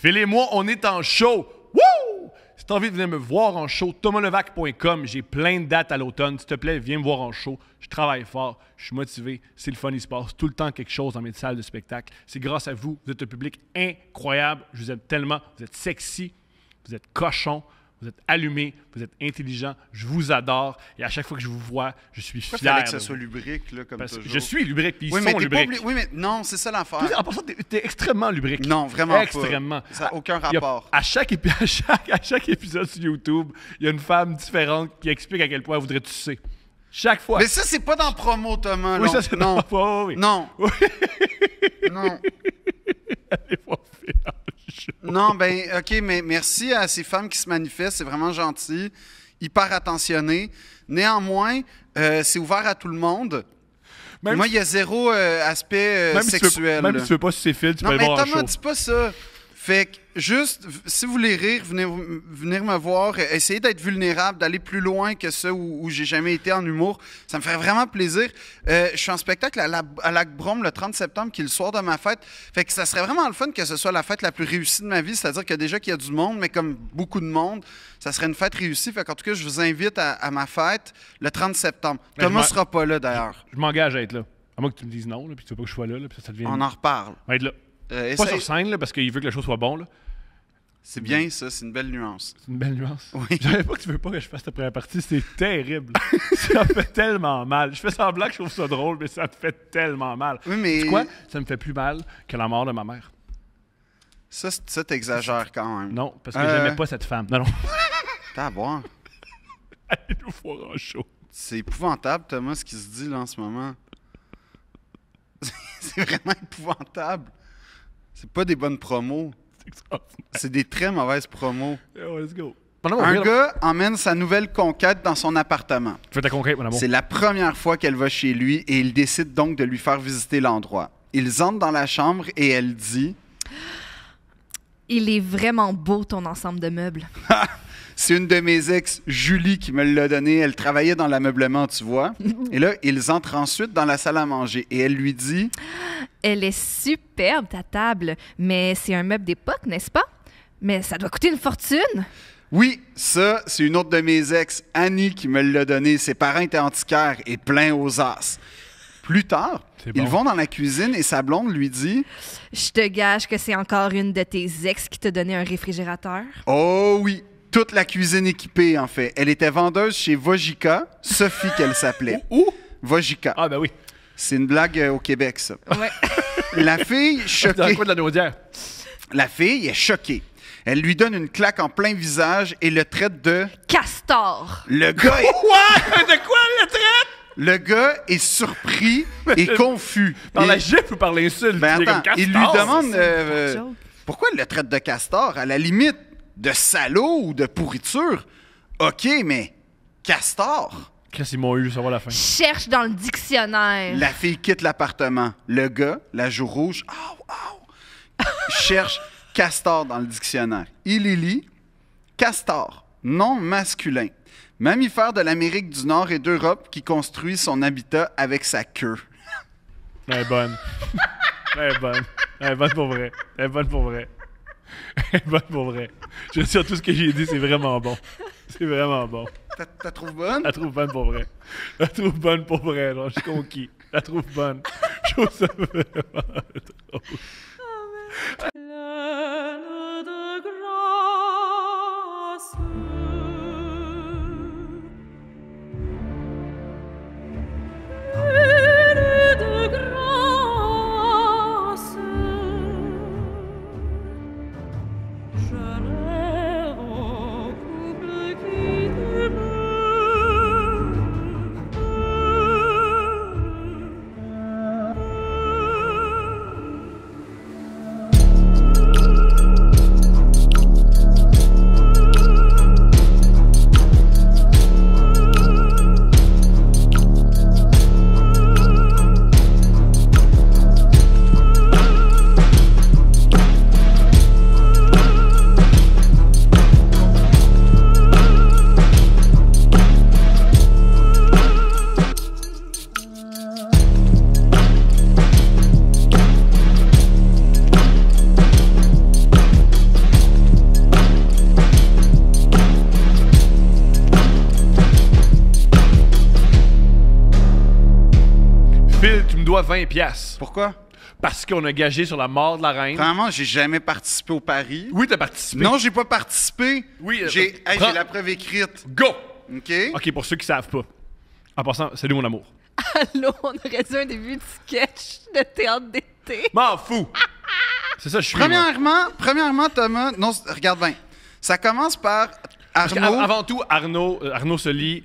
Phil et moi, on est en show. Wouh! Si t'as envie de venir me voir en show, thomaslevac.com. J'ai plein de dates à l'automne. S'il te plaît, viens me voir en show. Je travaille fort, je suis motivé. C'est le fun, il se passe tout le temps quelque chose dans mes salles de spectacle. C'est grâce à vous. Vous êtes un public incroyable. Je vous aime tellement. Vous êtes sexy, vous êtes cochon, vous êtes allumé, vous êtes intelligent. Je vous adore. Et à chaque fois que je vous vois, je suis fier. Il fallait que ça soit lubrique, là, comme toujours. Je suis lubrique, puis ils oui, sont lubriques. Oui, mais non, c'est ça l'affaire. En passant, t'es extrêmement lubrique. Non, vraiment extrêmement. pas. Ça n'a aucun rapport. À chaque épisode sur YouTube, il y a une femme différente qui explique à quel point elle voudrait tuer. Chaque fois. Mais ça, c'est pas dans promo, Thomas. Oui, ça, c'est non. dans promo, oui. Non. Oui. Non. Allez voir Phil en show. Non, ben, OK, mais merci à ces femmes qui se manifestent. C'est vraiment gentil. Hyper attentionné. Néanmoins, c'est ouvert à tout le monde. Même moi, il y a zéro aspect sexuel. Même si tu veux pas sucer Phil, tu peux non, aller mais voir en Thomas, show. dis pas ça. Fait que, juste, si vous voulez rire, venir me voir, essayez d'être vulnérable, d'aller plus loin que ça où j'ai jamais été en humour. Ça me ferait vraiment plaisir. Je suis en spectacle à Lac-Brome le 30 septembre, qui est le soir de ma fête. Fait que ça serait vraiment le fun que ce soit la fête la plus réussie de ma vie. C'est-à-dire que déjà qu'il y a du monde, mais comme beaucoup de monde, ça serait une fête réussie. Fait qu'en tout cas, je vous invite à ma fête le 30 septembre. Ben, Thomas sera pas là, d'ailleurs. Je m'engage à être là. À moins que tu me dises non, là, puis tu veux pas que je sois là, puis ça devient... On en reparle. On va être là. Pas sur scène, là, parce qu'il veut que le show soit bon. Là. C'est bien ça, c'est une belle nuance. C'est une belle nuance. Oui. Je savais pas que tu veux pas que je fasse ta première partie, c'est terrible. Ça me fait tellement mal. Je fais semblant que je trouve ça drôle, mais ça me fait tellement mal. Oui, mais... C'est quoi? Ça me fait plus mal que la mort de ma mère. Ça t'exagères quand même. Non, parce que j'aimais pas cette femme. Non. T'as à boire. Allez nous voir en show. C'est épouvantable, Thomas, ce qui se dit là en ce moment. C'est vraiment épouvantable. C'est pas des bonnes promos. C'est des très mauvaises promos. Oh, let's go. Un gars emmène sa nouvelle conquête dans son appartement. Fais ta conquête, mon amour. C'est la première fois qu'elle va chez lui et il décide donc de lui faire visiter l'endroit. Ils entrent dans la chambre et elle dit... Il est vraiment beau, ton ensemble de meubles. C'est une de mes ex, Julie, qui me l'a donné. Elle travaillait dans l'ameublement, tu vois. Et là, ils entrent ensuite dans la salle à manger. Et elle lui dit... Elle est superbe, ta table. Mais c'est un meuble d'époque, n'est-ce pas? Mais ça doit coûter une fortune. Oui, ça, c'est une autre de mes ex, Annie, qui me l'a donné. Ses parents étaient antiquaires et pleins aux as. Plus tard, ils vont dans la cuisine et sa blonde lui dit... Je te gage que c'est encore une de tes ex qui t'a donné un réfrigérateur. Oh oui! Toute la cuisine équipée, en fait. Elle était vendeuse chez Vojica, Sophie qu'elle s'appelait. Où? Vojica. Ah, ben oui. C'est une blague au Québec, ça. Ouais. La fille, choquée. Dans le coin de la naudière. La fille est choquée. Elle lui donne une claque en plein visage et le traite de... Castor. Le gars est... Quoi? De quoi le traite? Le gars est surpris et confus. Par la Et- gifle ou par l'insulte? Ben Il est comme attends, il lui Castor. demande joke. pourquoi il le traite de castor, à la limite de salaud ou de pourriture. OK, mais castor? Qu'est-ce qu'ils m'ont eu, ça va la fin. Cherche dans le dictionnaire. La fille quitte l'appartement. Le gars, la joue rouge, cherche castor dans le dictionnaire. Il y lit castor, nom masculin, mammifère de l'Amérique du Nord et d'Europe qui construit son habitat avec sa queue. Elle est bonne. Elle est bonne. Elle est bonne pour vrai. Elle est bonne pour vrai. Elle est bonne pour vrai. Je veux dire, tout ce que j'ai dit, c'est vraiment bon. C'est vraiment bon. T'as trouvé bonne? Je la trouve bonne pour vrai. Je la trouve bonne pour vrai. Genre, je suis conquis. Je la trouve bonne. Je trouve ça vraiment drôle. Pleine de grâce. Pleine de grâce. Je rêve au couple qui t'aime. dois 20 piastres. Pourquoi? Parce qu'on a gagé sur la mort de la reine. Premièrement, j'ai jamais participé au pari. Oui, t'as participé. Non, j'ai pas participé. Oui, J'ai prends- la preuve écrite. Go! OK? OK, pour ceux qui savent pas. En passant, salut mon amour. Allô, on aurait dit un début de sketch de théâtre d'été. M'en fous! C'est ça, je suis. moi. Premièrement, Thomas, non, regarde bien. Ça commence par Parce Arnaud. avant tout, Arnaud Soli,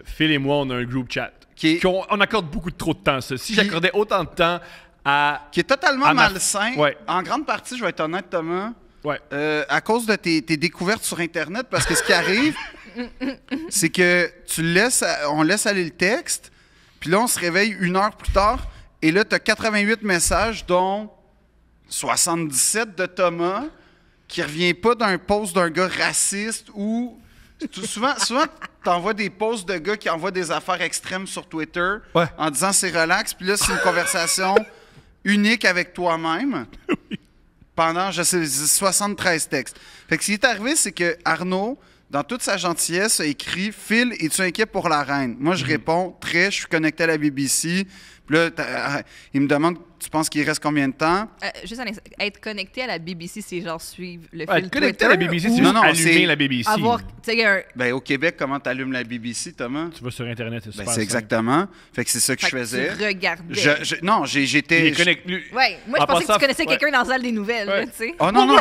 Phil et moi, on a un group chat. Qui est- On accorde beaucoup trop de temps à ça. Si j'accordais autant de temps à. qui est totalement à ma- malsain. Ouais. En grande partie, je vais être honnête, Thomas, Ouais. à cause de tes découvertes sur Internet, parce que ce qui arrive, c'est que on laisse aller le texte, puis là, on se réveille 1 heure plus tard, et là, tu as 88 messages, dont 77 de Thomas, qui revient pas d'un post d'un gars raciste ou... Souvent, t'envoies des posts de gars qui envoient des affaires extrêmes sur Twitter Ouais. en disant c'est relax, puis là, c'est une conversation unique avec toi-même pendant, je sais, 73 textes. Fait que ce qui est arrivé, c'est que Arnaud, dans toute sa gentillesse, a écrit « Phil, es-tu inquiet pour la reine? » Moi, je réponds « Très, je suis connecté à la BBC. » Puis là, il me demande « Tu penses qu'il reste combien de temps? » Juste un instant, être connecté à la BBC, c'est genre suivre le Ouais, fil connecté Twitter. à la BBC, c'est ou juste Non, allumer c'est la BBC. avoir, tu sais, un... Ben, au Québec, comment t'allumes la BBC, Thomas? Tu vas sur Internet, c'est Ben, super c'est simple. exactement. Fait que c'est ça que Fait je que faisais. tu regardais. Non, Il j'étais... est connecté. Ouais, moi, je En pensais que passant- tu connaissais ouais. quelqu'un dans la salle des nouvelles, Ouais. là, tu sais. Oh non, non! Moi,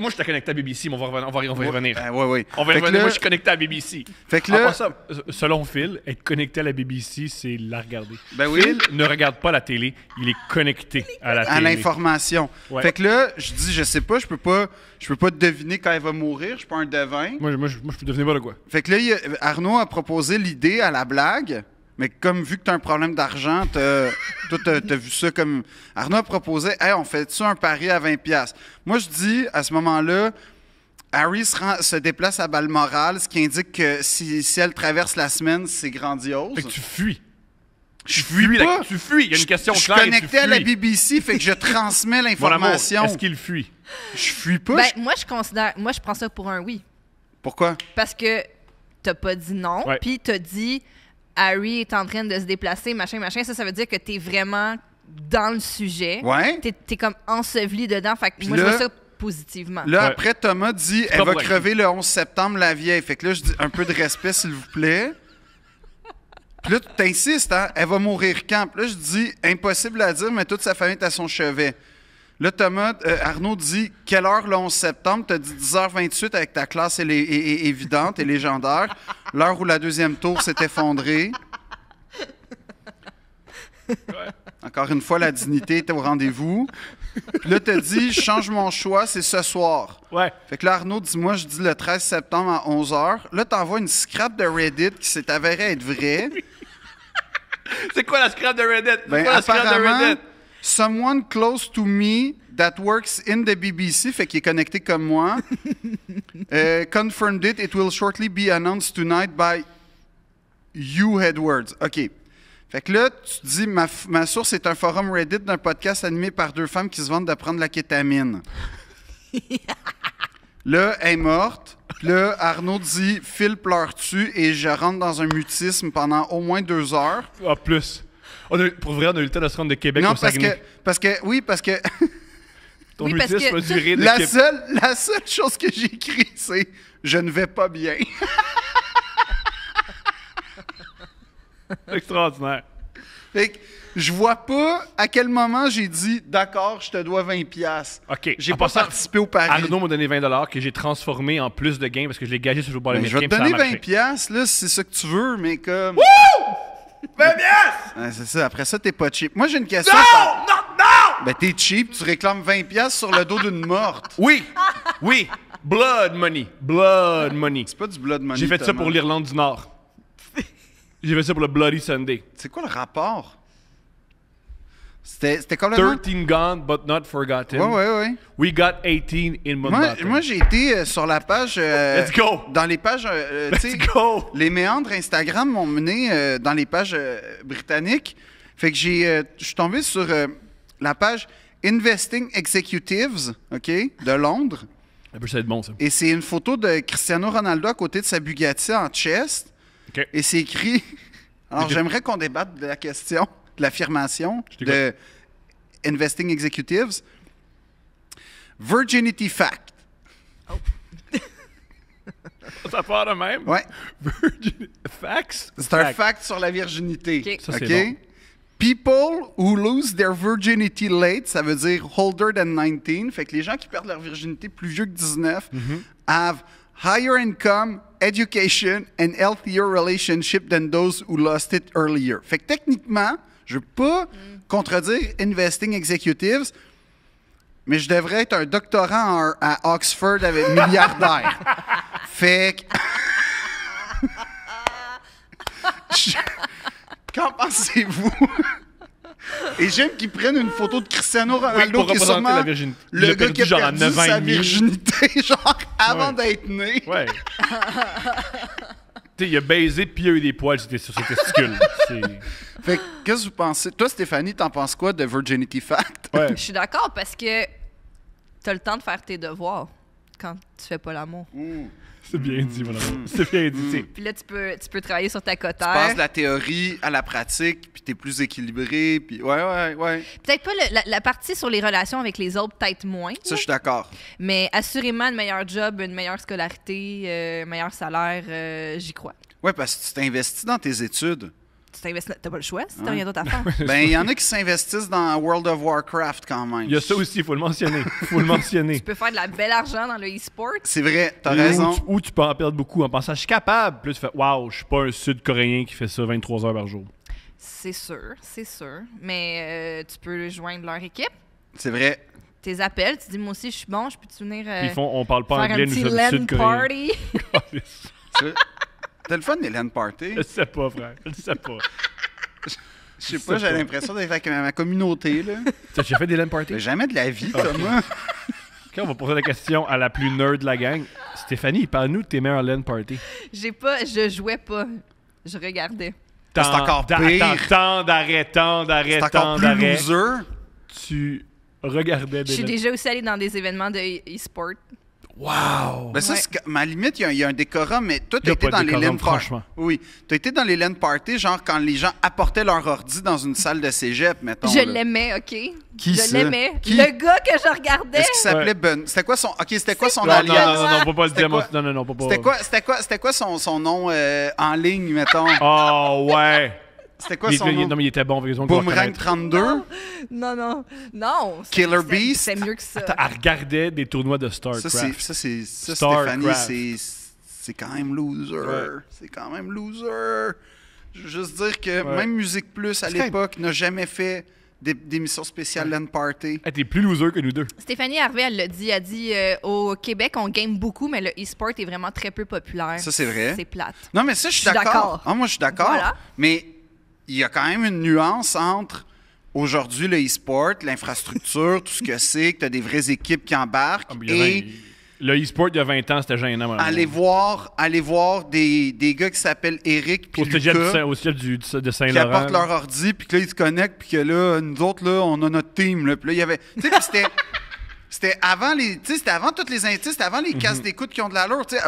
je suis connecté à BBC, mais on va y revenir. Ben, ouais. On va y Fait que revenir. là- Moi, je suis connecté à la BBC. Fait que En là... passant, selon Phil, être connecté à la BBC, c'est la regarder. Ben oui. Phil ne regarde pas la télé, il est connecté à la À télé. l'information. Ouais. Fait que là, je dis, je sais pas, je peux pas deviner quand elle va mourir, je suis pas un devin. Moi, je peux devenir pas de quoi. Fait que là, Arnaud a proposé l'idée à la blague, mais comme vu que t'as un problème d'argent, toi, t'as vu ça comme... Arnaud a proposé, « Hey, on fait-tu un pari à 20$? » Moi, je dis, à ce moment-là, Harry se déplace à Balmoral, ce qui indique que si elle traverse la semaine, c'est grandiose. Fait que tu fuis. Je fuis pas. Tu fuis. Il y a une question Je suis claire. et tu connecté à la fuis. BBC, fait que je transmets Mon amour, l'information. est-ce qu'il fuit? Je fuis pas. Ben, moi, je prends ça pour un oui. Pourquoi? Parce que t'as pas dit non, Ouais. puis t'as dit Harry est en train de se déplacer, machin. Ça veut dire que t'es vraiment dans le sujet. Ouais. T'es comme enseveli dedans. Fait que Puis moi, là- je vois ça positivement. Là, Ouais. après, Thomas dit, elle pas va pour crever le 11 septembre, la vieille. Fait que là, je dis, un peu de respect, s'il vous plaît. Puis là, tu t'insistes, hein? Elle va mourir quand? Puis là, je dis, impossible à dire, mais toute sa famille est à son chevet. Là, Arnaud dit, quelle heure le 11 septembre? Tu as dit 10h28 avec ta classe évidente et légendaire. L'heure où la deuxième tour s'est effondrée. Encore une fois, la dignité était au rendez-vous. Puis là, tu as dit, je change mon choix, c'est ce soir. Ouais. Fait que là, Arnaud dit, moi, je dis le 13 septembre à 11h. Là, t'envoies une scrap de Reddit qui s'est avérée être vraie. C'est quoi la scrap de Reddit? C'est Ben, quoi la scrap de apparemment, Reddit? someone close to me that works in the BBC, fait qu'il est connecté comme moi, confirmed it. It will shortly be announced tonight by Hugh Edwards. OK. Fait que là, tu te dis, ma source est un forum Reddit d'un podcast animé par 2 femmes qui se vantent de prendre la kétamine. Là, elle est morte. Puis là, Arnaud dit, Phil pleure-tu? Et je rentre dans un mutisme pendant au moins 2 heures. Ah, plus. Pour vrai, on a eu le temps de se rendre de Québec Non, au Saguenay. parce que Ton Oui, parce mutisme que- a duré de la Québec. seule chose que j'ai écrit, c'est « Je ne vais pas bien Extraordinaire. ». Fait que je vois pas à quel moment j'ai dit « D'accord, je te dois 20$. OK. J'ai En pas passant, participé au pari. Arnaud m'a donné 20$ que j'ai transformé en plus de gains parce que je l'ai gagé sur le football Ben, je vais américain. te puis ça a donner marché. 20$, là, si c'est ça que tu veux, mais comme... 20$! Ouais, c'est ça, après ça, t'es pas cheap. Moi, j'ai une question. Non! Ben, t'es cheap, tu réclames 20$ sur le dos d'une morte. Oui! Oui! Blood money. Blood money. C'est pas du blood money, J'ai fait ça Thomas. pour l'Irlande du Nord. J'ai fait ça pour le Bloody Sunday. C'est quoi le rapport? C'était complètement... 13 gone, but not forgotten. Ouais. We got 18 in Mountbatten. Moi, j'ai été sur la page... Let's go! Dans les pages... tu sais, Let's go! les méandres Instagram m'ont mené dans les pages britanniques. Fait que je suis tombé sur la page Investing Executives, OK, de Londres. Ça peut être bon, ça. Et c'est une photo de Cristiano Ronaldo à côté de sa Bugatti en chest. OK. Et c'est écrit... Alors, j'aimerais qu'on débatte de la question. l'affirmation Je t'écoute. de Investing Executives. Virginity fact. Ça part de même. Ouais. Virgin... Facts? C'est un fact sur la virginité. Ok. Ça, c'est bon. People who lose their virginity late, ça veut dire older than 19. Fait que les gens qui perdent leur virginité plus vieux que 19 have higher income, education and healthier relationship than those who lost it earlier. Fait que techniquement, je veux pas contredire Investing Executives, mais je devrais être un doctorant à Oxford avec milliardaire. Fait que... Qu'en pensez-vous? Et j'aime qu'ils prennent une photo de Cristiano Ronaldo pour qui est représenter sûrement la virginité. Il le l'a gars perdu qui a genre à perdu 9 ans et sa demi. virginité, genre avant Ouais. d'être né. Ouais. Tu sais, il a baisé puis il a eu des poils sur ses testicules. C'est... Fait que, qu'est-ce que vous pensez? Toi, Stéphanie, t'en penses quoi de Virginity Fact? Ouais. Je suis d'accord parce que t'as le temps de faire tes devoirs quand tu fais pas l'amour. C'est bien dit, mon amour. C'est bien dit. tu sais. Puis là, tu peux travailler sur ta Tu passes cotère. de la théorie à la pratique, puis t'es plus équilibré, puis ouais. Peut-être pas la partie sur les relations avec les autres, peut-être moins. Ça, là. je suis d'accord. Mais assurément, un meilleur job, une meilleure scolarité, un meilleur salaire, j'y crois. Ouais, parce que tu t'investis dans tes études. Tu t'investis, t'as pas le choix si t'as Ouais. rien d'autre à faire. Ben, il y en a qui s'investissent dans World of Warcraft quand même. Il y a ça aussi, il faut le mentionner. Faut le mentionner. Tu peux faire de la belle argent dans le e-sport. C'est vrai, t'as raison. Ou tu peux en perdre beaucoup en pensant, je suis capable. Puis là, tu fais, waouh, je suis pas un Sud-Coréen qui fait ça 23 heures par jour. C'est sûr. Mais tu peux joindre leur équipe. C'est vrai. Tes appels, tu dis, moi aussi, je suis bon, je peux-tu venir Puis ils font, on parle pas faire anglais, un nous petit sommes LAN Sud-Coréens. party? C'est- T'as le fun des LAN party? Je sais pas, frère. Je sais pas. Je sais pas, j'ai l'impression d'être avec ma communauté, là. T'as déjà fait des LAN parties? J'ai jamais de la vie, Thomas. Ok, on va poser la question à la plus nerd de la gang. Stéphanie, parle-nous de tes meilleurs LAN parties. Je jouais pas. Je regardais. C'est encore pire. Tant d'arrêt, C'est encore plus loser. Tu regardais Je des suis LAN. déjà aussi allée dans des événements de e-sport. Wow! Ben ça, Ouais. c'est ma limite, il y a un décorum, mais toi, Il y t'as a été pas dans de les décorum, LAN parties. franchement. Oui, t'as été dans les LAN parties, genre quand les gens apportaient leur ordi dans une salle de cégep, mettons. Je là. l'aimais, OK? Qui je ça? l'aimais. Qui? Le gars que je regardais. Est-ce qu'il s'appelait Ben? C'était quoi son... OK, c'était quoi son Non, alliance? non, pas le C'était dire. quoi? Non, pas. C'était quoi son nom en ligne, mettons? Oh, ouais! C'était quoi son nom? Non, mais il était bon, par exemple. Boomerang 32? Non. Killer c'est- Beast? C'est mieux que ça. Elle regardait des tournois de StarCraft. Ça, Stéphanie, Starcraft. c'est quand même loser. Ouais. C'est quand même loser. Je veux juste dire que Ouais. même Musique Plus, à C'est quand l'époque, n'a jamais fait d'émissions spéciales LAN Party. Elle était plus loser que nous deux. Stéphanie Harvey, elle l'a dit. Elle dit au Québec, on game beaucoup, mais le e-sport est vraiment très peu populaire. Ça, c'est vrai. C'est plate. Non, mais ça, je suis Je suis d'accord. d'accord. Ah, moi, je suis d'accord. Voilà. Mais il y a quand même une nuance entre aujourd'hui le e-sport, l'infrastructure, tout ce que c'est, que tu as des vraies équipes qui embarquent, et Le e-sport il y a 20 ans, c'était gênant. mon amour. aller voir des gars qui s'appellent Eric puis Au cégep Lucas, au cégep de qui Saint-Laurent. apportent leur ordi, puis que là, ils se connectent, puis que là, nous autres, là, on a notre team. Là. Puis là, il y avait... Tu sais, puis c'était avant les... Tu sais, c'était avant toutes les... Tu sais, c'était avant les casses d'écoute qui ont de l'allure, tu sais.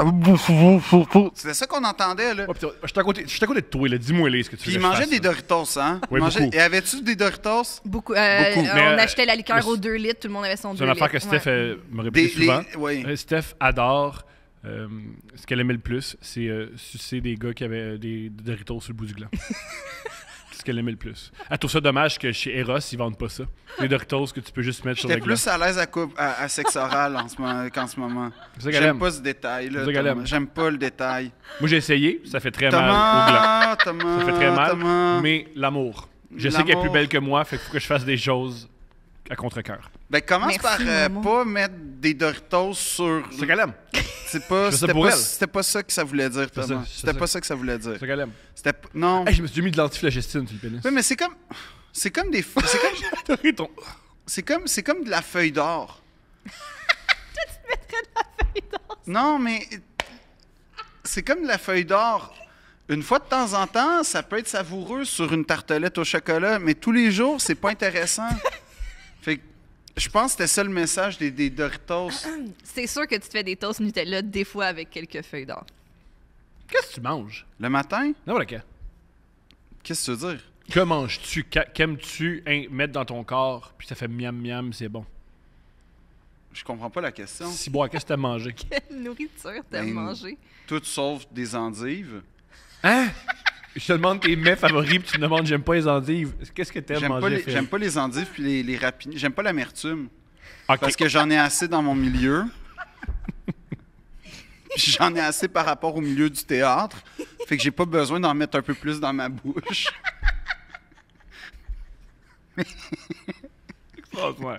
C'était ça qu'on entendait, là. Ouais, puis je suis à côté de toi, là. Dis-moi ce que tu Puis veux ils que je mangeaient fasse, des là. Doritos, hein? Oui, beaucoup. Et avais-tu des Doritos? Beaucoup. Beaucoup. Mais, On achetait la liqueur mais aux 2 litres, tout le monde avait son 2 C'est une litres. affaire que Steph Ouais. me répétait souvent. Oui. Steph adore... ce qu'elle aimait le plus, c'est sucer des gars qui avaient des Doritos sur le bout du gland. C'est ce qu'elle aimait le plus. Elle trouve ça dommage que chez Eros, ils vendent pas ça. Les Doritos que tu peux juste mettre sur le J'étais gland. plus à l'aise à sexe oral qu'en ce moment. C'est ça qu'elle J'aime aime. pas ce détail-là. C'est ça qu'elle Thomas. aime. J'aime pas le détail. Moi, j'ai essayé, ça fait très mal au gland. Thomas, Ça fait très mal, Thomas. mais l'amour. Je sais qu'elle est plus L'amour. belle que moi, fait qu'il faut que je fasse des choses à contre-cœur. Ben, commence Merci, par mon amour. pas mettre des Doritos sur... C'est ça qu'elle aime. C'est pas, Je fais ça c'était pour pas, elle. c'était pas ça que ça voulait dire, C'est ça, Thomas. c'est C'était ça. pas ça que ça voulait dire. C'est ça qu'elle aime. C'était non. Hey, je me suis mis de l'antiflagestine sur le pénis. Oui, mais c'est comme des Adoré ton... c'est comme de la feuille d'or. Non, mais c'est comme de la feuille d'or. Une fois de temps en temps, ça peut être savoureux sur une tartelette au chocolat, mais tous les jours, c'est pas intéressant. Fait que je pense que c'était ça le message des Doritos. C'est sûr que tu te fais des toasts Nutella des fois avec quelques feuilles d'or. Qu'est-ce que tu manges? Le matin, Non, voilà. qu'est-ce que tu veux dire? Que manges-tu? Qu'aimes-tu mettre dans ton corps? Puis ça fait miam miam, c'est bon. Je comprends pas la question. Ciboire, qu'est-ce que t'as mangé? Quelle nourriture t'as Ben, mangé? Tout sauf des endives. Hein? Je te demande tes mets favoris, puis tu me demandes j'aime pas les endives. Qu'est-ce que t'aimes manger? J'aime pas les endives puis les rapinis. J'aime pas l'amertume. Ok. Parce que j'en ai assez dans mon milieu. Puis j'en ai assez par rapport au milieu du théâtre. Fait que j'ai pas besoin d'en mettre un peu plus dans ma bouche. Ouais.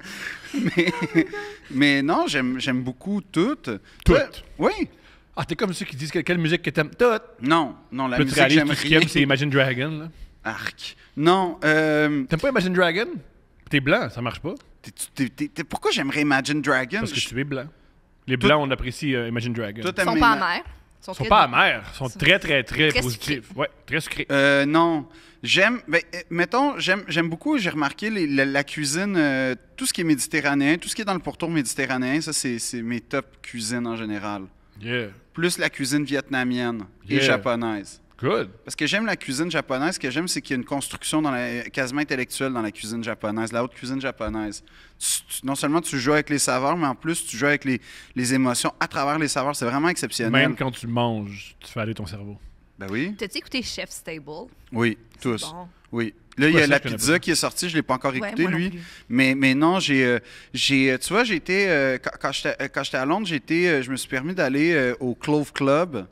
Mais non, j'aime beaucoup toutes. Toutes? Toi, oui. Ah, t'es comme ceux qui disent quelle musique que t'aimes? Tout. Non, la Puis tu musique, réalises j'aime tout ce qu'ils rien. aiment, c'est Imagine Dragon. Là. Arc. Non, T'aimes pas Imagine Dragon? T'es blanc, ça marche pas. pourquoi j'aimerais Imagine Dragon? Parce que tu es blanc. Les blancs, on apprécie Imagine Dragon. Toi, Ils t'aimes sont les pas ma- amers. Ils sont pas amers, ils sont très, très, très Très positifs. Ouais, très sucrés. Non. Mettons, j'aime beaucoup, j'ai remarqué la cuisine, tout ce qui est méditerranéen, tout ce qui est dans le pourtour méditerranéen, ça, c'est mes top cuisines en général. Yeah. Plus la cuisine vietnamienne et Yeah. japonaise. Good. Parce que j'aime la cuisine japonaise. Ce que j'aime, c'est qu'il y a une construction quasiment intellectuelle dans la cuisine japonaise, la haute cuisine japonaise. Non seulement tu joues avec les saveurs, mais en plus, tu joues avec les émotions à travers les saveurs. C'est vraiment exceptionnel. Même quand tu manges, tu fais aller ton cerveau. Ben oui. T'as-tu écouté Chef's Table? Oui, tous. Bon. Oui. Là, il y quoi a ça? la Je connais pizza pas. qui est sortie. Je ne l'ai pas encore Ouais, écouté, moi non lui. plus. Mais non, tu vois, j'ai été. Quand j'étais à Londres, je me suis permis d'aller au Clove Club.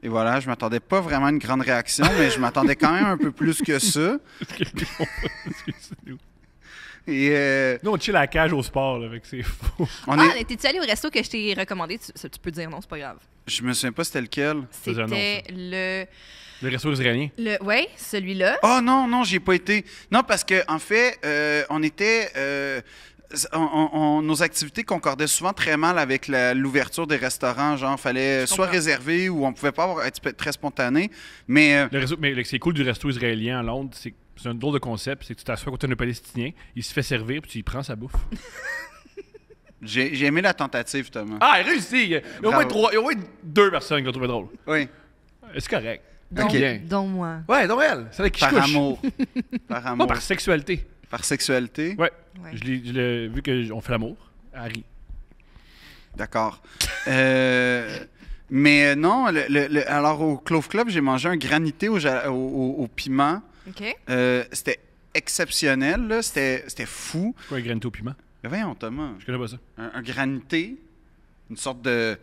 Et voilà, je m'attendais pas vraiment à une grande réaction, mais je m'attendais quand même un peu plus que ça. Et Nous, on chill à la cage au sport, là, avec c'est faux. T'es-tu allé au resto que je t'ai recommandé? Tu peux dire non, c'est pas grave. je me souviens pas c'était lequel. faisais un nom, C'était le... Le resto israélien. Oui, celui-là. Oh non, j'y ai pas été. Non, parce que en fait, on était. Nos activités concordaient souvent très mal avec l'ouverture des restaurants. Genre, fallait soit comprends. réserver ou on pouvait pas être très spontané. Mais Mais ce qui est cool du resto israélien à Londres, c'est un drôle de concept. C'est que tu t'assois côté d'un Palestinien, il se fait servir, puis tu y prends sa bouffe. j'ai aimé la tentative, Thomas. Ah, il réussit! Il y a au moins Bravo. 2 personnes qui ont trouvé drôle. Oui, C'est correct. Donc, Bien. donc moi. Ouais, donc elle, c'est là qui par couche. amour. Par Non, amour. par sexualité. Par sexualité. Ouais. Ouais. Je l'ai vu qu'on fait l'amour. Harry. D'accord. Mais non, alors au Clove Club, j'ai mangé un granité au piment. OK. C'était exceptionnel, là. C'était fou. Quoi, un granito au piment? Mais voyons, Thomas. Je connais pas ça. Un granité, une sorte de...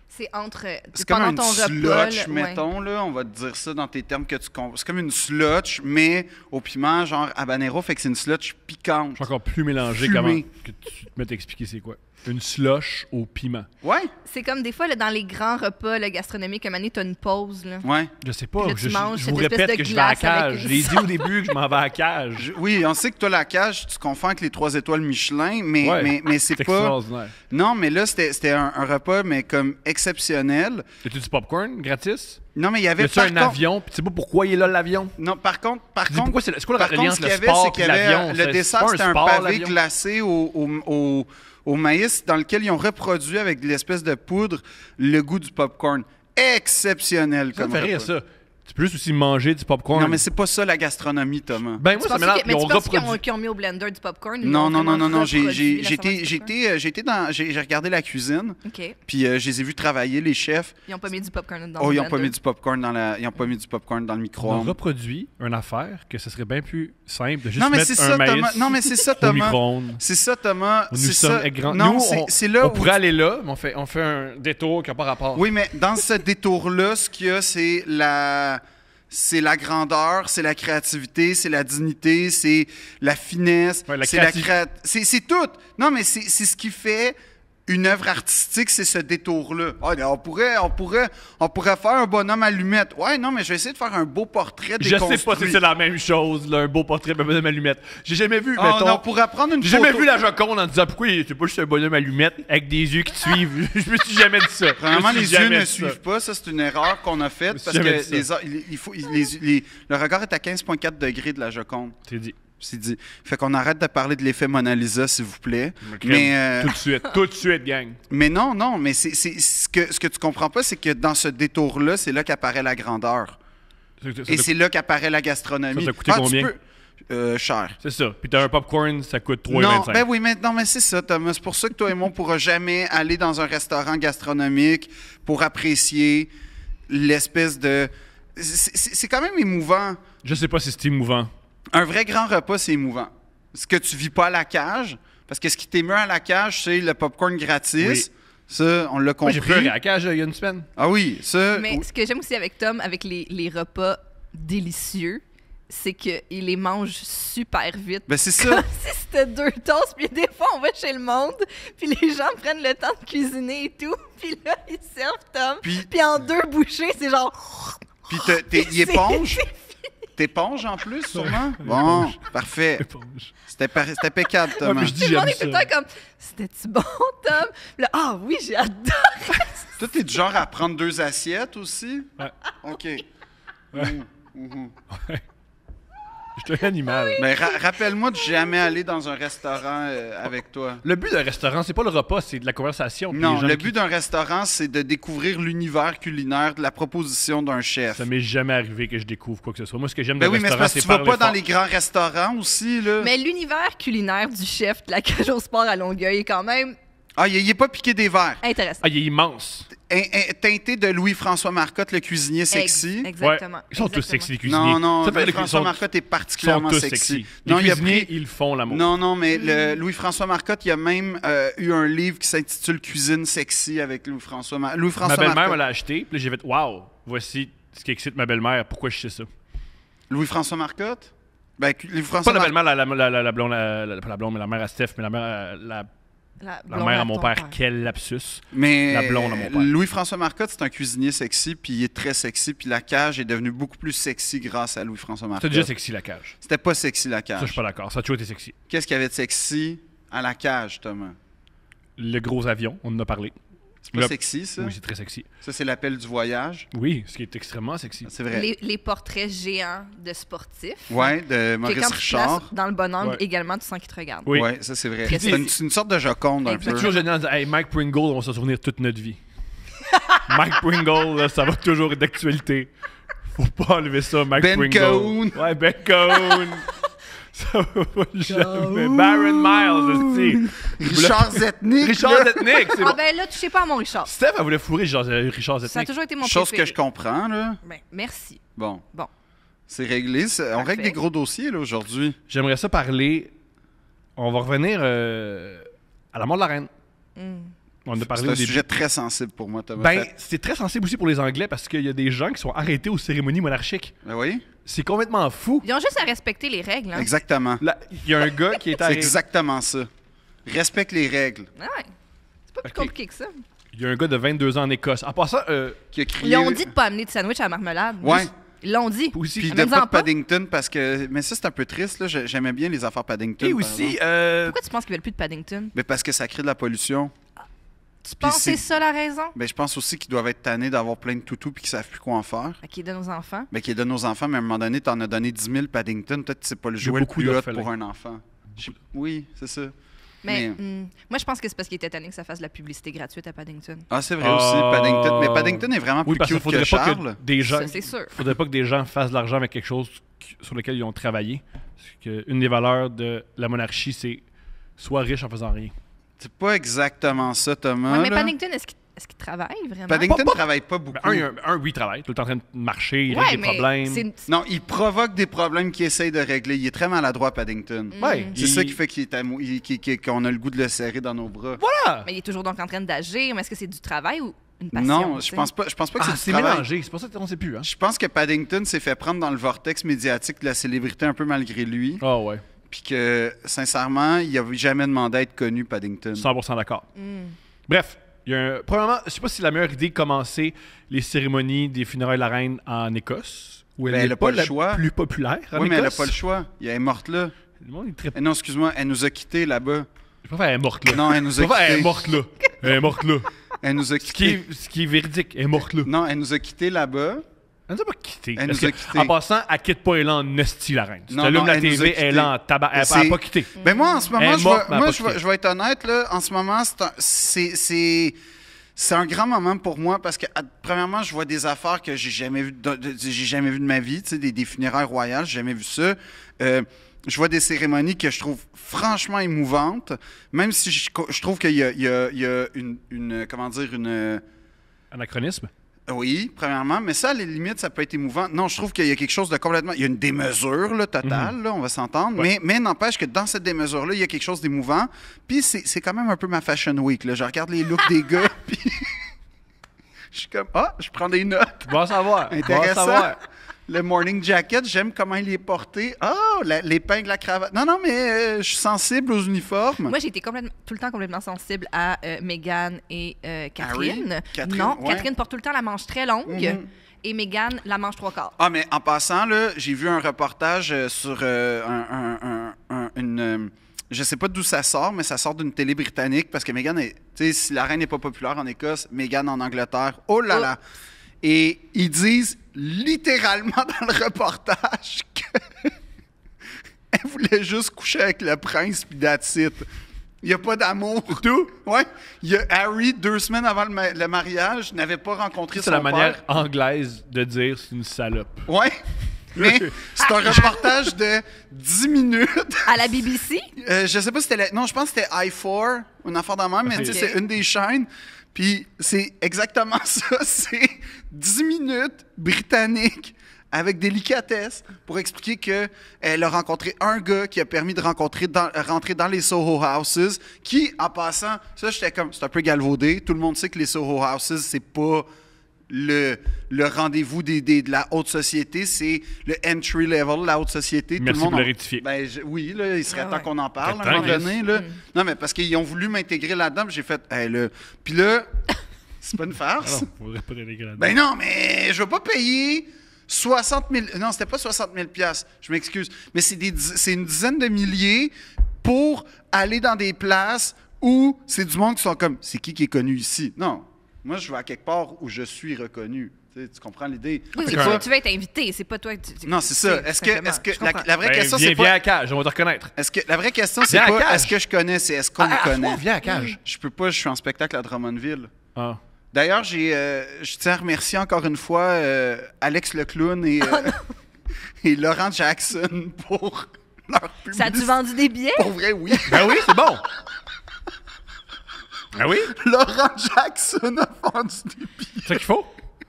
C'est entre... C'est comme pendant une ton repas, slotch, là, ouais. mettons, là. On va te dire ça dans tes termes que tu comprends. C'est comme une slotch, mais au piment, genre habanero, fait que c'est une slotch piquante. Je suis encore plus mélangé Fumé. comment que tu te mets à expliquer c'est quoi. Une slush au piment. Ouais, C'est comme des fois, là, dans les grands repas là, gastronomiques, à un moment donné, t'as une pause. Là. ouais. Je sais pas. Puis là, tu manges je vous cette espèce répète de que je vais à la glace avec cage. une Je l'ai dit au début que je m'en vais à la cage. Oui, on sait que toi, la cage, tu confonds avec les 3 étoiles Michelin, mais, Ouais. mais c'est C'est pas... extraordinaire. Non, mais là, c'était un repas, mais comme exceptionnel. As-tu du popcorn gratis? Non, mais il y Y avait... a-tu un avion? Puis tu sais pas pourquoi il est là, l'avion? Non, par contre... Tu dis pourquoi c'est quoi Par le contre, lien ce entre qu'il le y avait, sport c'est et qu'il y avait l'avion? le dessert, pas c'était un sport, pavé l'avion? glacé au maïs dans lequel ils ont reproduit avec de l'espèce de poudre le goût du popcorn. Exceptionnel Ça me comme fait rire, repas. ça. Tu peux juste aussi manger du popcorn. Non, mais c'est pas ça la gastronomie, Thomas. Ben, moi, Tu ça penses mélange. mais Ils ont tu penses reproduit. qu'ils ont mis au blender du popcorn? ou ils Non, ont non, non, vraiment non, non. reproduit la saveur du popcorn? J'ai regardé la cuisine, OK. puis je les ai vus travailler, les chefs. Ils n'ont pas mis du popcorn dans Oh, le ils ont pas blender. mis du popcorn ils ont pas mis du popcorn dans le On a micro-ondes. reproduit une affaire que ce serait bien plus simple de juste Non, mais mettre c'est un ça, maïs Thomas. Non, mais c'est ça, au Thomas. micro-ondes. C'est ça, Thomas. Nous C'est sommes ça. grands. Non, Nous, c'est là on où... pourrait aller là, mais on fait un détour qui n'a pas rapport. Oui, mais dans ce détour-là, ce qu'il y a, c'est la grandeur, c'est la créativité, c'est la dignité, c'est la finesse, Ouais, la c'est c'est tout. Non, mais c'est ce qui fait une œuvre artistique, c'est ce détour-là. Ah, on pourrait faire un bonhomme allumette. Ouais, non, mais je vais essayer de faire un beau portrait Je déconstruit. sais pas si c'est la même chose, là, un beau portrait de bonhomme allumette. J'ai jamais vu, Ah, mettons. non, on pourrait prendre une J'ai photo. jamais vu la Joconde en disant pourquoi c'est pas juste un bonhomme allumette avec des yeux qui te suivent. Je me suis jamais dit ça. Premièrement, Je me les suis yeux jamais ne dit ça. suivent pas. Ça, c'est une erreur qu'on a faite Je me suis parce jamais que dit ça. le regard est à 15,4 degrés de la Joconde. C'est dit. C'est dit. Fait qu'on arrête de parler de l'effet Mona Lisa, s'il vous plaît. Mais, tout de suite, gang. Mais non, mais ce que tu comprends pas, c'est que dans ce détour-là, c'est là qu'apparaît la grandeur. Et c'est là qu'apparaît la gastronomie. Ça t'a coûté combien? Cher. C'est ça. Puis t'as un popcorn, ça coûte Non, 3,25. ben oui, mais c'est ça, Thomas. C'est pour ça que toi et moi, on ne pourra jamais aller dans un restaurant gastronomique pour apprécier l'espèce de... C'est quand même émouvant. Je sais pas si c'est émouvant. Un vrai grand repas, c'est émouvant. Ce que tu vis pas à la cage, parce que ce qui t'émeut à la cage, c'est le popcorn gratis. Oui. Ça, on l'a Moi, compris. j'ai pleuré à la cage il y a une semaine. Ah oui, ça... Mais ce que j'aime aussi avec Tom, avec les repas délicieux, c'est qu'il les mange super vite. Ben c'est ça. Comme si c'était 2 toasts, puis des fois, on va chez le monde, puis les gens prennent le temps de cuisiner et tout, puis là, ils servent Tom, puis en 2 bouchées, c'est genre... Puis il éponge. T'éponges en plus, sûrement? Bon, parfait. Éponge. C'était impeccable, Ah, Thomas. puis je dis Tout le monde j'aime est tout le ça. temps comme, c'était-tu bon, Tom? Puis là, ah oui, j'ai adoré. Toi, t'es du genre à prendre 2 assiettes aussi? Ouais. OK. Je suis un animal. Mais rappelle-moi de jamais aller dans un restaurant avec toi. Le but d'un restaurant, c'est pas le repas, c'est de la conversation. Puis les Non, gens le qui- but d'un restaurant, c'est de découvrir l'univers culinaire de la proposition d'un chef. Ça m'est jamais arrivé que je découvre quoi que ce soit. Moi, ce que j'aime Ben d'un oui, mais c'est restaurant, parce que c'est tu vas parler pas dans fort. les grands restaurants aussi, là. Mais l'univers culinaire du chef de la cage au sport à Longueuil est quand même Ah, il est pas piqué des verres. intéressant. Ah, il est immense. Teinté de Louis-François Marcotte, le cuisinier sexy. Exactement. Ouais. Ils sont tous exactement. sexy, les cuisiniers. Non, non, Ça fait, Louis-François ils Marcotte est sont particulièrement tous sexy. sexy. Les Non, il a cuisiniers, pris... ils font l'amour. Non, mais Louis-François Marcotte, il a même eu un livre qui s'intitule Cuisine sexy avec Louis-François Ma Louis-François belle-mère Marcotte. me l'a acheté, puis là, j'ai fait « Wow, voici ce qui excite ma belle-mère. Pourquoi je sais ça? » Louis-François Marcotte? Ben, Pas Louis-François la Marcotte. belle-mère, la blonde, pas la blonde, mais la mère à Steph, mais la mère, la mère à mon père. Quel lapsus. Mais La blonde à mon père. Louis-François Marcotte, c'est un cuisinier sexy, puis il est très sexy, puis la cage est devenue beaucoup plus sexy grâce à Louis-François Marcotte. C'est déjà sexy, la cage. C'était pas sexy, la Ça, cage. je suis pas d'accord. Ça a toujours été sexy. Qu'est-ce qu'il y avait de sexy à la cage, Thomas? Le gros avion, on en a parlé. C'est pas Le- sexy, ça? Oui, c'est très sexy. Ça, c'est l'appel du voyage. Oui, ce qui est extrêmement sexy. C'est vrai. Les portraits géants de sportifs. Ouais, de Que Maurice quand tu Richard. places dans le bon angle, Ouais. également, tu sens qu'ils te regardent. Oui. Ouais, ça, c'est vrai. Puis C'est une sorte de Joconde, un Exact. C'est peu. toujours génial de dire Hey, Mike Pringle, on va s'en souvenir toute notre vie. Mike Pringle, là, ça va toujours être d'actualité. Faut pas enlever ça, Mike Ben Pringle. Cohn. Ouais, Ben Cohn. Ça va pas jamais. Baron Miles aussi. Richard Zetnik. Richard là. Zetnik, c'est Ah bon. ben là, touchez pas à mon Richard. Steph, elle voulait fourrer Richard Ça a Zetnik. toujours été mon Chose que préféré. je comprends, là. Ben, merci. Bon. Bon. C'est réglé. On Parfait. règle des gros dossiers, là, aujourd'hui. J'aimerais ça parler. On va revenir à la mort de la reine. On en a parlé C'est au un début. sujet très sensible pour moi, Thomas. Ben, c'est très sensible aussi pour les Anglais parce qu'il y a des gens qui sont arrêtés aux cérémonies monarchiques. Ben oui, C'est complètement fou. Ils ont juste à respecter les règles. Hein? exactement. Là, il y a un gars qui est C'est arrêté. exactement ça. Respecte les règles. Ah ouais. C'est pas plus Ok. compliqué que ça. Il y a un gars de 22 ans en Écosse. En passant, Qui a crié... Ils ont dit de pas amener de sandwich à la marmelade. Ouais. Juste- Ils l'ont dit. aussi. Puis de Amène-en pas de pas. Paddington, parce que... Mais ça, c'est un peu triste, là. J'aimais bien les affaires Paddington, Et par aussi, exemple. Pourquoi tu penses qu'ils veulent plus de Paddington? Mais parce que ça crée de la pollution. Tu penses que c'est- c'est ça la raison? Ben, je pense aussi qu'ils doivent être tannés d'avoir plein de toutous puis qu'ils savent plus quoi en faire. À qui donne aux enfants? Ben, qu'ils donnent aux enfants, mais à un moment donné, t'en as donné 10 000 Paddington. Peut-être que c'est pas le Il y a jouet le beaucoup plus hot d'orphelins. pour un enfant. Oui, c'est ça. Mais moi, je pense que c'est parce qu'il était tanné que ça fasse de la publicité gratuite à Paddington. Ah, c'est vrai aussi, Paddington. Mais Paddington est vraiment Oui, plus parce qu'il cute faudrait que pas Charles. que des gens. Ça, c'est sûr. Faudrait pas que des gens fassent de l'argent avec quelque chose sur lequel ils ont travaillé. Parce que une des valeurs de la monarchie, c'est sois riche en faisant rien. C'est pas exactement ça, Thomas. Ouais, mais là. Paddington, est-ce qu'il travaille vraiment? Paddington Pas- travaille pas beaucoup. Ben, oui, il travaille. Tout le temps en train de marcher, il Ouais, règle des mais problèmes. c'est- Non, il provoque des problèmes qu'il essaye de régler. Il est très maladroit, Paddington. Ouais, C'est ça qui fait qu'on a le goût de le serrer dans nos bras. Voilà! Mais il est toujours donc en train d'agir. Mais est-ce que c'est du travail ou une passion? Non, tu je sais? pense pas que Ah, c'est c'est du travail. mélangé. C'est pour ça qu'on ne sait plus. Hein? Je pense que Paddington s'est fait prendre dans le vortex médiatique de la célébrité un peu malgré lui. Ah ouais. Puis que, sincèrement, il n'avait jamais demandé à être connu, Paddington. 100% d'accord. Bref, il y a premièrement, je sais pas si c'est la meilleure idée de commencer les cérémonies des funérailles de la reine en Écosse. Où elle Ben, elle n'est a pas le la choix. plus populaire en Oui, mais elle n'a Écosse. pas le choix. Elle est morte là. Le monde est très... Eh non, excuse-moi, elle nous a quittés là-bas. Je préfère elle est morte là. Non, elle nous a Je préfère elle est quittés. morte là. Elle est morte là. Elle nous a Ce qui quittés. est véridique, elle est morte là. Non, elle nous a quittés là-bas. Elle nous a pas quitté. Elle Parce nous a que, quittés. En passant, elle quitte pas, elle est là en esti, la reine. Si Non, t'allumes non, la elle nous a TV, elle est là en quittés. tabac. Elle C'est- n'a pas quitté. Ben moi, en ce Elle moment, est morte, mais elle a pas je vais être honnête, là, en ce moment, c'est un grand moment pour moi parce que, premièrement, je vois des affaires que j'ai jamais vues de ma vie, tu sais, des funérailles royales, j'ai jamais vu ça. Je vois des cérémonies que je trouve franchement émouvantes, même si je trouve qu'il y a une comment dire, une... Anachronisme? Oui, premièrement, mais ça, à la limite, ça peut être émouvant. Non, je trouve qu'il y a quelque chose de complètement... Il y a une démesure là, totale, là, on va s'entendre, Ouais. mais n'empêche que dans cette démesure-là, il y a quelque chose d'émouvant. Puis c'est quand même un peu ma Fashion Week. Là. Je regarde les looks des gars, puis je suis comme, je prends des notes. Tu vas savoir. Tu vas Intéressant. savoir. Le morning jacket, j'aime comment il est porté. L'épingle, la cravate. Non, mais je suis sensible aux uniformes. Moi, j'ai été tout le temps complètement sensible à Meghan et Catherine. Harry? Catherine, Non, ouais. Catherine porte tout le temps la manche très longue et Meghan la manche 3/4. Ah, mais en passant, là, j'ai vu un reportage sur une... je sais pas d'où ça sort, mais ça sort d'une télé britannique parce que Meghan est... Tu sais, si la reine n'est pas populaire en Écosse, Meghan en Angleterre, oh là là! Et ils disent littéralement dans le reportage qu'elle voulait juste coucher avec le prince puis that's it. Il n'y a pas d'amour. Tout? Ouais. Il y a Harry, 2 semaines avant le mariage, n'avait pas rencontré C'est son la manière père. anglaise de dire c'est une salope. Ouais. Mais c'est un reportage de 10 minutes. À la BBC? Je sais pas si c'était... Non, je pense que c'était i4, une affaire de même, mais tu sais, Ok. c'est une des chaînes. Puis c'est exactement ça. C'est 10 minutes britanniques avec délicatesse pour expliquer qu'elle a rencontré un gars qui a permis de rentrer dans les Soho Houses, qui, en passant, ça, j'étais comme... C'est un peu galvaudé. Tout le monde sait que les Soho Houses, c'est pas... Le rendez-vous de la haute société, c'est le entry level de la haute société. Merci Tout le monde pour le rectifier. Ben, oui, là, il serait temps ouais. qu'on en parle à Temps, un moment Chris. donné. Là. Non, mais parce qu'ils ont voulu m'intégrer là-dedans, puis j'ai fait, hey, là. Puis là, c'est pas une farce. Non, faudrait pas dégrader. Ben non, mais je veux pas payer 60 000... Non, c'était pas 60 000 piastres, je m'excuse. Mais c'est une dizaine de milliers pour aller dans des places où c'est du monde qui sont comme, c'est qui est connu ici? Non. Moi, je vais à quelque part où je suis reconnu. Tu comprends l'idée? Oui, C'est mais pas- tu veux être invité, c'est pas toi. Non, c'est ça. Est-ce que Je comprends. la vraie Ben, question, viens, c'est viens à pas... la cage, on va te reconnaître. Est-ce que la vraie question, c'est Viens à la pas cage. est-ce que je connais, c'est est-ce qu'on me connaît? Viens à la cage. Je peux pas, je suis en spectacle à Drummondville. Ah. D'ailleurs, je tiens à remercier encore une fois Alex le clown et Laurent Jackson pour leur publicité. Ça a-tu vendu des billets? Pour vrai, oui. Ben oui, c'est bon. Ah oui? Laurent Jackson a vendu des billets. C'est ça qu'il faut?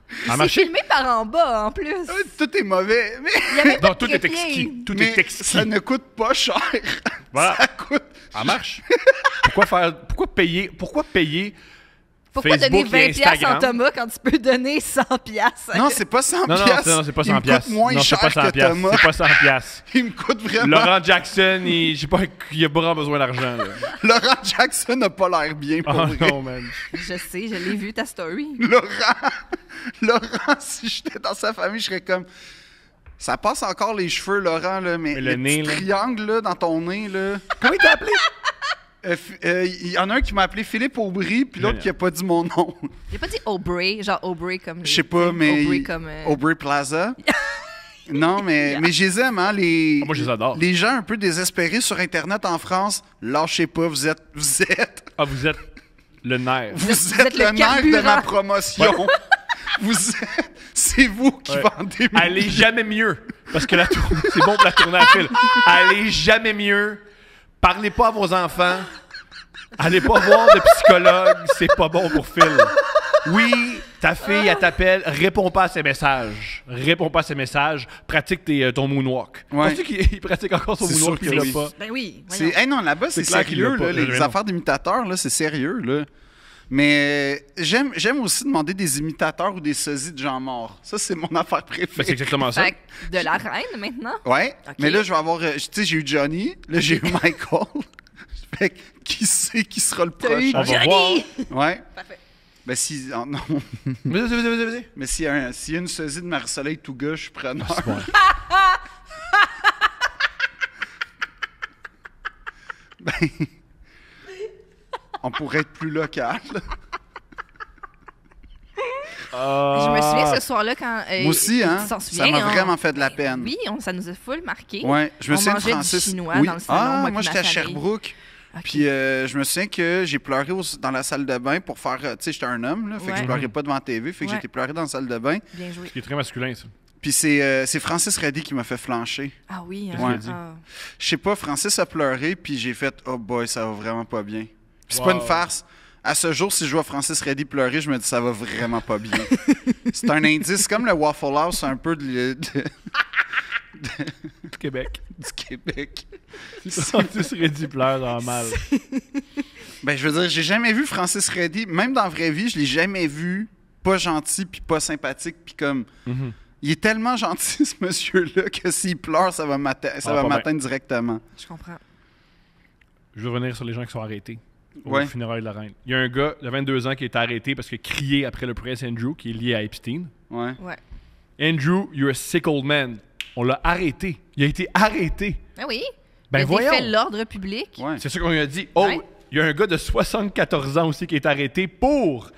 Ça a C'est marché? filmé par en bas, en plus. Tout est mauvais, mais, Il y avait pas Non, de tout est trépied. exquis. Tout mais est exquis. ça ne coûte pas cher. Voilà. Ça coûte... Ça marche. Pourquoi payer Pourquoi donner Facebook et 20$ en Instagram? Thomas quand tu peux donner 100$? Non, c'est pas 100 Non, piastres. non, c'est pas Il me 100 piastres. coûte moins Non, c'est cher pas 100 que piastres. Thomas. C'est pas 100 piastres. Il me coûte vraiment... Laurent Jackson, je sais pas, il a pas vraiment besoin d'argent. là. Laurent Jackson n'a pas l'air bien pour Oh vrai. non, man. Je sais, je l'ai vu ta story. Laurent, si j'étais dans sa famille, je serais comme... Ça passe encore les cheveux, Laurent, là, mais le le nez, petit là. triangle là, dans ton nez, là... Comment il t'a appelé? Il y en a un qui m'a appelé Philippe Aubry, puis l'autre Génial. qui a pas dit mon nom. J'ai pas dit Aubrey, genre Aubrey comme... Je sais pas, mais... Aubrey comme... Aubrey Plaza. Non, mais je les aime, hein, les... Ah, moi, je les adore. Les gens un peu désespérés sur Internet en France, lâchez pas, vous êtes... Ah, vous êtes le nerf. Vous êtes êtes le le nerf de ma carburant. promotion. Vous êtes... C'est vous qui Ouais. vendez mes... Allez jamais mieux. Parce que la tournée, c'est bon pour la tournée à fil. Allez jamais mieux. Parlez pas à vos enfants. Allez pas voir de psychologue. C'est pas bon pour Phil. Oui, ta fille, elle t'appelle. Réponds pas à ses messages. Réponds pas à ses messages. Pratique ton moonwalk. Ouais. Penses-tu qu'il pratique encore son C'est moonwalk? sûr Il que l'a oui. pas. Ben oui, C'est... voyons. Hey, non, là-bas, c'est clair qu'il sérieux, l'a pas. là, les Mais non. affaires d'imitateurs, là, c'est sérieux, là. Mais j'aime aussi demander des imitateurs ou des sosies de gens morts. Ça, c'est mon affaire Ben, c'est préférée. exactement ça. Fait que de la reine, maintenant. Ouais, Ok. mais là, je vais avoir... tu sais, j'ai eu Johnny, là, j'ai eu Michael. Fait que qui sait qui sera le T'as eu On prochain? va voir. Johnny! Ouais. Parfait. Ben, si... oh, non. Vas-y. Mais s'il y a une sosie de Marie-Soleil tout gars, je suis preneur. C'est bon. Ben... On pourrait être plus local. Je me souviens ce soir-là quand... Moi aussi, hein? tu t'en Ça souviens, m'a on- vraiment fait de la peine. Oui, ça nous a full marqué. Ouais, je me On souviens de mangeait du Francis. chinois Oui. dans le salon, Ah, moi moi puis j'étais à ma famille. Sherbrooke. Ok. Puis je me souviens que j'ai pleuré dans la salle de bain pour faire... tu sais, j'étais un homme, là, fait que Ouais. je pleurais pas devant la TV, fait que j'ai été pleurer dans la salle de bain. Bien joué. Ce qui est très masculin, ça. Puis c'est Francis Reddy qui m'a fait flancher. Ah oui. Qu'est-ce hein. qu'il a dit? Ah. Je sais pas, Francis a pleuré, puis j'ai fait « Oh boy, ça va vraiment pas bien. » Puis c'est pas une farce. À ce jour, si je vois Francis Reddy pleurer, je me dis « Ça va vraiment pas bien. » C'est un indice, comme le Waffle House, un peu Du Québec. du Québec. Francis Reddy pleure dans mal. Ben, je veux dire, j'ai jamais vu Francis Reddy, même dans la vraie vie, je l'ai jamais vu pas gentil puis pas sympathique puis comme... Mhm. Il est tellement gentil, ce monsieur-là, que s'il pleure, ça va pas m'atteindre directement. Je comprends. Je veux revenir sur les gens qui sont arrêtés au Ouais. funérailles de la reine. Il y a un gars de 22 ans qui a été arrêté parce qu'il a crié après le prince Andrew, qui est lié à Epstein. Ouais. Ouais. Andrew, you're a sick old man. On l'a arrêté. Il a été arrêté. Ah oui. Ben Il a voyons. défait l'ordre public. Ouais. C'est ça qu'on lui a dit. Oh, Ouais. il y a un gars de 74 ans aussi qui est arrêté pour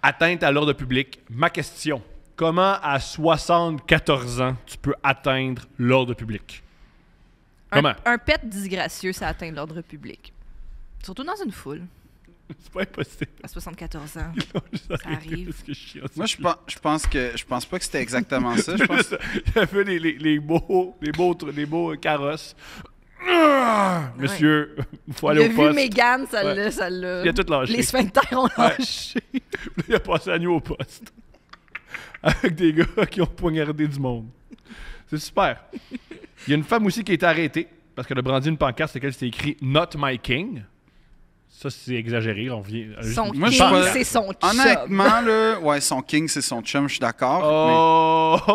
atteinte à l'ordre public. Ma question, comment à 74 ans tu peux atteindre l'ordre public? Comment? Un pet disgracieux, ça atteint l'ordre public. Surtout dans une foule. C'est pas impossible. À 74 ans. Ils l'ont juste arrêté arrive. parce que je chie en Moi, dessous. je pense pas que c'était exactement ça. Je pense Il a fait les beaux carrosses. Ah! Monsieur, il faut Il aller a au vu poste. Mégane, ça Ouais. l'a. Il a tout lâché. Les sphincters ont lâché. Il a passé la nuit au poste. Avec des gars qui ont poignardé du monde. C'est super. Il y a une femme aussi qui a été arrêtée parce qu'elle a brandi une pancarte sur laquelle c'était écrit « Not my king ». Ça, c'est exagéré. On vient, Son Moi, je king, suis pas- c'est son chum. honnêtement, là, ouais, son king, c'est son chum, je suis d'accord.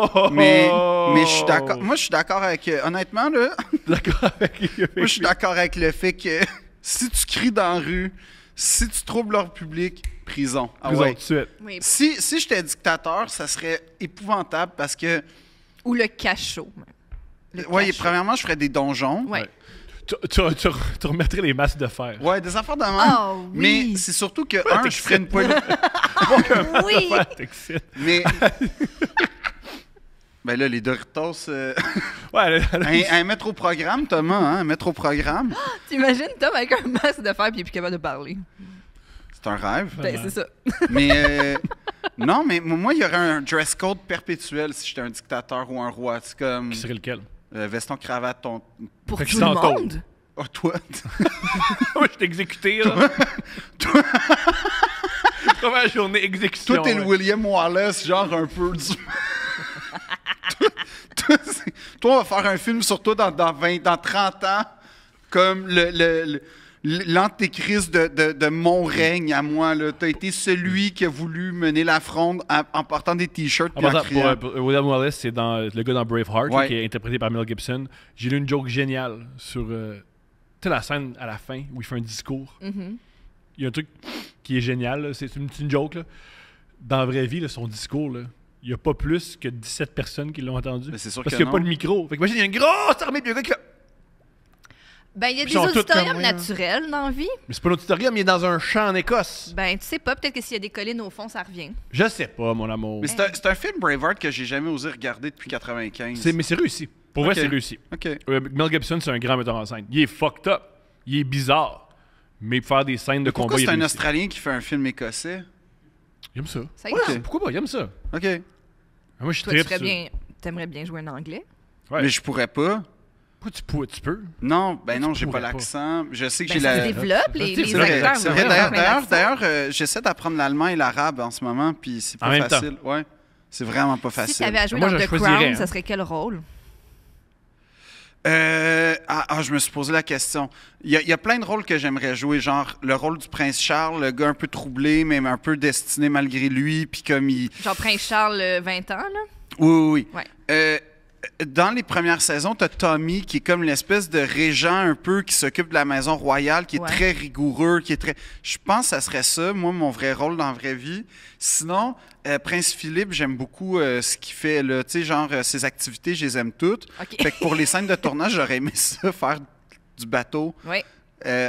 Oh! Mais je suis d'accord. Moi, je suis d'accord avec. Honnêtement, là, D'accord avec... moi, je suis d'accord avec le fait que si tu cries dans la rue, si tu troubles l'ordre public, prison. Ah Prison ouais. tout de suite. Oui. Si j'étais dictateur, ça serait épouvantable parce que. Ou le cachot. Le Ouais, cachot. premièrement, je ferais des donjons. Ouais. Tu remettrais les masses de fer. Ouais, des affaires de même. Ah oui. Mais c'est surtout que, je ferais une politique. Oui. Faire t'excite. Mais. Ben là, les Doritos. Ouais, Un mettre au programme, Thomas, hein? Un mettre au programme. T'imagines Tom avec un masque de fer puis il est plus capable de parler. C'est un rêve. Ben, c'est ça. Mais non, mais moi, il y aurait un dress code perpétuel si j'étais un dictateur ou un roi. C'est comme qui serait lequel? veston, cravate, ton. Pour Fait que tout c'est le en tôle. monde. Oh, toi. Moi, je t'ai exécuté, là. Première journée exécution. Toi, t'es le ouais. William Wallace, genre un peu du. Toi, on va faire un film sur toi dans 30 ans, comme l'antéchrist de mon règne à moi. T'as été celui qui a voulu mener la fronde en portant des t-shirts. En puis en passant, criant. pour William Wallace, c'est le gars dans Braveheart, Ouais. qui est interprété par Mel Gibson. J'ai lu une joke géniale sur tu sais, la scène à la fin où il fait un discours. Mhm. Il y a un truc qui est génial, là. C'est une joke. Là. Dans la vraie vie, là, son discours, là, il n'y a pas plus que 17 personnes qui l'ont entendu. Mais c'est sûr Parce que qu'il n'y a pas non. de micro. Fait que imagine, il y a une grosse armée, puis il y a un gars qui fait. Ben, il y a Ils des sont tous auditoriums comme, ouais. naturels dans la vie. Mais c'est pas un auditorium, il est dans un champ en Écosse. Ben, tu sais pas, peut-être que s'il y a des collines au fond, ça revient. Je sais pas, mon amour. Mais c'est un film Braveheart que j'ai jamais osé regarder depuis 95. Mais c'est réussi. Pour vrai, Ok. c'est réussi. OK. Mel Gibson, c'est un grand metteur en scène. Il est fucked up. Il est bizarre. Mais pour faire des scènes de Pourquoi combat, il c'est un réussit. Australien qui fait un film écossais? Il aime ça. Ça Ok. existe. Pourquoi pas? Il aime ça. OK. Ah, moi, je suis Toi, tu très ferais bien. T'aimerais bien jouer en anglais? Ouais. Mais je pourrais pas. Pourquoi tu peux? Non, ben Tu non, j'ai pas pourrais pas. l'accent. Je sais que Ben, j'ai ça la. se développe, les C'est vrai, acteurs. C'est vont vrai. avoir plein D'ailleurs, d'accents. j'essaie d'apprendre l'allemand et l'arabe en ce moment, puis c'est En pas même temps. facile. Ouais. C'est vraiment pas Si facile. t'avais à jouer Moi, dans je The choisirais, Crown, hein. ça serait quel rôle? Je me suis posé la question. Il y a plein de rôles que j'aimerais jouer, genre le rôle du prince Charles, le gars un peu troublé, mais un peu destiné malgré lui, puis comme il... Genre Prince Charles, 20 ans, là? Oui. Ouais. Dans les premières saisons, t'as Tommy qui est comme l'espèce de régent un peu qui s'occupe de la maison royale, qui est Ouais. très rigoureux, qui est très... Je pense que ça serait ça, moi, mon vrai rôle dans la vraie vie. Sinon, Prince Philippe, j'aime beaucoup ce qu'il fait, là. Tu sais, genre, ses activités, je les aime toutes. OK. Fait que pour les scènes de tournage, j'aurais aimé ça, faire du bateau, Oui.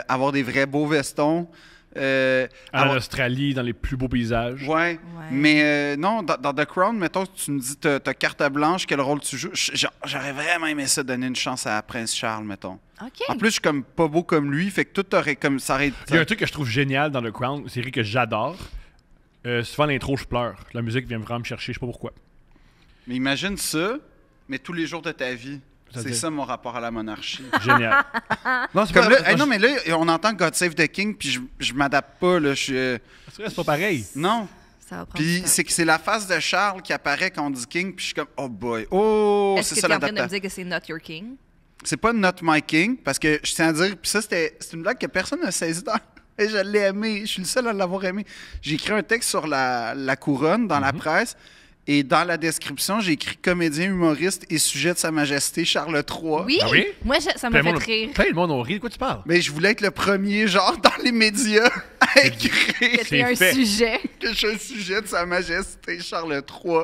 avoir des vrais beaux vestons, En Australie, dans les plus beaux paysages. Ouais. Mais non, dans The Crown, mettons, tu me dis t'as carte blanche, quel rôle tu joues. J'aurais vraiment aimé ça, donner une chance à Prince Charles, mettons. OK. En plus, je suis comme pas beau comme lui, fait que tout aurait comme ça aurait. Il y a un truc que je trouve génial dans The Crown, une série que j'adore. Souvent, l'intro, je pleure. La musique vient vraiment me chercher, je sais pas pourquoi. Mais imagine ça, mais tous les jours de ta vie. C'est C'est-à-dire? ça mon rapport à la monarchie. Génial. Non, c'est Comme pas, là, non, mais là, on entend God Save the King, puis je m'adapte pas, là. c'est pas pareil. Non. Ça va prendre Puis du temps. c'est que c'est la face de Charles qui apparaît quand on dit King, puis je suis comme, oh boy, oh, Est-ce c'est que ça tu es en train de me l'adaptation. dire que c'est Not Your King? C'est pas Not My King, parce que je tiens à dire, puis ça, c'est une blague que personne n'a saisi dans. Et je l'ai aimé, je suis le seul à l'avoir aimé. J'ai écrit un texte sur la couronne dans la presse, et dans la description, j'ai écrit comédien, humoriste et sujet de Sa Majesté Charles III. Oui! Ah oui? Moi, ça m'a fait rire. Plein le monde ont ri. De quoi tu parles? Mais je voulais être le premier, genre, dans les médias, à écrire Que C'est c'est un fait. sujet. que je suis un sujet de Sa Majesté Charles III.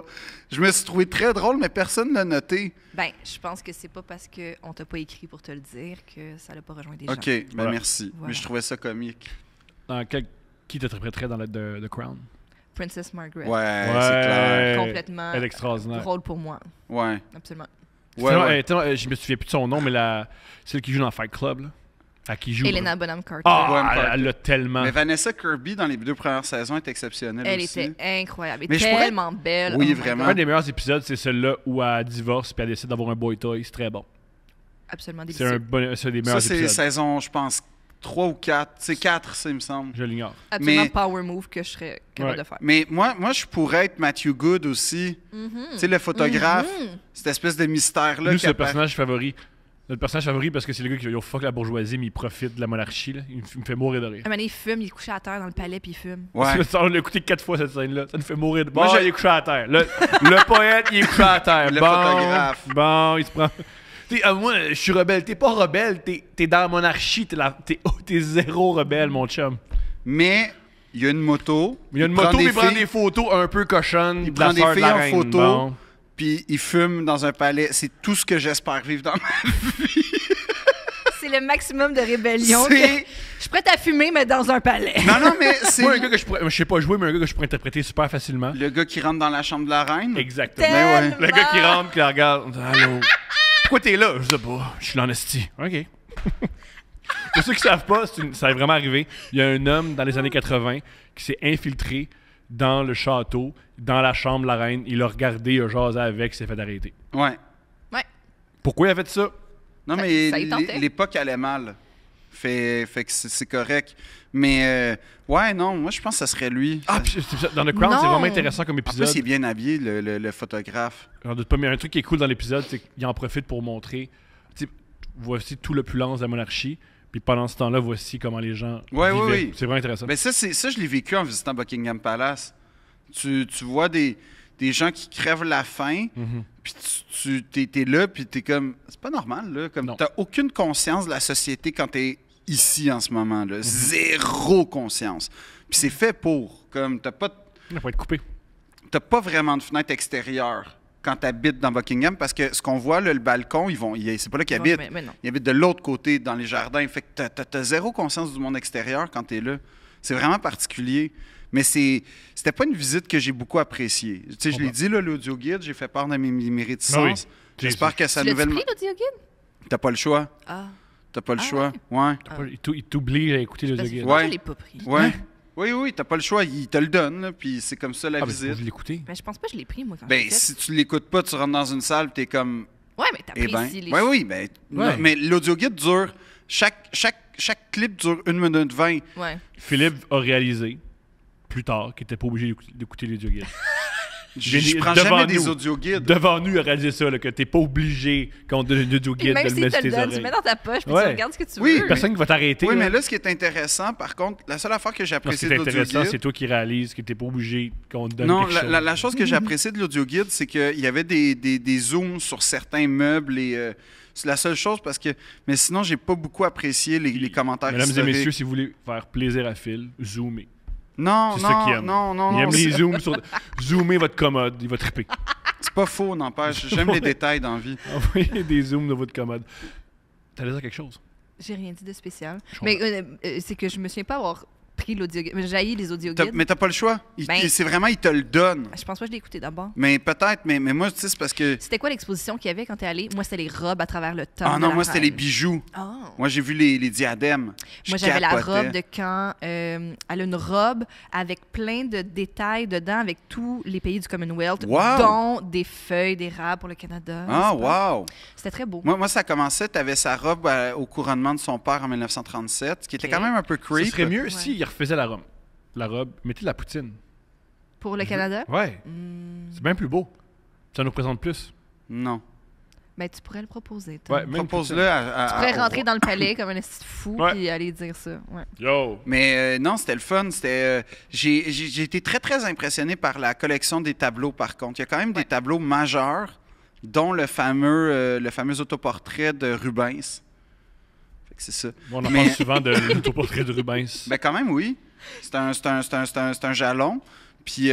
Je me suis trouvé très drôle, mais personne ne l'a noté. Ben, je pense que c'est pas parce qu'on t'a pas écrit pour te le dire que ça l'a pas rejoint des gens. OK, ben Voilà. merci. Voilà. Mais je trouvais ça comique. Qui t'interpréterait dans The Crown? Princess Margaret. Ouais, c'est clair. Complètement Elle est extraordinaire. drôle pour moi. Ouais. Absolument. Ouais, ouais. Je me souviens plus de son nom, mais celle qui joue dans Fight Club, là. Qui joue. Helena Bonham Carter. Ah, Bonham elle l'a tellement. Mais Vanessa Kirby, dans les 2 premières saisons, est exceptionnelle Elle aussi. était incroyable. Et Mais je pourrais- tellement belle. Oui, Oh my vraiment. God. Un des meilleurs épisodes, c'est celui-là où elle divorce puis elle décide d'avoir un boy toy. C'est très bon. Absolument C'est délicieux. c'est des Ça, meilleurs c'est épisodes. saison, je pense, 3 ou 4. C'est 4, ça, il me semble. Je l'ignore. Absolument mais- power move que je serais capable Ouais. de faire. Mais moi, je pourrais être Matthew Good aussi. Tu sais, le photographe. Cette espèce de mystère-là. Lui, qui c'est le apparaît. personnage favori. Notre personnage favori parce que c'est le gars qui dit fuck la bourgeoisie, mais il profite de la monarchie. Là. Il me fait mourir de rire. Un moment donné, il fume, il est couché à terre dans le palais puis il fume. Ouais. On l'a écouté 4 fois cette scène-là. Ça nous fait mourir de Moi, Bon, j'ai- il est couché à terre. Le poète, il est couché à terre. Le bon, photographe. Bon, il se prend. Moi, je suis rebelle. T'es pas rebelle. T'es dans la monarchie. T'es zéro rebelle, mon chum. Mais il y a une moto. Il y a une prend moto, des il prend filles, des photos un peu cochonnes. Il de la prend des sœur de la filles en reine. photo. Bon. Puis il fume dans un palais. C'est tout ce que j'espère vivre dans ma C'est le maximum de rébellion. C'est- que- Je suis prête à fumer, mais dans un palais. Non, mais c'est Moi, un gars que je sais pas jouer, mais un gars que je pourrais interpréter super facilement. le gars qui rentre dans la chambre de la reine. Exactement. Ben ouais. Le gars qui rentre, qui la regarde. Allô. Pourquoi t'es là? Je sais pas. Je suis l'honesty. OK. Pour ceux qui savent pas, ça est vraiment arrivé. Il y a un homme dans les années 80 qui s'est infiltré dans le château, dans la chambre de la reine. Il l'a regardé, il a jasé avec, il s'est fait arrêter. Ouais. Ouais. Pourquoi il a fait ça? Non, Ça- mais ça y tentait. l'époque allait mal. Fait que c'est correct. Mais, ouais, non, moi, je pense que ça serait lui. Ah, puis dans The Crown, Non. c'est vraiment intéressant comme En épisode. plus, il est bien habillé, le photographe. J'en doute pas, mais un truc qui est cool dans l'épisode, c'est qu'il en profite pour montrer, tu sais, voici tout l'opulence de la monarchie, puis pendant ce temps-là, voici comment les gens Ouais, vivaient. oui. C'est vraiment intéressant. Ben ça, je l'ai vécu en visitant Buckingham Palace. Tu vois des gens qui crèvent la faim, Mhm. puis t'es là, puis t'es comme... C'est pas normal, là. Comme Non. t'as aucune conscience de la société quand t'es ici en ce moment, Mhm. là. Zéro conscience. Puis c'est fait pour. Comme t'as pas... Il faut être coupé. T'as pas vraiment de fenêtre extérieure quand t'habites dans Buckingham, parce que ce qu'on voit, là, le balcon, c'est pas là qu'ils habitent. Mais non. Ils habitent de l'autre côté, dans les jardins. Fait que t'as zéro conscience du monde extérieur quand t'es là. C'est vraiment particulier. Mais c'était pas une visite que j'ai beaucoup appréciée. Tu sais, je l'ai dit, là, l'audio-guide, j'ai fait part de mes réticences. Ah oui. J'espère que sa Tu l'as-tu nouvelle... pris, l'audio guide? T'as pas le choix. Ah. T'as pas le Ah choix. Ouais. Il t'oblige à écouter le Parce que guide. Ouais. je l'ai pas pris. Ouais. Oui, t'as pas le choix. Il te le donne, là, puis c'est comme ça la Ah, mais faut visite. que je l'écouter. Mais je pense pas que je l'ai pris, moi, quand Ben, j'ai fait. si tu l'écoutes pas, tu rentres dans une salle, t'es comme... Ouais, mais Eh ben, t'apprécies les oui, ben, Ouais. non, mais l'audio-guide dure... Chaque clip dure 1 minute 20. Ouais. Philippe a réalisé, plus tard, qu'il était pas obligé d'écouter les guides. Je prends devant jamais des nous. audio-guides. Devant nous, il a réalisé ça, là, que t'es pas obligé, quand on donne un audio Puis guide, même de le si mettre tu sur le tes donnes, tu le oreilles. mets dans ta poche, puis Ouais. tu regardes ce que tu Oui, veux. Personne qui va t'arrêter. Oui, là. mais là, ce qui est intéressant, par contre, la seule affaire que j'ai Non, ce appréciée qui de est intéressant, c'est l'audio-guide... toi qui réalises que t'es pas obligé qu'on te donne Non, quelque chose. la chose que j'ai appréciée de l'audio-guide, c'est qu'il y avait des zooms sur certains meubles et... c'est la seule chose parce que... Mais sinon, j'ai pas beaucoup apprécié les commentaires Mesdames et historiques. messieurs, si vous voulez faire plaisir à Phil, zoomez. Non, C'est ça qu'il non, aime. non, non, Il non, aime les c'est zooms sur... Zoomez votre commode, il va triper. c'est pas faux, n'empêche. J'aime les détails dans la vie. Envoyez des zooms de votre commode. T'allais dire quelque chose? J'ai rien dit de spécial. Je Mais c'est que je me souviens pas avoir pris écrit l'audioguide. Mais j'ai haï les audioguides. Mais t'as pas le choix. Ben- C'est vraiment, il te le donne. Je pense pas que je l'ai écouté d'abord. Mais peut-être, mais moi, tu sais, c'est parce que... C'était quoi l'exposition qu'il y avait quand t'es allé? Moi, c'était les robes à travers le temps. Ah non, moi, c'était les bijoux. Oh. Moi, j'ai vu les diadèmes. Moi, j'avais la robe de quand... elle a une robe avec plein de détails dedans, avec tous les pays du Commonwealth, Wow! dont des feuilles d'érable pour le Canada. Ah, C'est pas- wow! C'était très beau. Moi, ça commençait, tu avais sa robe au couronnement de son père en 1937, ce qui était Ok. quand même un peu Ce creep. serait mieux Ouais. s'il refaisait la robe. La robe, mettez de la poutine. Pour le Canada? Ouais. Hmm. C'est bien plus beau. Ça nous représente plus. Non. Ben, tu pourrais le proposer. Tom. Ouais, même Propose-le à... Tu pourrais rentrer dans le palais comme un esti de fou Ouais. puis aller dire ça. Ouais. Yo! Mais non, c'était le fun. C'était, j'ai été très, très impressionné par la collection des tableaux, par contre. Il y a quand même des tableaux majeurs, dont le fameux autoportrait de Rubens. Fait que c'est ça. On en Mais- parle souvent de l'autoportrait de Rubens. Ben quand même, oui. C'est un jalon. Puis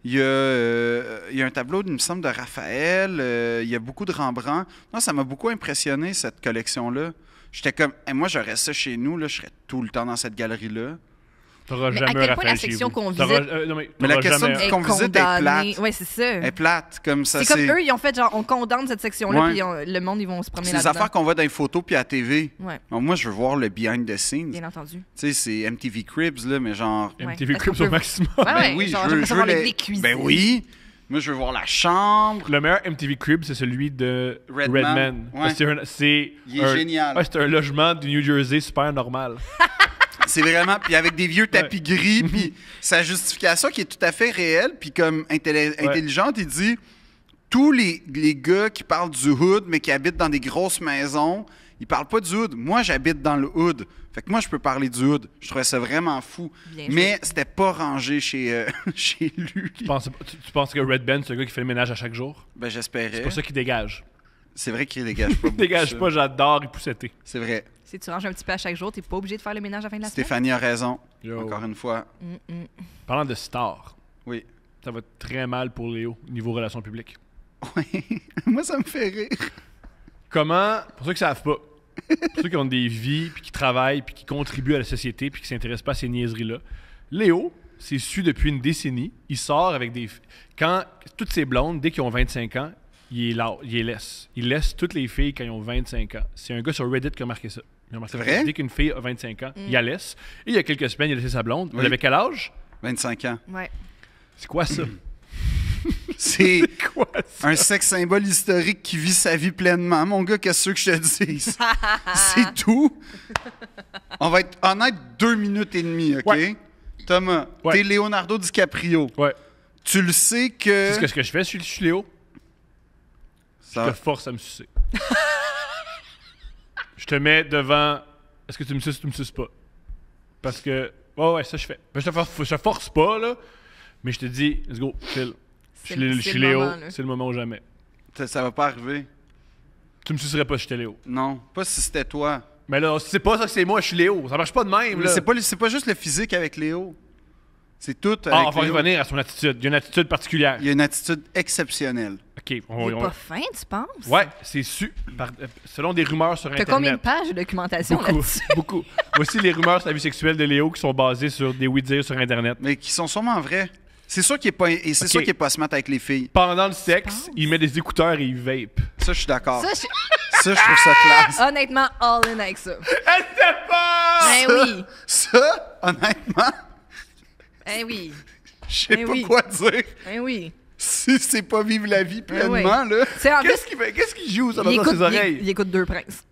il y a un tableau, il me semble, de Raphaël. Il y a beaucoup de Rembrandt. Non, ça m'a beaucoup impressionné, cette collection-là. J'étais comme, moi, j'aurais ça chez nous, là, je serais tout le temps dans cette galerie-là. T'auras Mais à jamais quel point Raphaël la chez section vous. qu'on T'auras- visite- non, mais Mais la t'auras question jamais- du- qu'on visite est plate. Ouais, c'est ça. Elle est plate, comme ça. C'est comme eux, ils ont fait genre, on condamne cette section-là, Ouais. puis le monde, ils vont se promener C'est des là-dedans. affaires qu'on voit dans les photos puis à la TV. Ouais, Alors, moi, je veux voir le behind the scenes. bien entendu. Tu sais, c'est MTV Cribs, là, mais genre... Ouais. MTV Est-ce Cribs qu'on au peut- maximum. Ouais, Ben ouais, oui, genre, je veux, j'aimerais savoir les- les cuisines. Ben oui! Moi, je veux voir la chambre. Le meilleur MTV Crib, c'est celui de Redman. Redman. Ouais. Parce que c'est Il est génial. Ouais, c'est un logement du New Jersey super normal. C'est vraiment... Puis avec des vieux tapis gris, puis sa justification qui est tout à fait réelle, puis comme intelligente, il dit... Tous les gars qui parlent du hood, mais qui habitent dans des grosses maisons, ils parlent pas du hood. Moi, j'habite dans le hood. Fait que moi, je peux parler du hood. Je trouvais ça vraiment fou. Bien Mais c'était pas rangé chez, chez lui. Tu penses que Red Ben, c'est un gars qui fait le ménage à chaque jour? Ben, j'espérais. C'est pas ça qui dégage. C'est vrai qu'il dégage pas Il beaucoup, dégage ça. pas, j'adore y pousseter. C'est vrai. Si tu ranges un petit peu à chaque jour, t'es pas obligé de faire le ménage à la fin de la semaine. Stéphanie a raison. Yo. Encore une fois. Parlant de star, Oui. ça va très mal pour Léo, niveau relations publiques. Oui. Moi, ça me fait rire. Comment, pour ceux qui savent pas, pour ceux qui ont des vies, puis qui travaillent, puis qui contribuent à la société, puis qui s'intéressent pas à ces niaiseries-là, Léo, c'est su depuis une décennie, il sort avec des... Quand toutes ces blondes, dès qu'ils ont 25 ans, il les laisse. Il laisse toutes les filles quand ils ont 25 ans. C'est un gars sur Reddit qui a marqué ça. Il a marqué C'est vrai? Dès qu'une fille a 25 ans, il la laisse. Et il y a quelques semaines, il a laissé sa blonde. Oui. Elle avait quel âge? 25 ans. Ouais. C'est quoi ça? C'est quoi ça? un sexe symbole historique qui vit sa vie pleinement. Mon gars, qu'est-ce que je te dis? C'est tout. On va être honnête 2 minutes et demie, OK? Ouais. Thomas, Ouais. t'es Leonardo DiCaprio. Ouais. Tu le sais que... C'est ce que je fais, je suis Léo. Je Ça- te force à me sucer. Je te mets devant. Est-ce que tu me suces ou tu me suces pas? Parce que. Ouais, ça je fais. Ben, je te force pas, là. Mais je te dis, let's go, chill. Je suis le Léo, moment, là. c'est le moment ou jamais. Ça va pas arriver. Tu me sucerais pas si j'étais Léo. Non, pas si c'était toi. Mais là, si c'est pas ça que c'est moi, je suis Léo. Ça marche pas de même, Mais là. c'est pas juste le physique avec Léo. C'est tout avec Ah, on va Léo. revenir à son attitude. Il y a une attitude particulière. Il y a une attitude exceptionnelle. OK. Il est pas fin, tu penses? Ouais, c'est selon des rumeurs sur T'as Internet. combien de pages de documentation Beaucoup, là-dessus? beaucoup. Voici les rumeurs sur la vie sexuelle de Léo qui sont basées sur des oui-dire sur Internet. Mais qui sont sûrement vrais. C'est sûr qu'il est pas, et c'est Ok. sûr qu'il est pas smart avec les filles. Pendant le penses? sexe, il met des écouteurs et il vape. Ça, je suis d'accord. Ça, Ça, je trouve ça classe. honnêtement, all in avec ça. Elle sait pas! Ben Ça- oui. Ça, honnêtement, Ben oui. je sais Ben pas oui. quoi dire. Ben oui. Si c'est pas vivre la vie pleinement, ouais. là. C'est en plus, Qu'est-ce qu'il fait? Qu'est-ce qu'il joue ça il dans écoute, ses oreilles? il écoute Deux Princes.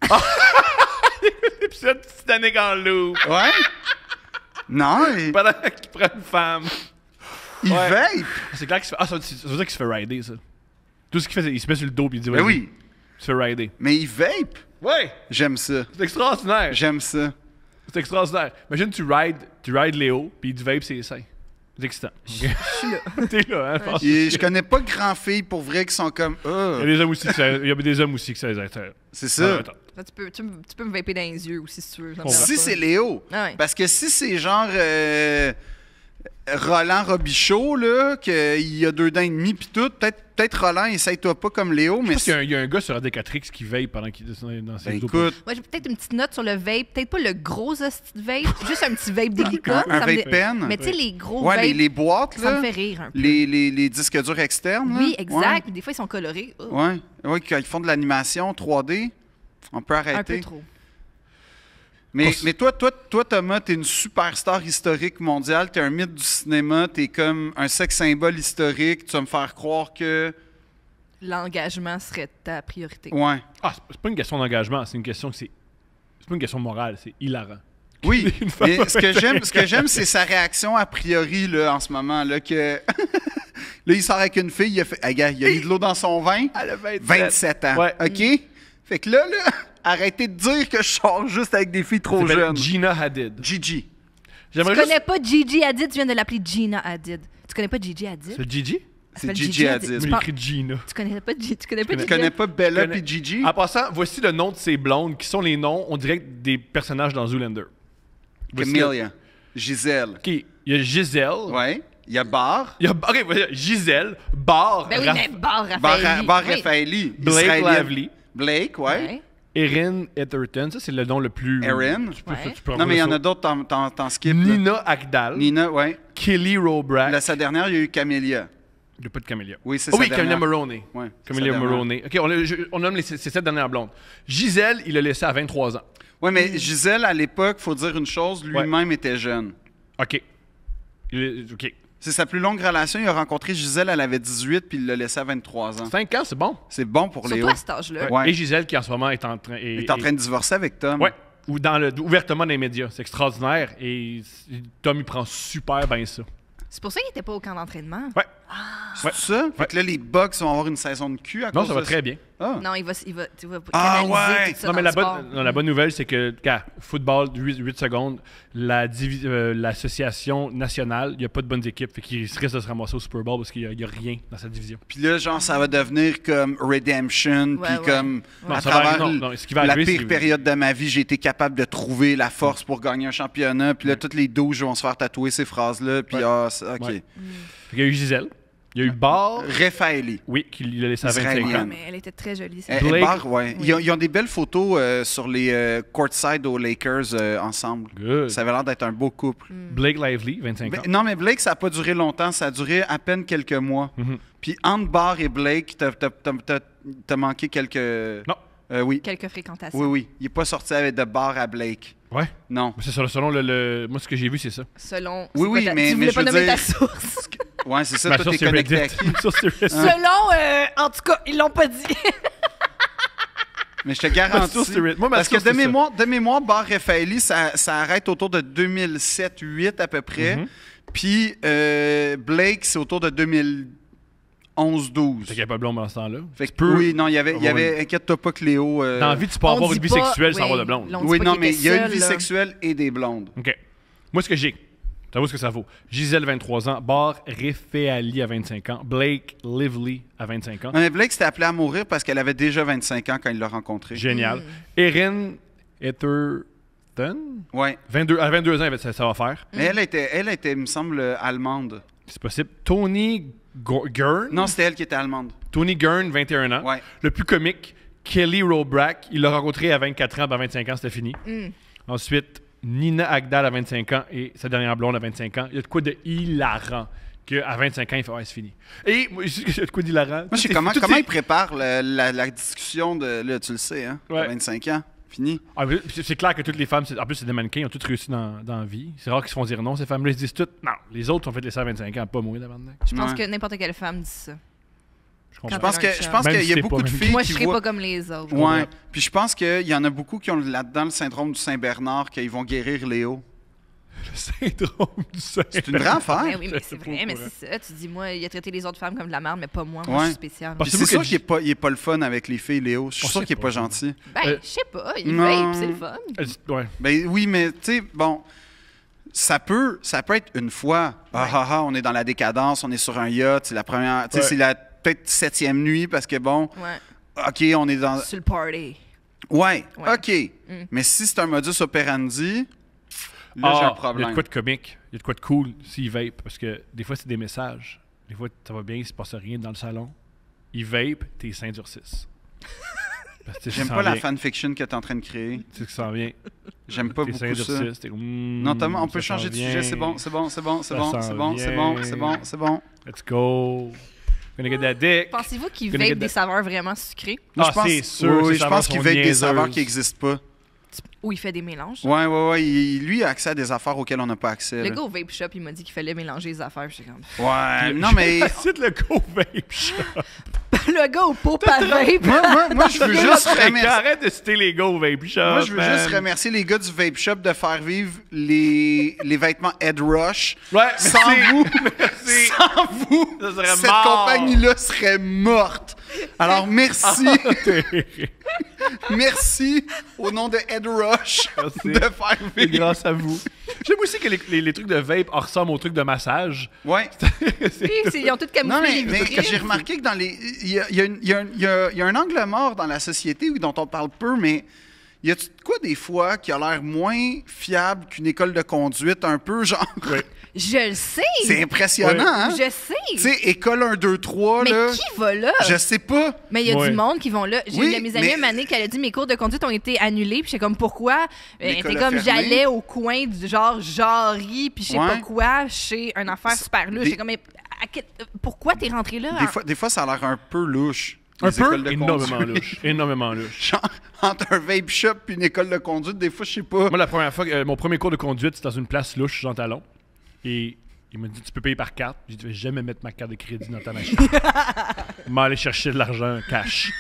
Épisode Titanic en loop. Ouais? Non, Pendant qu'il prend une femme. il Ouais. vape. C'est clair qu'il se fait. Ah, ça veut dire qu'il se fait rider, ça. Tout ce qu'il fait, c'est qu'il se met sur le dos et il dit Ben vas-y. oui, Il se fait rider. mais il vape. Ouais! J'aime ça. C'est extraordinaire. J'aime ça. C'est extraordinaire. Imagine, tu rides Léo, puis il te vape ses seins. C'est excitant. Je suis là. T'es là, hein, je pense. Et je connais pas grand filles pour vrai qui sont comme. Il y a des hommes aussi qui ça les intéresse. C'est ça. Attends. Là, tu peux me vaper dans les yeux aussi si tu veux. ça me Si dérange Si pas. c'est Léo. Ah ouais. Parce que si c'est genre. Roland Robichaud, là, qu'il a 2 dents et demi, puis tout. Peut-être Roland, essaye-toi pas comme Léo, mais... Parce qu'il y a un gars sur RDcatrix qui veille pendant qu'il est dans ses Ben, dos. écoute, Moi, j'ai peut-être une petite note sur le vape. Peut-être pas le gros hostie de vape, juste un petit vape délicat. un Ça me vape pen. Mais tu sais, les gros Ouais, vapes, les boîtes, ça là, me fait rire un peu. les disques durs externes. Oui, là. exact. Des fois, ils sont colorés. Oh, Ouais, quand ils font de l'animation 3D, on peut arrêter. un peu trop. Mais toi, Thomas, t'es une superstar historique mondiale, t'es un mythe du cinéma, t'es comme un sex symbole historique, tu vas me faire croire que... L'engagement serait ta priorité. Ouais. Ah, c'est pas une question d'engagement, c'est une question que c'est pas une question morale, c'est hilarant. Oui, Une femme mais ce que avec j'aime, c'est sa réaction a priori, là, en ce moment, là, que... là, il sort avec une fille, il a fait... Hey, gars, il a mis de l'eau dans son vin. Elle a 27 ans. Ouais. OK? Fait que là, arrêtez de dire que je sors juste avec des filles trop Elle s'appelle jeunes. Gina Hadid. Gigi. J'aimerais Tu juste... connais pas Gigi Hadid, tu viens de l'appeler Gina Hadid. Tu connais pas Gigi Hadid? C'est Gigi? Elle C'est s'appelle Gigi Hadid. Moi, Tu j'ai penses- écrit Gina. Tu connais pas Gigi? Tu connais pas Tu Gigi? connais pas Bella connais- et Gigi? En passant, voici le nom de ces blondes qui sont les noms, on dirait des personnages dans Zoolander. Voici Camélia. Gisèle. OK, il y a Gisèle. Ouais. Il y a Bar. Il y a OK, voilà, Gisèle, Bar, Ben oui, Raph- mais Bar Bar, Raphaëli. Bar Oui. Raffaelli. Blake Israélienne. Lively, Blake, ouais. Ouais. Erin Etherton, ça c'est le nom le plus... Erin. Tu peux, Ouais. tu peux Non, mais il y en regarder a d'autres, t'en ça. skip. là. Nina Akdal, Nina, ouais. Kelly Robrack. Sa dernière, il y a eu Camélia. Il n'y a pas de Camélia. Oui, c'est Oh sa oui, Camélia dernière. Maroney. Ouais, c'est Camélia sa dernière. Maroney. OK, on nomme ces 7 dernières blondes. Gisèle, il l'a laissé à 23 ans. Ouais, mais Gisèle, à l'époque, faut dire une chose, lui-même était jeune. OK. OK. C'est sa plus longue relation. Il a rencontré Gisèle, elle avait 18, puis il l'a laissé à 23 ans. 5 ans, c'est bon. C'est bon pour Léo. Surtout à cet âge-là. Ouais. Et Gisèle qui en ce moment est en train... Il est en train de divorcer avec Tom. Ouais. Ou ouvertement dans les médias. C'est extraordinaire. Et Tom, il prend super bien ça. C'est pour ça qu'il était pas au camp d'entraînement. Ouais. C'est ça? Fait que là, les Bucks vont avoir une saison de cul à Non, cause ça va de très bien. Ah. Non, il va canaliser Ah, ouais. tout ça Non, mais dans la le sport. bonne nouvelle, c'est que, football, 8 secondes, l'association nationale, il n'y a pas de bonnes équipes. Fait qu'il risque de se ramasser au Super Bowl parce qu'il n'y a rien dans sa division. Puis là, genre, ça va devenir comme Redemption, Ouais, puis ouais. comme Non, à ça va- travers non, ce qui va la arriver, pire c'est- période de ma vie, j'ai été capable de trouver la force pour gagner un championnat. Puis là, toutes les 12 vont se faire tatouer ces phrases-là. Puis Ouais. OK. Ouais. Il y a eu Gisèle. Il y a eu Bar. Raffaelli. Oui, qui l'a laissé à 25 Israélienne. ans. Ah, mais elle était très jolie. Eh, cette Blake- Bar, ouais. Oui. Ils ont des belles photos sur les courtside aux Lakers ensemble. Good. Ça avait l'air d'être un beau couple. Blake Lively, 25 ans. Non, mais Blake, ça n'a pas duré longtemps. Ça a duré à peine quelques mois. Mhm. Puis entre Bar et Blake, t'as manqué quelques... Non. Oui. Quelques fréquentations. Oui, oui. Il n'est pas sorti avec de Bar à Blake. Ouais. Non. C'est selon moi, ce que j'ai vu, c'est ça. Selon. Oui, c'est oui, quoi mais- tu mais voulais je pas veux nommer dire- ta source. Ouais, c'est ça. Ma Toi, source, t'es c'est connecté à Reddit. qui? Ma source, c'est Reddit. Selon, en tout cas, ils l'ont pas dit. Mais je te Ma garantis. source, c'est Reddit. Moi, ma Parce que source, de c'est ça. mémoire, Bar Raffaelli, ça arrête autour de 2007-2008 à peu près. Mhm. Puis Blake, c'est autour de 2011-12. T'es capable blonde dans ce temps-là. Fait Tu que, peux- oui, non, il y avait inquiète-toi pas que Léo... Dans la vie, tu peux On avoir dit une vie pas- sexuelle sans oui, avoir de blonde. on dit Oui, pas non, qu'il mais était il y a une seul, vie là. sexuelle et des blondes. OK. Moi, ce que j'ai, ça vaut ce que ça vaut. Gisèle, 23 ans. Bar Raffaelli à 25 ans. Blake Lively à 25 ans. Non, mais Blake s'était appelé à mourir parce qu'elle avait déjà 25 ans quand il l'a rencontré. Génial. Erin Etherton. Ouais. 22, à 22 ans, ça va faire. Mais elle était, il me semble, allemande. C'est possible. Tony Gurn. Non, c'était elle qui était allemande. Tony Gurn, 21 ans. Ouais. Le plus comique, Kelly Robrack. Il l'a rencontré à 24 ans, à 25 ans, c'était fini. Ensuite, Nina Agdal à 25 ans et sa dernière blonde à 25 ans. Il y a de quoi de hilarant qu'à 25 ans, il fait « Ouais, c'est fini ». Et moi, il y a de quoi d'hilarant. Moi, je sais comment il prépare la discussion de... Là, tu le sais, hein? Ouais. À 25 ans. Fini. Ah, mais c'est clair que toutes les femmes, en plus, c'est des mannequins, ils ont toutes réussi dans la vie. C'est rare qu'ils se font dire non. Ces femmes-là, ils se disent toutes non. Les autres sont fait laisser à 25 ans, pas moi, d'avant. Je pense Ouais. que n'importe quelle femme dit ça. Je comprends. Je pense Même qu'il si y a c'est beaucoup pas de même. filles Moi, qui je serais voient... pas comme les autres. Ouais. Puis je pense qu'il y en a beaucoup qui ont là-dedans le syndrome du Saint-Bernard, qu'ils vont guérir Léo. Le syndrome du sein. C'est une vraie affaire. Ben oui, mais Je c'est sais pas vrai, mais pourquoi. c'est ça. Tu dis, moi, il a traité les autres femmes comme de la merde, mais pas moi. Moi, Ouais. je suis spéciale. Parce Puis que c'est vous sûr que qu'il est pas le fun avec les filles, Léo. Je suis On sûr sait qu'il est pas. pas gentil. Ben, je sais pas. Il Non. vape, c'est le fun. Ouais. Ben oui, mais tu sais, bon, ça peut être une fois. On est dans la décadence, on est sur un yacht, c'est la première, tu sais, Ouais. c'est la peut-être 7e nuit parce que bon, Ouais. OK, on est dans... Sur le party. Ouais, Ouais. OK. Mais si c'est un modus operandi, Là, j'ai un Il y a problème. de quoi de comique, il y a de quoi de cool s'ils vape, parce que des fois, c'est des messages. Des fois, ça va bien, il se passe rien dans le salon. Ils vape, tes seins durcissent. Parce que, tu sais, J'aime ça pas s'en la vient. fanfiction que t'es en train de créer. Tu sais que ça s'en vient. J'aime pas Tes seins beaucoup ça. durcissent, t'es comme, Non, Thomas, on peut ça changer s'en de vient. sujet. C'est bon, c'est bon, c'est bon, c'est Ça bon, s'en c'est bon, c'est bon, vient. c'est bon, c'est bon. Let's go. Gonna get that dick. Pensez-vous qu'ils Gonna get vapent des that- saveurs vraiment sucrées? Moi, Ah, c'est sûr, oui, ces je saveurs pense qu'il sont vape des niaiseuses. saveurs qui n'existent pas. Ou il fait des mélanges? Ouais, ouais, ouais. Lui, il a accès à des affaires auxquelles on n'a pas accès. Le là. gars au vape shop, il m'a dit qu'il fallait mélanger les affaires. J'étais comme... Ouais, non, mais. Cite le Go Vape Shop. Le gars au pot à vape! Moi, je veux juste remercier. Arrête de citer les Go Vape Shop. Moi, je veux man. juste remercier les gars du Vape Shop de faire vivre les vêtements Head Rush. Ouais, Sans merci. vous, Merci. sans vous, Ça serait cette mort. compagnie-là serait morte. Alors, merci. Merci au nom de Head Rush Merci. de faire C'est vivre. grâce à vous. J'aime aussi que les trucs de vape ressemblent aux trucs de massage. Ouais. Ils ont tous camouflé Non, les mais vitrines. j'ai remarqué que dans les. Il y a un angle mort dans la société dont on parle peu, mais il y a quoi des fois qui a l'air moins fiable qu'une école de conduite, un peu genre. Oui. Je le sais! C'est impressionnant, hein? Je sais! Tu sais, école 1, 2, 3, Mais là. qui va là? Je sais pas. Mais il y a Ouais. du monde qui vont là. J'ai Oui, une de mes amies mais- une année qui a dit mes cours de conduite ont été annulés. Puis j'étais comme pourquoi? L'école C'était a comme fermé. j'allais au coin du genre Jarry puis je sais Ouais. pas quoi chez une affaire super louche. Des- J'étais comme mais pourquoi t'es rentré là? Des fois, ça a l'air un peu louche. Un les écoles peu? de Énormément conduite. louche. Énormément louche. Genre, entre un vape shop et une école de conduite, des fois, je sais pas. Moi, la première fois, mon premier cours de conduite, c'était dans une place louche, Jean Talon. Et il m'a dit, tu peux payer par carte. J'ai dit, je vais jamais mettre ma carte de crédit dans ta machine. Il m'a allé chercher de l'argent cash.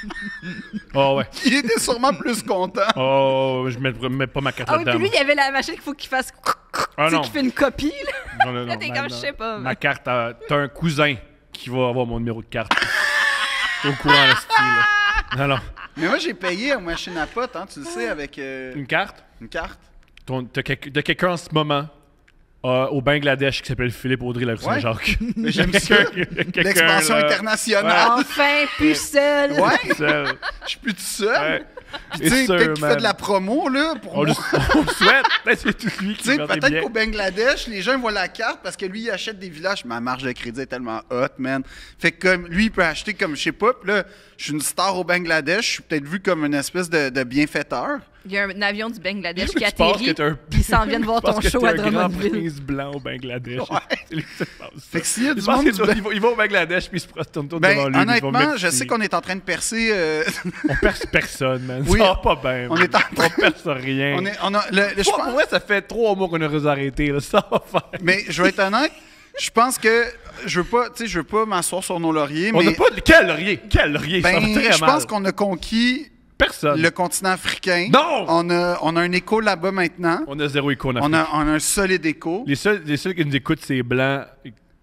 Oh ouais. Il était sûrement plus content. Oh, je mets pas ma carte Ah oui, là-dedans. puis lui, il y avait la machine qu'il faut qu'il fasse. Ah Tu sais, non. qui fait une copie. Là. Non, non, Là, non, t'es non, comme, non. je sais pas, Ma mais- carte, t'as un cousin qui va avoir mon numéro de carte. T'es au courant, le style. Là. Non, non. Mais moi, j'ai payé en machine à potes, hein, tu le sais, avec Une carte? une carte. T'as quelqu'un en ce moment au Bangladesh qui s'appelle Philippe Audrey la rue Ouais. Saint-Jacques. Mais j'aime ça. Quelqu'un, L'expansion là, internationale. Enfin, plus seul. Ouais, seul. je suis plus tout seul. Ouais. Puis, tu sais, C'est sûr, peut-être qu'il fait man. de la promo, là, pour On moi. le souhaite. Peut-être c'est tout lui qui Tu sais, vend des peut-être billets. qu'au Bangladesh, les gens voient la carte parce que lui, il achète des villages. Ma marge de crédit est tellement hot, man. Fait que comme lui, il peut acheter comme, je sais pas, puis là, je suis une star au Bangladesh, je suis peut-être vu comme une espèce de bienfaiteur. Il y a un avion du Bangladesh Tu qui penses atterrit. que t'es un- Puis ils s'en viennent voir Je pense ton que show t'es à un grand Drummondville. prince blanc au Bangladesh. C'est lui qui se passe ça. Fait que s'il y a du Je pense monde que du il va au Bangladesh puis il se prosterne tout Ben, devant lui. puis il va honnêtement, mettre je ses- sais qu'on est en train de percer. On perce personne, man. Oui. Ça va pas bien. On man. est en train- On perce rien. je Pour pense- vrai, ça fait 3 mois qu'on a arrêté. Là. Ça va faire. mais je vais être honnête, je pense que je veux pas m'asseoir sur nos lauriers, On mais n'a pas de... Quel laurier? Quel laurier? Ça va ben, très je mal. pense qu'on a conquis Personne. le continent africain. Non! On a un écho là-bas maintenant. On a zéro écho en On Afrique. a un solide écho. Les seuls qui nous écoutent, c'est blancs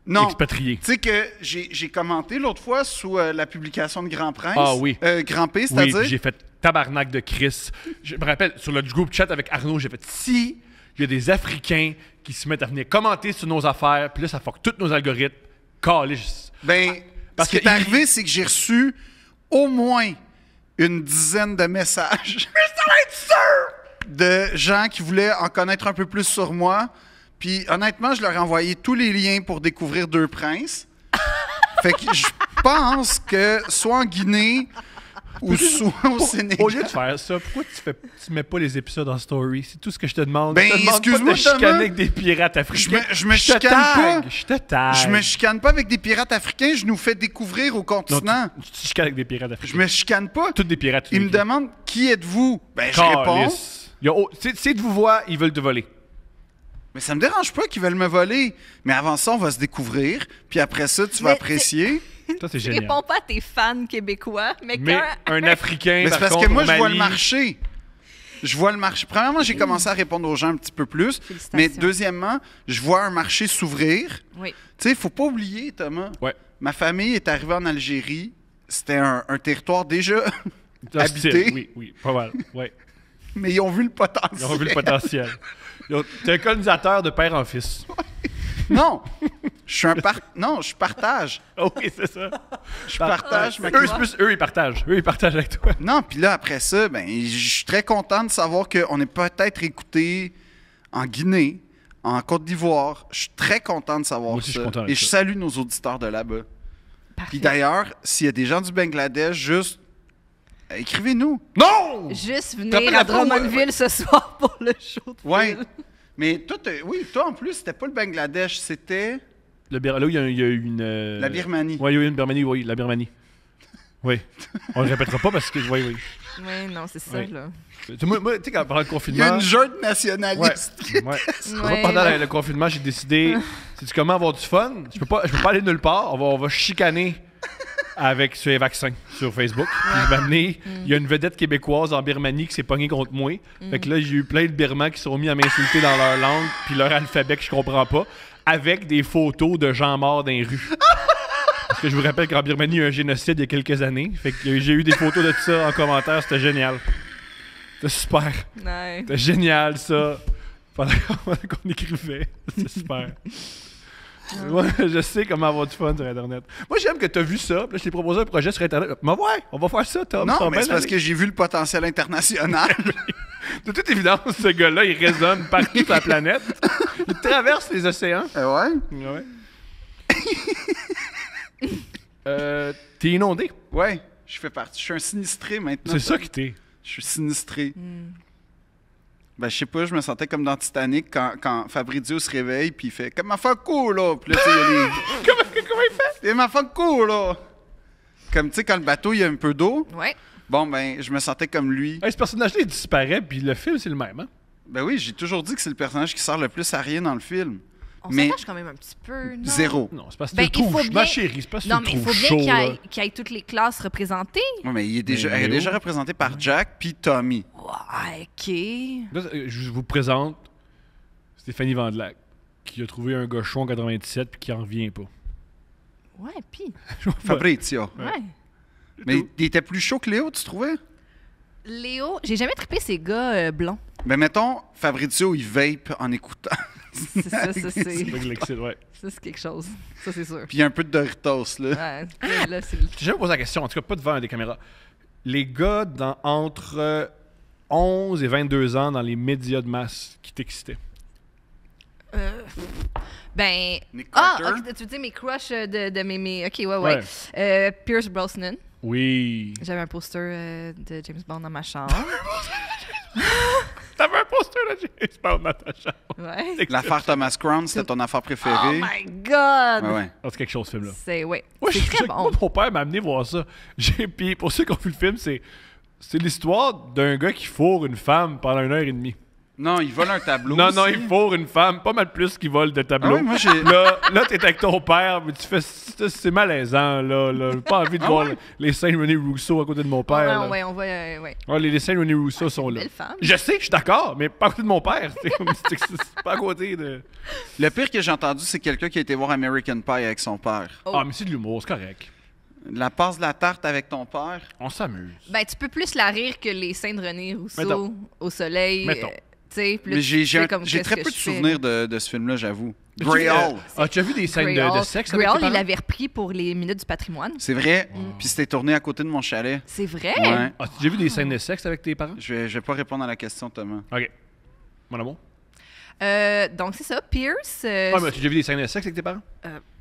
Non. expatriés. Tu sais que j'ai commenté l'autre fois sous la publication de Grand Prince. Ah oui. Grand P, Oui, c'est-à-dire. puis j'ai fait tabarnak de Chris. Je me rappelle, sur le groupe chat avec Arnaud, j'ai fait si il y a des Africains qui se mettent à venir commenter sur nos affaires, puis là, ça fuck tous nos algorithmes. Calisse. Ben, Parce ce qui que est arrivé, c'est que j'ai reçu au moins une dizaine de messages. De gens qui voulaient en connaître un peu plus sur moi. Puis honnêtement, je leur ai envoyé tous les liens pour découvrir Deux Princes. Fait que je pense que soit en Guinée ou soit au Sénégal. Au lieu de faire ça, pourquoi tu mets pas les épisodes en story? C'est tout ce que je te demande. Ben, je te demande excuse-moi, pas de chicaner Thomas. avec des pirates africains. Je me te chicane tag, pas. Je te tag. Je me chicane pas avec des pirates africains, je nous fais découvrir au Non, continent. tu te chicanes avec des pirates africains. Je me chicane pas. Toutes des pirates. Ils me demandent qui êtes-vous? Ben, je réponds. Si tu vous vois, ils veulent te voler. Mais ça me dérange pas qu'ils veulent me voler. Mais avant ça, on va se découvrir. Puis après ça, tu vas Mais apprécier. Ça, c'est Tu génial. réponds pas à tes fans québécois, mais Mais un Africain, Mais c'est par parce contre, que moi, au je vois le Mali, marché. Je vois le marché. Premièrement, j'ai commencé à répondre aux gens un petit peu plus. Félicitations. Mais deuxièmement, je vois un marché s'ouvrir. Oui. Tu sais, il faut pas oublier, Thomas. Ouais. Ma famille est arrivée en Algérie. C'était un territoire déjà hostile. habité. Oui, pas mal. Ouais. Mais ils ont vu le potentiel. Ils ont vu le potentiel. T'es un colonisateur de père en fils. Non, je partage. Oh oui, c'est ça. Je partage ma Eux, c'est plus eux, ils partagent. Eux, ils partagent avec toi. Non, puis là, après ça, ben, je suis très content de savoir qu'on est peut-être écouté en Guinée, en Côte d'Ivoire. Je suis très content de savoir Moi aussi, je ça. suis content de Et je ça. salue nos auditeurs de là-bas. Parfait. Puis d'ailleurs, s'il y a des gens du Bangladesh, juste écrivez-nous. Non! Juste T'as venir pris à la peau, Drummondville ce soir pour le show de Ouais. Phil. Mais toi, toi en plus, c'était pas le Bangladesh, c'était Là où il y a eu une... la Birmanie. Oui, il y a eu une Birmanie, oui, la Birmanie. Oui. On le répétera pas parce que... Oui, oui. Oui, non, c'est ça, Ouais. là. Tu sais, moi, tu sais, quand pendant le Il y confinement... a une junte Ouais, nationaliste. ouais. Ouais, Moi, pendant là. le confinement, j'ai décidé... Sais-tu comment avoir du fun? Je peux pas aller nulle part. On va chicaner sur les vaccins sur Facebook. Puis je vais amener... Il y a une vedette québécoise en Birmanie qui s'est pognée contre moi. Fait que là, j'ai eu plein de Birmans qui sont mis à m'insulter dans leur langue puis leur alphabet que je comprends pas, avec des photos de gens morts dans les rues. Parce que je vous rappelle qu'en Birmanie, il y a eu un génocide il y a quelques années. Fait que j'ai eu des photos de tout ça en commentaire. C'était génial. C'était super. Ouais. C'était génial, ça. Pendant qu'on écrivait. C'était super. Ouais, je sais comment avoir du fun sur Internet. Moi, j'aime que tu as vu ça. Puis là, je t'ai proposé un projet sur Internet. Mais ouais, on va faire ça, Tom. Ça Non, va mais bien c'est parce aller. que j'ai vu le potentiel international. De toute évidence, ce gars-là, il résonne partout sur la planète. Il traverse les océans. Ouais. Ouais. T'es inondé. Ouais. Je fais partie. Je suis un sinistré maintenant. C'est ça qui t'es. Je suis sinistré. Ben, je sais pas, je me sentais comme dans Titanic quand Fabrizio se réveille puis il fait comme ma fuck là. Puis là, tu sais, il y a les. Comment il fait? Et ma fuck là. Comme tu sais, quand le bateau, il y a un peu d'eau. Ouais. Bon, ben, je me sentais comme lui. Hey, ce personnage-là, il disparaît, puis le film, c'est le même, hein? Ben oui, j'ai toujours dit que c'est le personnage qui sort le plus à rien dans le film. On Mais- s'attache quand même un petit peu, non? Zéro. Non, c'est parce que Ben, tu le il faut trouves... bien- Ma chérie, c'est parce que Non, tu mais le il faut trouves bien chaud, qu'il y là. ait toutes les classes représentées. Ouais, mais elle est Mais déjà où? représentée par Jack puis Tommy. Ouais, OK. Là, je vous présente Stéphanie Vandelac, qui a trouvé un gauchon en 97 puis qui en revient pas. Ouais, pis. Fabrizio. Ouais. Mais il était plus chaud que Léo, tu trouvais? Léo, j'ai jamais trippé ces gars blonds. Ben, mettons, Fabrizio, il vape en écoutant. C'est ça, ça, C'est pas c'est. que l'excite, ouais. Ça, c'est quelque chose. Ça, c'est sûr. Puis il y a un peu de Doritos, là. Ouais, là, c'est le. J'ai jamais posé la question, en tout cas pas devant des caméras. Les gars entre 11 et 22 ans dans les médias de masse qui t'excitaient. Ben. Nick Ah, Carter. ok, tu veux dire mes crushs de mes. Ok, ouais. Pierce Brosnan. Oui. J'avais un poster de James Bond dans ma chambre. T'avais un poster de James Bond dans ta chambre. Ouais. L'affaire Thomas Crown, c'était ton affaire Oh préférée. my god! Ouais, ouais. Ah, c'est quelque chose, ce film-là. C'est, ouais. Moi, C'est très bon. moi, mon père m'a amené voir ça. Puis pour ceux qui ont vu le film, c'est l'histoire d'un gars qui fourre une femme pendant 1h30. Non, il vole un tableau. Non, aussi. il fourre une femme, pas mal plus qu'il vole de Ah tableau. oui, moi, j'ai. Là, t'es avec ton père, mais tu fais. C'est malaisant, là. J'ai pas envie de Ah voir ouais? les scènes René Rousseau à côté de mon père. là. Ouais, on va. Ouais. Ouais, les scènes René Rousseau sont là. Belle femme. Je sais, je suis d'accord, mais pas à côté de mon père. C'est pas à côté de. Le pire que j'ai entendu, c'est quelqu'un qui a été voir American Pie avec son père. Oh. Ah, mais c'est de l'humour, c'est correct. La passe de la tarte avec ton père. On s'amuse. Ben, tu peux plus la rire que les scènes de René Rousseau Mettons. au soleil. Mettons. Tu sais, plus Mais j'ai tu fais comme j'ai qu'est-ce très que peu de je fais, souvenirs de ce film-là, j'avoue. Mais Grey Hall. Tu as vu des scènes Grey de Hall. sexe Grey avec Hall, tes il parents? l'avait repris pour les minutes du patrimoine. C'est vrai. Puis c'était tourné à côté de mon chalet. C'est vrai? Ouais. As-tu déjà vu des scènes de sexe avec tes parents? Je vais pas répondre à la question, Thomas. OK. Mon amour? Donc, c'est ça. Pierce. Ouais, mais as-tu déjà vu des scènes de sexe avec tes parents?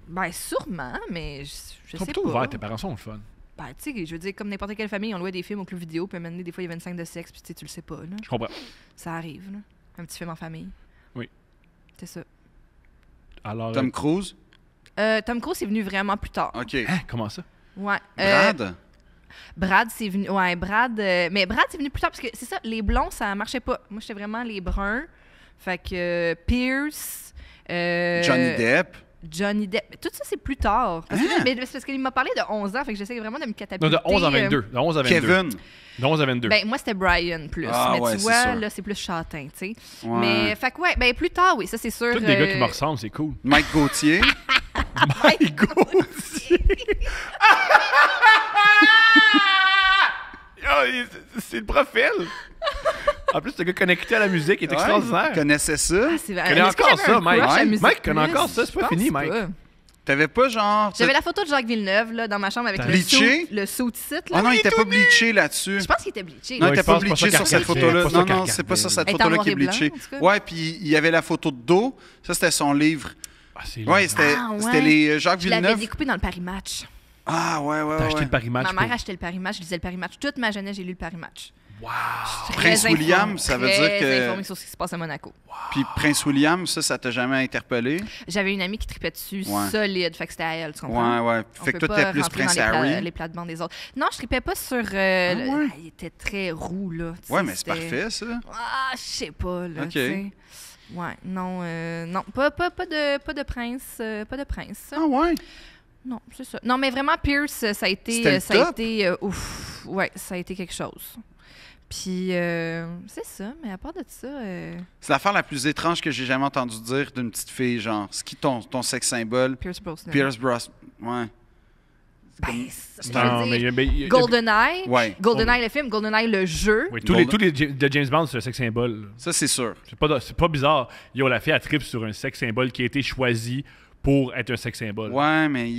Ben, sûrement, mais je Ils sais sont pas. plutôt ouverts, tes parents sont le fun. Ben, tu sais, je veux dire, comme n'importe quelle famille, on louait des films au club vidéo, puis à un moment donné, des fois, il y avait une scène de sexe, puis tu le sais pas, là. Je comprends. Ça arrive, là. Un petit film en famille. Oui. C'est ça. Alors, Tom Cruise. Tom Cruise est venu vraiment plus tard. OK. hein, comment ça? Ouais. Brad. Brad, c'est venu. Ouais, Brad. Mais Brad, c'est venu plus tard parce que c'est ça, les blonds, ça marchait pas. Moi, j'étais vraiment les bruns. Fait que Pierce. Johnny Depp. Johnny Depp. Tout ça, c'est plus tard. Parce que, Hein? mais c'est parce qu'il m'a parlé de 11 ans. Fait que j'essaie vraiment de me Non, catapulter. de 11 à 22. De 11 à 22. Kevin. De 11 à 22. Ben, moi, c'était Brian plus. Ah, mais ouais, tu c'est vois, sûr. là, c'est plus châtain, tu sais. Ouais. Mais, fait que, ouais, ben, plus tard, oui, ça, c'est sûr. Tous des gars qui me ressemblent, c'est cool. Mike Gauthier. My God! C'est le profil! En plus, ce gars connecté à la musique est extraordinaire. Ouais, connaissais ça. Ah, c'est vrai. Connais Est-ce que encore j'avais ça, un Mike. crush à Ouais, Musique Mike connaît Plus? encore ça, c'est pas Je fini, pense Mike. pas. T'avais pas genre... J'avais la photo de Jacques Villeneuve là, dans ma chambre avec Bleaché? le sous-titre. Ah non, il était pas bleaché là-dessus. Je pense qu'il était bleaché. Non, il Ouais, était je pas pense pas bleaché ça sur cette qu'elle photo-là. regardait, pas ça Non, qu'elle non, c'est pas ça, cette Elle est en photo-là noir qui est et blanc, bleachée. en tout cas. Ouais, puis il y avait la photo de dos. Ça, c'était son livre. Ah, c'est Ouais, là. c'était Ah, ouais. c'était les Jacques Je l'avais Villeneuve. découpé dans le Paris Match. Ah, ouais, ouais, T'as acheté ouais. le Paris Match. Ma mère pour- achetait le Paris Match, je lisais le Paris Match. Toute ma jeunesse, j'ai lu le Paris Match. Wow. Prince Très William, informée, ça veut dire très que- informée sur ce qui se passe à Monaco. Puis Prince William, ça t'a jamais interpellé? J'avais une amie qui tripait dessus, Ouais. solide, fait que c'était à elle, tu comprends? Ouais, ouais. On Fait que peut toi, pas t'es plus rentrer Prince dans Harry. les plates-bandes des autres. Non, je tripais pas sur... ouais? Il était très roux, là. tu Ouais, sais, mais c'est c'était- parfait, ça. Ah, je sais pas, là, Ok. tu sais. Ouais, non, non, pas de prince, pas de prince. Ah, ouais. Non, c'est ça. Non, mais vraiment, Pierce, ça a été... C'était le ça a top? été ouf. Ouais, ça a été quelque chose. Puis, c'est ça, mais à part de ça... C'est l'affaire la plus étrange que j'ai jamais entendu dire d'une petite fille, genre. C'est qui ton sex symbole? Pierce Brosnan. Pierce Brosnan. Ouais. Ben, je Non, veux mais dire, il y a- GoldenEye, Ouais. GoldenEye le film, GoldenEye le jeu. Oui, tous les de James Bond, c'est un sex symbole. là. Ça, c'est sûr. C'est pas bizarre. Yo, la fille, elle tripe sur un sex symbole qui a été choisi pour être un sex symbole. Ouais, mais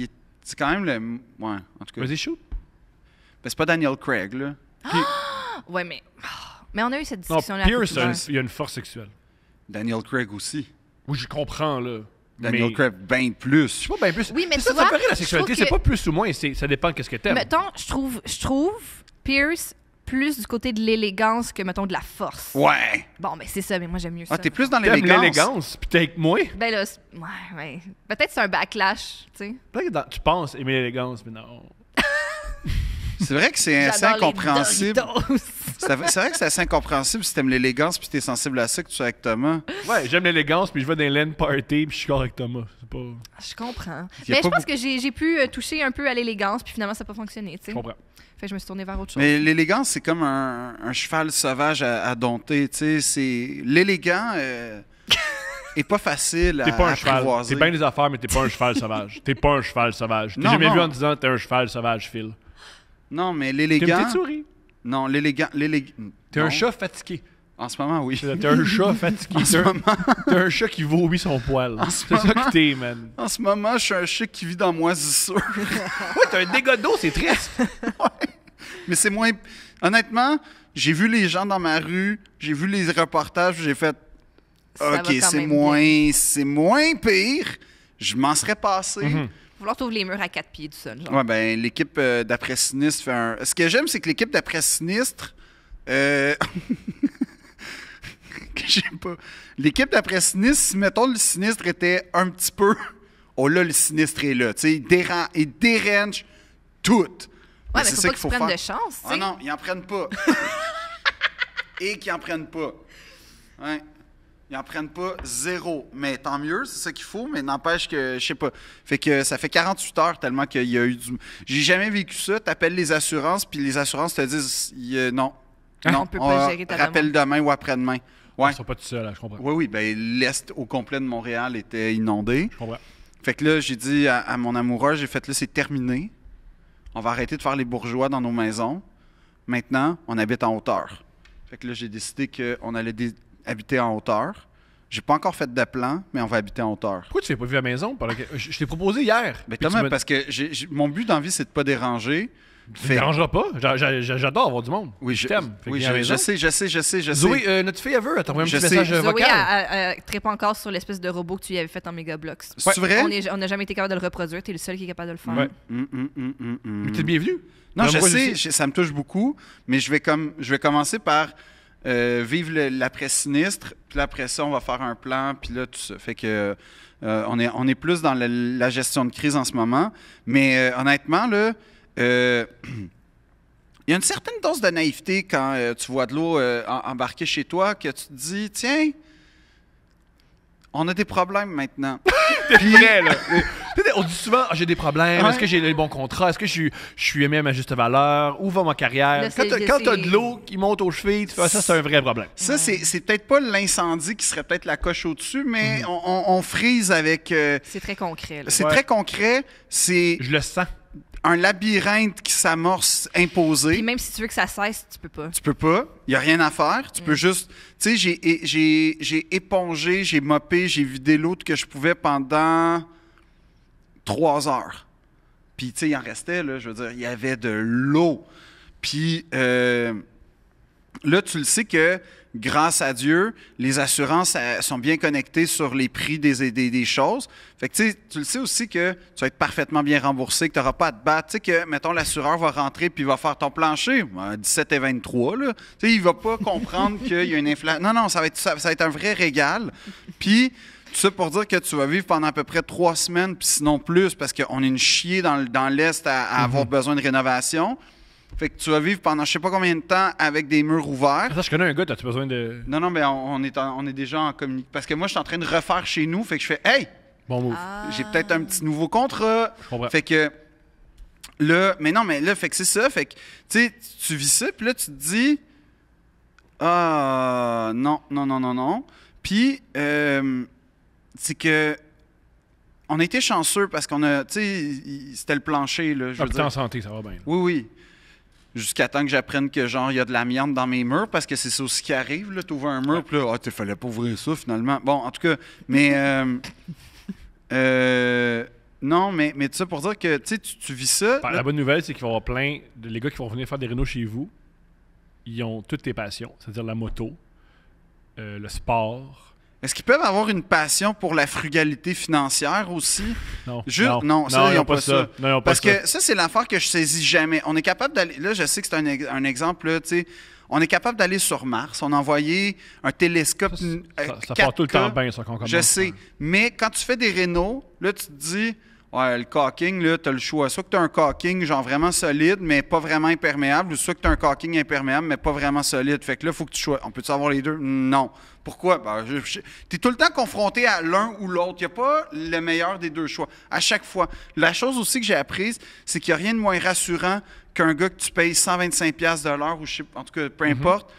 c'est quand même le. Ouais, en tout cas. Vas-y, shoot. Ben, c'est pas Daniel Craig, là. Ouais, mais on a eu cette Non, discussion-là. Pierce, à il y a une force sexuelle. Daniel Craig aussi. Oui, je comprends, là. Daniel mais... Craig, bien Je plus. sais pas, ben plus. Oui, mais C'est ça, tu vois, ça paraît la je sexualité, trouve c'est pas plus ou moins, ça dépend de ce que t'aimes. Mettons, je trouve Pierce plus du côté de l'élégance que, mettons, de la force. Ouais. Bon, ben c'est ça, mais moi, j'aime mieux ça. Ah, t'es plus dans T'aimes l'élégance. l'élégance, puis t'es avec moi. Ben là, ouais. Peut-être c'est un backlash, tu sais. Peut-être que tu penses aimer l'élégance, mais non. C'est vrai que c'est assez J'adore les incompréhensible. Doritos. C'est vrai que c'est assez incompréhensible si t'aimes l'élégance puis t'es sensible à ça que tu sois avec Thomas. Ouais, j'aime l'élégance, puis je vais dans les LAN party, puis je suis correct avec Thomas. C'est pas... Je comprends. Il y a Mais je pas pense que j'ai pu toucher un peu à l'élégance, puis finalement, ça n'a pas fonctionné, tu sais. Je comprends. Fait que je me suis tournée vers autre chose. Mais l'élégance, c'est comme un cheval sauvage à dompter. Tu sais, c'est l'élégant est pas facile T'es pas à un cheval. apprivoiser. T'es bien des affaires, mais t'es pas un cheval sauvage. T'es pas un cheval sauvage. T'es Non, jamais non. vu en disant t'es un cheval sauvage, Phil. Non, mais T'es une l'élégant. petite souris. Non, l'élégant. T'es Non. un chat fatigué. En ce moment, oui. T'es un chat fatigué. En ce moment, T'es un chat qui vomit son poil. ce C'est ça moment- que t'es, man. en ce moment, je suis un chat qui vit dans moisissure. Ouais, t'as un dégât d'eau, c'est triste. Mais c'est moins. Honnêtement, j'ai vu les gens dans ma rue, j'ai vu les reportages, j'ai fait. Ça va Ok, quand c'est même moins pire. Je m'en serais passé. Faut vouloir t'ouvrir les murs à 4 pieds du sol, genre. Ouais, ben, l'équipe d'après Sinistre fait un. Ce que j'aime, c'est que l'équipe d'après Sinistre. que j'aime pas. L'équipe d'après Sinistre, si mettons le Sinistre était un petit peu. Oh là, le Sinistre est là. Tu sais, il dérange tout. Ouais, Ben, mais faut pas qu'ils prennent de chance, tu sais. Ah non, ils en prennent pas. Et qu'ils en prennent pas. Ouais. Ils en prennent pas zéro. Mais tant mieux, c'est ça qu'il faut, mais n'empêche que, je sais pas. Fait que ça fait 48 heures tellement qu'il y a eu du. J'ai jamais vécu ça. T'appelles les assurances, puis les assurances te disent non. Non, On peut pas gérer ta rappelle demain ou après-demain. Ouais. Ils sont pas tout seuls, là, je comprends. Oui, oui, ben l'Est au complet de Montréal était inondé. Je comprends. Fait que là, j'ai dit à mon amoureux, j'ai fait là, c'est terminé. On va arrêter de faire les bourgeois dans nos maisons. Maintenant, on habite en hauteur. Fait que là, j'ai décidé qu'on allait habiter en hauteur. J'ai pas encore fait de plan, mais on va habiter en hauteur. Pourquoi tu l'as pas vu à la maison? Je t'ai proposé hier. Ben, Puis Thomas, tu me parce que mon but dans la vie, c'est de pas déranger. Tu me dérangeras pas. J'adore avoir du monde. Oui, je t'aime. Fait que Oui, viens à la je maison. sais. Zoé, notre fille, elle veut. Elle t'a envoyé un Je petit sais. message Zoé, vocal. elle traite encore sur l'espèce de robot que tu y avais fait en Megablox. C'est vrai? On n'a jamais été capable de le reproduire. T'es le seul qui est capable de le faire. Ouais. Mm. Mais t'es le bienvenu. Non, je Moi, sais, ça me touche beaucoup, mais je vais commencer par vivre l'après-sinistre, puis là, après ça, on va faire un plan, puis là, tout ça. Fait que on est plus dans la gestion de crise en ce moment, mais honnêtement, là, il y a une certaine dose de naïveté quand tu vois de l'eau embarquer chez toi, que tu te dis, tiens, on a des problèmes maintenant. C'est vrai, là. On dit souvent, ah, j'ai des problèmes. Ouais. Est-ce que j'ai les bons contrats? Est-ce que je suis aimé à ma juste valeur? Où va ma carrière? Là, Quand t'as de l'eau qui monte aux chevilles, tu fais ça, c'est un vrai problème. Ça, c'est peut-être pas l'incendie qui serait peut-être la coche au-dessus, mais on frise avec... C'est très concret. Là. c'est Ouais. très concret, c'est Je le sens. un labyrinthe qui s'amorce imposé. Puis même si tu veux que ça cesse, tu peux pas. Tu peux pas, il n'y a rien à faire. Tu peux juste... Tu sais, j'ai épongé, j'ai mopé, j'ai vidé l'eau que je pouvais pendant 3 heures. Puis, tu sais, il en restait, là, je veux dire, il y avait de l'eau. Puis, là, tu le sais que, grâce à Dieu, les assurances sont bien connectées sur les prix des choses. Fait que, tu sais, tu le sais aussi que tu vas être parfaitement bien remboursé, que tu n'auras pas à te battre. Tu sais que, mettons, l'assureur va rentrer puis il va faire ton plancher, 17 et 23, là. Tu sais, il va pas comprendre qu'il y a une inflation. Non, ça va être un vrai régal. Puis, tout ça pour dire que tu vas vivre pendant à peu près 3 semaines, puis sinon plus, parce qu'on est une chier dans l'Est à avoir besoin de rénovation. Fait que tu vas vivre pendant je sais pas combien de temps avec des murs ouverts. Ça, je connais un gars, t'as-tu besoin de... Non, mais on est déjà en communication. Parce que moi, je suis en train de refaire chez nous, fait que je fais « Hey! Bon move. J'ai peut-être un petit nouveau contrat. » Je comprends. Fait que là, fait que c'est ça. Fait que, tu sais, tu vis ça, puis là, tu te dis « Ah, non. » Puis, c'est que on a été chanceux parce qu'on a, tu sais, c'était le plancher, là, je veux T'es en dire. santé, ça va bien. Oui. Jusqu'à temps que j'apprenne que, genre, il y a de l'amiante dans mes murs, parce que c'est ça aussi qui arrive, là. T'ouvres un mur, puis là, il fallait pas ouvrir ça, finalement. Bon, en tout cas, mais... non, mais tout ça pour dire que, tu sais, tu vis ça... La bonne nouvelle, c'est qu'il va y avoir plein de les gars qui vont venir faire des rénaux chez vous. Ils ont toutes tes passions, c'est-à-dire la moto, le sport... Est-ce qu'ils peuvent avoir une passion pour la frugalité financière aussi? Non. Non, ça, ils n'ont pas ça. Non, ils ont pas Parce ça. que ça, c'est l'affaire que je saisis jamais. On est capable d'aller... Là, je sais que c'est un exemple, là, tu sais. On est capable d'aller sur Mars. On a envoyé un télescope Ça part tout le temps bien, ça, quand on commence. Je sais. Mais quand tu fais des rénaux, là, tu te dis... Ouais, le caulking, là, t'as le choix. Soit que t'as un caulking, genre vraiment solide, mais pas vraiment imperméable, ou soit que t'as un caulking imperméable, mais pas vraiment solide. Fait que là, il faut que tu choisisses. On peut-tu avoir les deux? Non. Pourquoi? Ben, t'es tout le temps confronté à l'un ou l'autre. Il n'y a pas le meilleur des deux choix. À chaque fois. La chose aussi que j'ai apprise, c'est qu'il n'y a rien de moins rassurant qu'un gars que tu payes 125$ de l'heure, ou je sais, en tout cas, peu importe,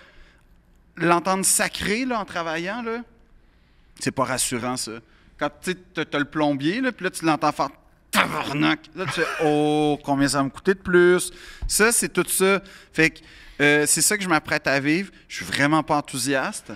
l'entendre sacrer, là, en travaillant, là, c'est pas rassurant, ça. Quand tu as le plombier, là, puis là, tu l'entends faire tabarnak. Là, tu fais oh, combien ça va me coûter de plus? Ça, c'est tout ça. Fait que c'est ça que je m'apprête à vivre. Je suis vraiment pas enthousiaste.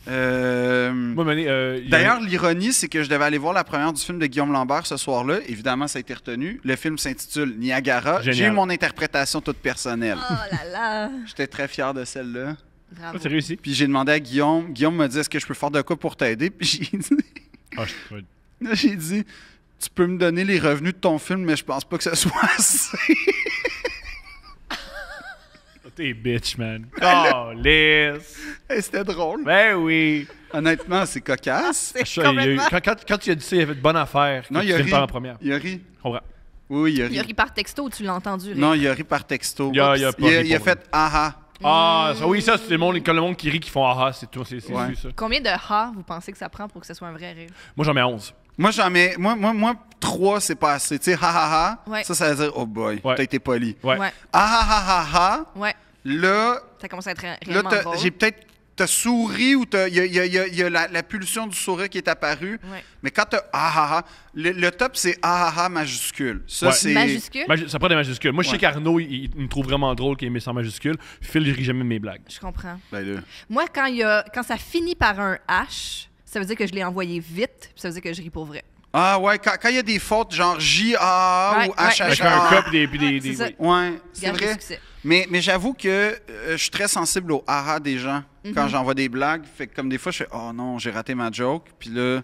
D'ailleurs, l'ironie, c'est que je devais aller voir la première du film de Guillaume Lambert ce soir-là. Évidemment, ça a été retenu. Le film s'intitule Niagara. Génial. J'ai eu mon interprétation toute personnelle. Oh là là! J'étais très fier de celle-là. Bravo. C'est réussi. Puis j'ai demandé à Guillaume. Guillaume m'a dit, est-ce que je peux faire de quoi pour t'aider? Puis j'ai dit... Là, j'ai dit, tu peux me donner les revenus de ton film, mais je pense pas que ce soit assez. T'es bitch, man. Oh, lisse. Hey, c'était drôle. Ben oui. Honnêtement, c'est cocasse. C'est Ça, il y a eu- complètement... quand tu as dit ça, il a fait de bonne affaire. Non, que il a tu ri. filmes pas en première. Il a ri. Je comprends. Oui, il a ri. Il a ri par texto, tu l'as entendu rire. Non, il a ri par texto. Il a pas ri il a pour fait ah Ah, ça, oui, ça, c'est le monde qui rit, qui font ah, c'est tout. C'est Ouais. ça. Combien de ha vous pensez que ça prend pour que ce soit un vrai rire? Moi, j'en mets 11. Moi, j'en mets. Moi, 3, c'est pas assez. Tu sais, ha. Ouais. Ça veut dire, oh boy, Ouais. t'as été poli. Ouais. Ah. Ouais. Là, Ça commence à être là réellement drôle. j'ai peut-être. T'as souri ou il y a la pulsion du sourire qui est apparue. Ouais. Mais quand t'as le top, c'est majuscule. Ça, Ouais. c'est. Majuscule? Ça prend des majuscules. Moi, je sais Ouais. qu'Arnaud, il me trouve vraiment drôle qu'il ait mis sans majuscules. Phil, il rit jamais de mes blagues. Je comprends. Ben là. Moi, quand ça finit par un H, ça veut dire que je l'ai envoyé vite, puis ça veut dire que je ris pour vrai. Ah ouais, quand il y a des fautes genre J-A Ouais, ou ouais. Avec H-H-A. un cop puis des. C'est ça. Ouais, c'est Gage de vrai. succès. Mais j'avoue que je suis très sensible au aha des gens Mhm. quand j'envoie des blagues. Fait que comme des fois, je fais oh non, j'ai raté ma joke. Puis là,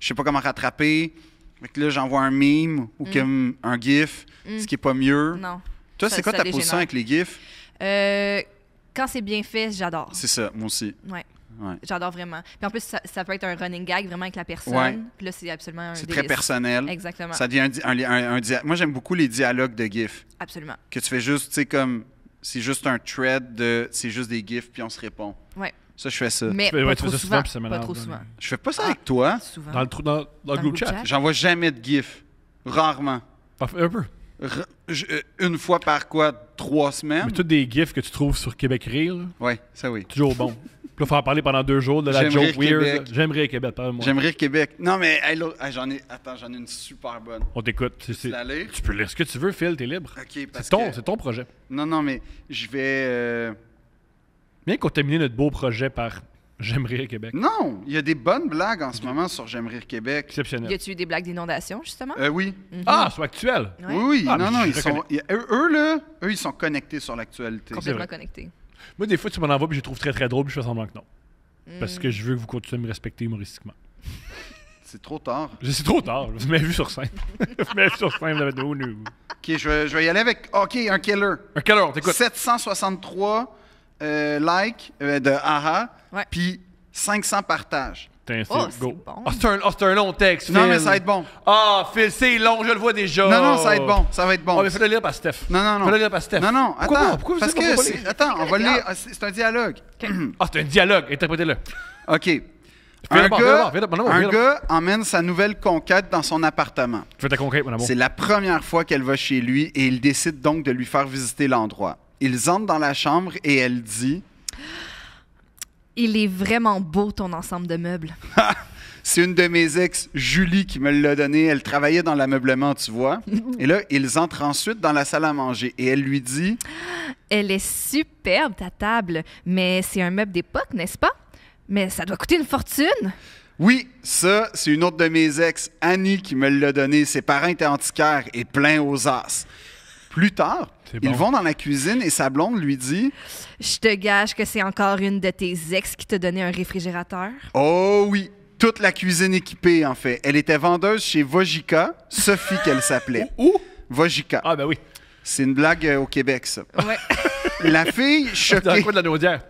je sais pas comment rattraper. Fait que là, j'envoie un meme ou comme un gif, ce qui est pas mieux. Non. Toi, Ça- c'est quoi ça ta dégénère. position avec les gifs? Quand c'est bien fait, j'adore. C'est ça, moi aussi. Ouais. Ouais. J'adore vraiment. Puis en plus, ça peut être un running gag vraiment avec la personne. Ouais. Puis là, c'est absolument un C'est délice. très personnel. Exactement. Ça devient moi, j'aime beaucoup les dialogues de gifs. Absolument. Que tu fais juste, tu sais, comme... C'est juste un thread de... C'est juste des gifs, puis on se répond. Ouais. Ça, je fais ça. Mais fais- pas ouais, tu trop fais ça souvent. souvent, puis ça Pas m'énerve, trop là. souvent. Je fais pas ça avec toi. Souvent. Dans le group chat. J'envoie jamais de gifs. Rarement. Un peu. Une fois par 3 semaines? Mais tous des gifs que tu trouves sur Québec Rire, là, Oui, ça oui. toujours bon. Puis là, faut en parler pendant 2 jours de la J'aime joke rire weird. Québec. là. J'aime rire Québec, parle-moi. J'aime rire Québec. Non, mais hey, j'en ai une super bonne. On t'écoute. Tu la lire? Tu peux lire ce que tu veux, Phil, t'es libre. OK, parce C'est ton projet. Non, mais je vais... Bien contaminer notre beau projet par J'aime rire Québec. Non, il y a des bonnes blagues en ce moment sur J'aime rire Québec. Y Exceptionnel. a-tu eu des blagues d'inondation, justement? Oui. Ah, c'est actuel. Ouais. Oui, Ah, non, mais non, je ils sont, eux, ils sont connectés sur l'actualité. Complètement vrai. connecté. Moi, des fois, tu m'en envoies puis je les trouve très très drôles puis je fais semblant que non. Parce que je veux que vous continuez à me respecter humoristiquement. C'est trop tard. C'est trop tard. Je m'ai vu sur scène. Je m'ai vu sur scène. OK, je vais y aller avec... OK, un killer. Un quelle heure, t'écoutes? 763 likes de AHA, Ouais. puis 500 partages. Putain, Oh, c'est c'est go. bon. Ah, c'est un long texte, Non, Phil. mais ça va être bon. Ah, Phil, c'est long, je le vois déjà. Non, ça va être bon. Ça va être bon. Ah, mais fais-le lire par Steph. Non. Fais-le lire par Steph. Non, Pourquoi attends. pas? Pourquoi parce vous que pas c'est... lire? Attends, on va lire. C'est un dialogue. Ah, c'est un dialogue. Interprétez-le. OK. Fais-le Un bon, gars, fais-le bon, fais-le bon, un fais-le bon. gars emmène sa nouvelle conquête dans son appartement. Fais ta conquête, mon amour. C'est la première fois qu'elle va chez lui et il décide donc de lui faire visiter l'endroit. Ils entrent dans la chambre et elle dit Il est vraiment beau, ton ensemble de meubles. « C'est une de mes ex, Julie, qui me l'a donné. Elle travaillait dans l'ameublement, tu vois. » Et là, ils entrent ensuite dans la salle à manger et elle lui dit Elle est superbe, ta table, mais c'est un meuble d'époque, n'est-ce pas? Mais ça doit coûter une fortune. « Oui, ça, c'est une autre de mes ex, Annie, qui me l'a donné. Ses parents étaient antiquaires et pleins aux as. » Plus tard, C'est bon. ils vont dans la cuisine et sa blonde lui dit Je te gage que c'est encore une de tes ex qui t'a donné un réfrigérateur. « Oh oui, toute la cuisine équipée, en fait. Elle était vendeuse chez Vojica, Sophie qu'elle s'appelait. Où? Vojica. Ah, ben oui. C'est une blague au Québec, ça. Ouais. La fille, Dans le choquée. coin de la naudière.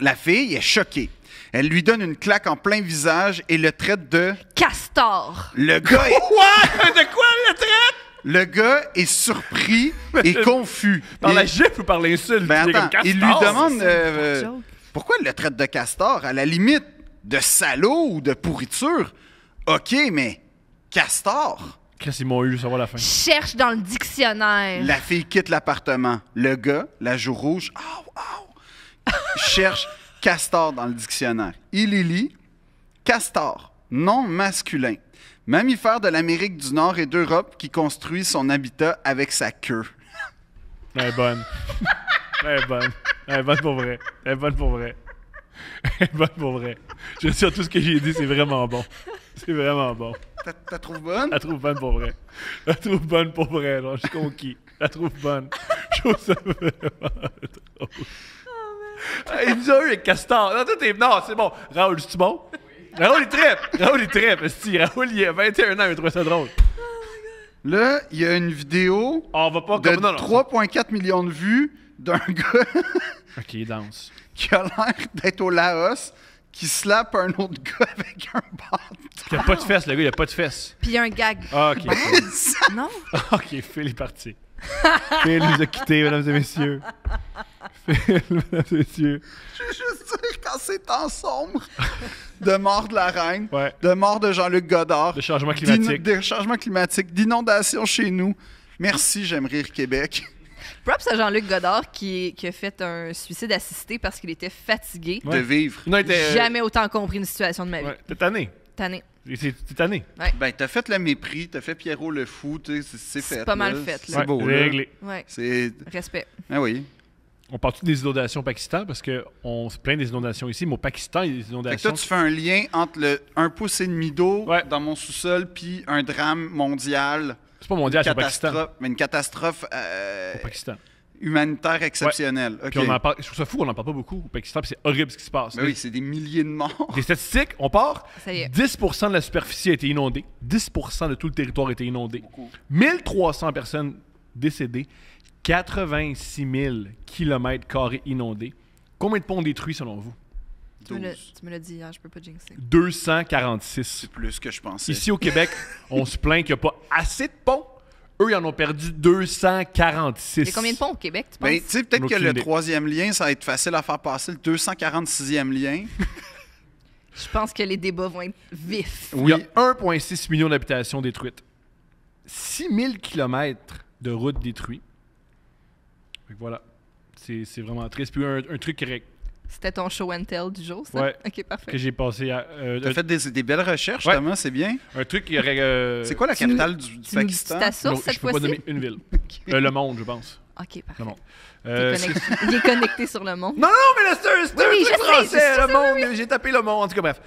La fille est choquée. Elle lui donne une claque en plein visage et le traite de... Castor. Le gars est, Quoi? De quoi le traite? le gars est surpris et confus. Par Et- la gifle ou par l'insulte? Ben Il est comme attends, il lui Castor. demande joke. pourquoi il le traite de castor, à la limite de salaud ou de pourriture. OK, mais castor? Qu'est-ce qu'ils m'ont eu, ça va la fin. Cherche dans le dictionnaire. La fille quitte l'appartement. Le gars, la joue rouge, cherche castor dans le dictionnaire. Il y lit castor, nom masculin, mammifère de l'Amérique du Nord et d'Europe qui construit son habitat avec sa queue. Elle est bonne. Elle est bonne. Elle est bonne pour vrai. Elle est bonne pour vrai. Elle est bonne pour vrai. Je suis sûr, tout ce que j'ai dit, c'est vraiment bon. C'est vraiment bon. T'as trouvé bonne? La trouve bonne pour vrai. La trouve bonne pour vrai. Genre, je suis conquis. La trouve bonne. Je trouve ça vraiment drôle. Il nous a eu avec Castor. Non, tout est... non, c'est bon. Raoul, c'est-tu bon? Raoul, il trippe. Raoul, il trippe. Si, Raoul, il a 21 ans, il a trouvé ça drôle. Là, il y a une vidéo On va pas de comme... Non, non. 3,4 millions de vues d'un gars OK, il danse. qui a l'air d'être au Laos, qui slappe un autre gars avec un bâton. Il a pas de fesses, le gars, il a pas de fesses. Puis il y a un gag. Ah, OK. Non? OK, Phil est parti. Phil nous a quittés, mesdames et messieurs. Phil, mesdames et messieurs. Je veux juste dire, quand c'est temps sombre, de mort de la reine, Ouais. de mort de Jean-Luc Godard, Le changement climatique. de changement climatique, d'inondations chez nous. Merci, j'aime rire Québec. Props à Jean-Luc Godard qui a fait un suicide assisté parce qu'il était fatigué. Ouais. De vivre. Non, il était... Jamais autant compris une situation de ma vie. Ouais, t'es tanné. Tanné. T'es tanné. Ben, t'as fait le mépris, t'as fait Pierrot le fou, tu sais, c'est fait. pas mal là. fait, là. C'est beau, c'est là. réglé. Ouais. C'est... Respect. Ah oui. On parle-tu des inondations au Pakistan? Parce qu'on se plaint des inondations ici, mais au Pakistan, il y a des Fait que inondations. toi, tu fais un lien entre le 1,5 pouce d'eau Ouais. dans mon sous-sol puis un drame mondial. C'est pas mondial, c'est au Pakistan. Catastrophe, mais une catastrophe Au Pakistan. humanitaire exceptionnelle. OK. Puis on en parle, je trouve ça fou, on n'en parle pas beaucoup au Pakistan, puis c'est horrible ce qui se passe. Ben oui, c'est des milliers de morts. Des statistiques, on part. Ça y est. 10% de la superficie a été inondée. 10% de tout le territoire a été inondé. 1300 personnes décédées. 86 000 km² inondés. Combien de ponts détruits selon vous? Tu me l'as dit hier, je peux pas jinxer. 246. C'est plus que je pensais. Ici au Québec, on se plaint qu'il n'y a pas assez de ponts. Eux, ils en ont perdu 246. Il y a combien de ponts au Québec, tu penses? Ben, tu sais, peut-être que Aucune le idée. troisième lien, ça va être facile à faire passer. Le 246e lien. Je pense que les débats vont être vifs. Il y a 1,6 million d'habitations détruites. 6 000 km de routes détruites. Fait que voilà. C'est vraiment triste. Puis un truc C'était ton show and tell du jour, ça? Ouais. OK, parfait. que j'ai passé à... T'as fait des belles recherches, Ouais. Thomas, c'est bien. un truc qui aurait... C'est quoi la Tu nous- capitale du Tu nous dis Pakistan? ta Non, source je cette peux pas fois-ci? nommer une ville. Le Monde, je pense. OK, parfait. Le monde. Il est connecté sur le monde. Non, mais là, c'est un Oui, truc je sais, français, je le sais, monde. J'ai tapé le monde. En tout cas, bref.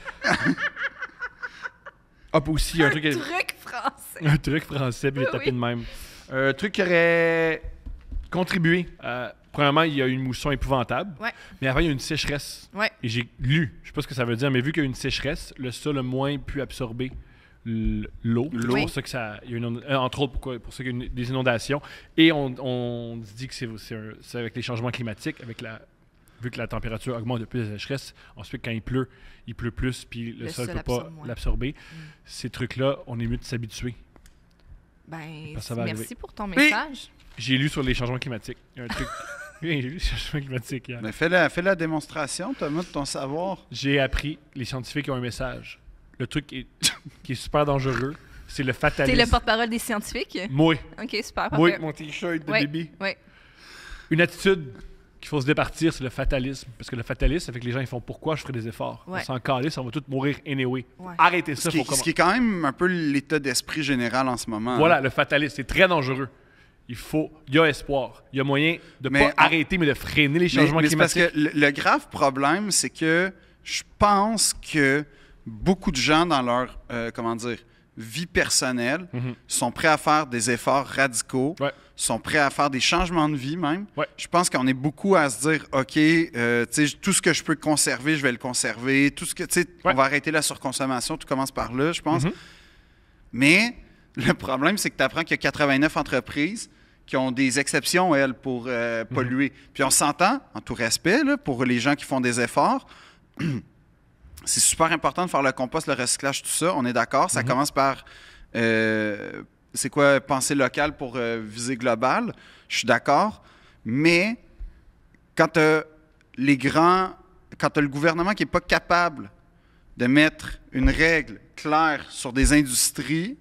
Hop, aussi, un truc... Truc français. Un truc français, puis j'ai tapé de même. Un truc qui aurait contribué. Premièrement, il y a une mousson épouvantable. Ouais. Mais avant, il y a une sécheresse. Ouais. Et j'ai lu, je sais pas ce que ça veut dire, mais vu qu'il y a une sécheresse, le sol a moins pu absorber l'eau. C'est Oui. pour ça que ça... Il y a entre autres, pour ça qu'il y a des inondations. Et on dit que c'est avec les changements climatiques, vu que la température augmente de plus de sécheresse, ensuite, quand il pleut plus, puis le sol ne peut pas absorbe moins. l'absorber. Ces trucs-là, on est mieux de s'habituer. Ben, Ça va merci arriver. pour ton message. J'ai lu sur les changements climatiques. Il y a un truc... Oui, j'ai lu sur les changements climatiques hier. Mais fais la démonstration, Thomas, de ton savoir. J'ai appris, les scientifiques ont un message. Le truc qui est super dangereux, c'est le T'es fatalisme. le porte-parole des scientifiques? Moi, OK, super, moi, parfait. mon t-shirt de Ouais, bébé. ouais. Une attitude qu'il faut se départir, c'est le fatalisme. Parce que le fatalisme, c'est que les gens ils font pourquoi je ferai des efforts. Ouais. On s'en calisse, on va tous mourir anyway. Ouais. Arrêtez ça, Ce qui est quand même un peu l'état d'esprit général en ce moment. Voilà, le fatalisme, c'est très dangereux. Il y a espoir. Il y a moyen de Mais pas arrêter, mais de freiner les changements mais c'est parce climatiques. que le grave problème, c'est que je pense que beaucoup de gens dans leur, vie personnelle sont prêts à faire des efforts radicaux, Ouais. sont prêts à faire des changements de vie même. Ouais. Je pense qu'on est beaucoup à se dire, OK, tu sais, tout ce que je peux conserver, je vais le conserver. Tout ce que, tu sais, Ouais. on va arrêter la surconsommation, tout commence par là, je pense. Mais le problème, c'est que tu apprends qu'il y a 89 entreprises qui ont des exceptions, elles, pour polluer. Puis on s'entend, en tout respect, là, pour les gens qui font des efforts, c'est super important de faire le compost, le recyclage, tout ça. On est d'accord. Ça commence par, c'est quoi, pensée locale pour visée globale. Je suis d'accord. Mais quand tu as le gouvernement qui n'est pas capable de mettre une règle claire sur des industries,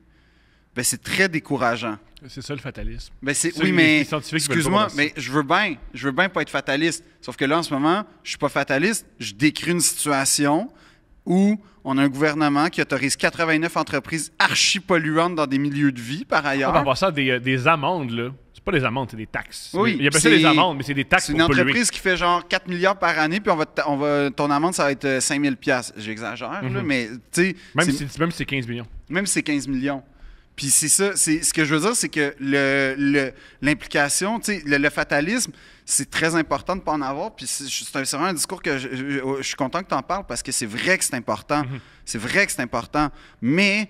ben c'est très décourageant. C'est ça le fatalisme. Ben Ça, oui, les mais scientifiques veulent excuse-moi, pas voir mais je veux bien pas être fataliste. Sauf que là, en ce moment, je suis pas fataliste. Je décris une situation où on a un gouvernement qui autorise 89 entreprises archi-polluantes dans des milieux de vie, par ailleurs. En passant, des amendes, là. C'est pas des amendes, c'est des taxes. Oui, Il y a pas ça des amendes, mais c'est des taxes C'est pour une polluer. entreprise qui fait genre 4 milliards par année, puis ton amende, ça va être 5 000 $. J'exagère, là, mais tu sais... Même si c'est 15 millions. Même si c'est 15 millions. Puis c'est ça, ce que je veux dire, c'est que l'implication, tu sais, le fatalisme, c'est très important de ne pas en avoir. Puis c'est vraiment un discours que je suis content que tu en parles parce que c'est vrai que c'est important. C'est vrai que c'est important. Mais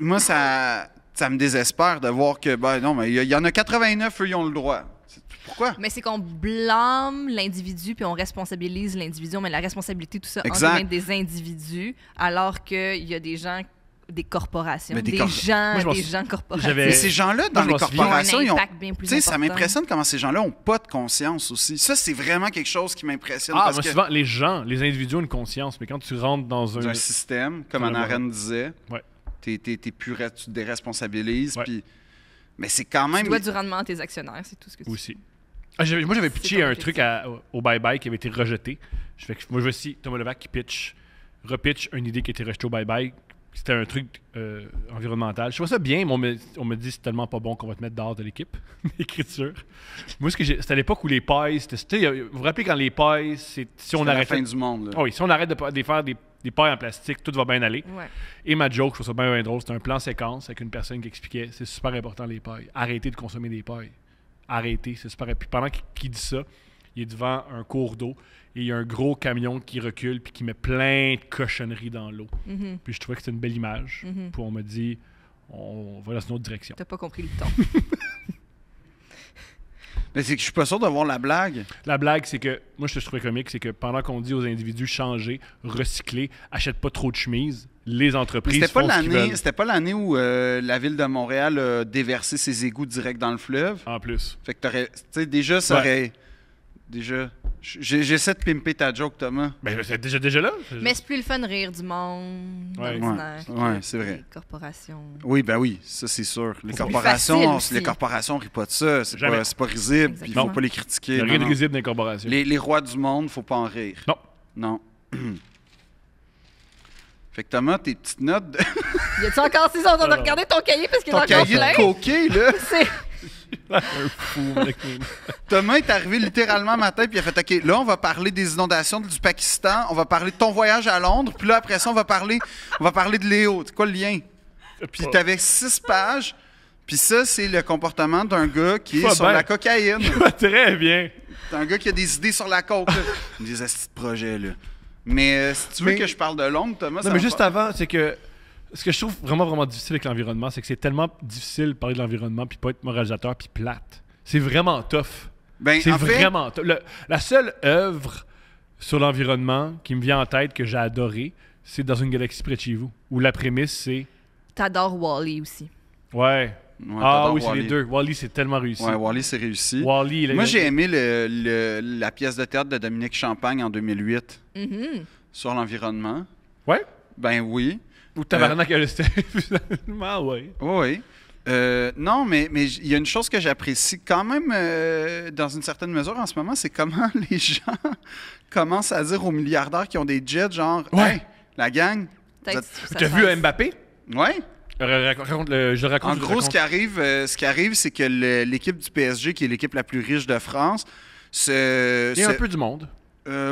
moi, ça me désespère de voir que, ben non, mais il y en a 89, eux, ils ont le droit. Pourquoi? Mais c'est qu'on blâme l'individu puis on responsabilise l'individu. On met la responsabilité, tout ça, en Exact. main des individus, alors qu'il y a des gens, des corporations, Mais des gens Moi, je m'en corporatifs. Mais ces gens-là, dans Moi, les je m'en souviens. corporations, Ils ils ont ont... un impact bien plus Tu sais, ça important. m'impressionne comment ces gens-là n'ont pas de conscience aussi. Ça, c'est vraiment quelque chose qui m'impressionne. Ah, parce moi, que souvent, les individus ont une conscience, mais quand tu rentres dans un système, comme Ouais. Anna Arendt disait, Ouais. tu te déresponsabilises. Ouais. Puis... Mais c'est quand même... Tu dois du rendement à tes actionnaires, c'est tout ce que tu aussi. Moi, j'avais pitché ton un objectif. truc au bye-bye qui avait été rejeté. Moi, je voici Thomas Levac qui repitch une idée qui a été rejetée au bye-bye. C'était un truc environnemental. Je trouve ça bien, mais on me dit c'est tellement pas bon qu'on va te mettre dehors de l'équipe d'écriture. Moi, c'était à l'époque où les pailles, vous vous rappelez quand les pailles, si on la arrêtait... fin du monde. Là. Ah oui, si on arrête de faire des pailles en plastique, tout va bien aller. Ouais. Et ma joke, je trouve ça bien drôle, c'était un plan séquence avec une personne qui expliquait c'est super important les pailles. Arrêtez de consommer des pailles. Arrêtez, c'est super. Puis pendant qu'il dit ça, il est devant un cours d'eau et il y a un gros camion qui recule puis qui met plein de cochonneries dans l'eau. Puis je trouvais que c'était une belle image. Puis on m'a dit on va dans une autre direction. T'as pas compris le ton. Mais c'est que je suis pas sûr de voir la blague. La blague, c'est que, moi je te trouvais comique, c'est que pendant qu'on dit aux individus changer, recycler, achète pas trop de chemises, les entreprises C'était font ce qu'ils veulent. C'était pas l'année où la ville de Montréal a déversé ses égouts direct dans le fleuve. En plus. Fait que tu sais, déjà, ça aurait... Déjà... J'essaie de pimper ta joke, Thomas. Ben, c'est déjà là. Mais c'est plus le fun de rire du monde, Ouais. ordinaire, Ouais, que c'est vrai. les corporations. Oui, ben oui, ça c'est sûr. Les plus corporations, facile aussi. les corporations rient pas de ça. C'est Jamais. pas risible, puis il faut Exactement. pas les Il critiquer. n'y a Non, rien de non. risible d'incorporation. Les rois du monde, faut pas en rire. Non. Non. Fait que Thomas, tes petites notes de... Y a-tu encore 6 ans de regarder ton cahier parce qu'il est ton encore cahier plein? de coquet, là. C'est... Un fou, mec. Thomas est arrivé littéralement matin, puis il a fait OK, là, on va parler des inondations du Pakistan, on va parler de ton voyage à Londres, puis là, après ça, on va parler de Léo. C'est quoi le lien? Puis t'avais 6 pages, puis ça, c'est le comportement d'un gars qui est Pas sur bien. la cocaïne. Très bien. C'est un gars qui a des idées sur la coke. Là. Il me disait, ce projet-là. Mais si tu veux Mais- que je parle de Londres, Thomas, Non, ça mais va juste pas. avant, c'est que ce que je trouve vraiment, vraiment difficile avec l'environnement, c'est que c'est tellement difficile de parler de l'environnement puis pas être moralisateur puis plate. C'est vraiment tough. Ben, C'est en fait, vraiment tough. La seule œuvre sur l'environnement qui me vient en tête que j'ai adorée, c'est Dans une galaxie près de chez vous, où la prémisse, c'est... T'adores Wall-E aussi. Ouais. ouais, Ah t'adores oui, c'est les Wall-E. deux. Wall-E, c'est tellement réussi. Ouais, Wall-E, c'est réussi. Wall-E, Moi, j'ai aimé la pièce de théâtre de Dominique Champagne en 2008 Mhm. sur l'environnement. Ouais? Ben oui. Ou Tabarnak à c'était finalement, ouais. Oui. Non, mais il y a une chose que j'apprécie quand même dans une certaine mesure en ce moment, c'est comment les gens commencent à dire aux milliardaires qui ont des jets, genre, Ouais. hey, la gang. Peut-être Vous que ça T'as vu fasse- Mbappé? Ouais. Je le raconte. En je le gros, raconte. ce qui arrive, c'est que l'équipe du PSG, qui est l'équipe la plus riche de France, Il y a un peu du monde.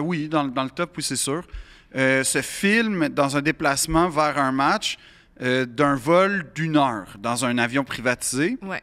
oui, dans le top, oui, c'est sûr, se filme dans un déplacement vers un match d'un vol d'1 heure dans un avion privatisé. Ouais.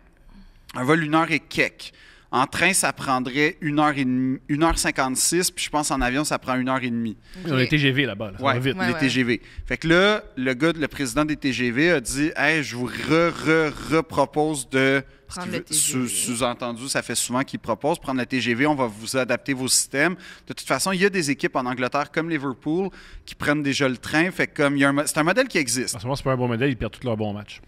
Un vol 1 heure et quelques. En train, ça prendrait 1h56, puis je pense en avion, ça prend 1h30. On a les TGV là-bas. Là. Ça va vite. Ouais, les ouais. TGV. Fait que là, le président des TGV a dit « Hey, je vous repropose de... » Prendre le TGV. Sous-entendu, ça fait souvent qu'ils proposent prendre le TGV, on va vous adapter vos systèmes. De toute façon, il y a des équipes en Angleterre comme Liverpool qui prennent déjà le train. Fait que comme c'est un modèle qui existe. En ce moment, c'est pas un bon modèle, ils perdent tous leurs bons matchs.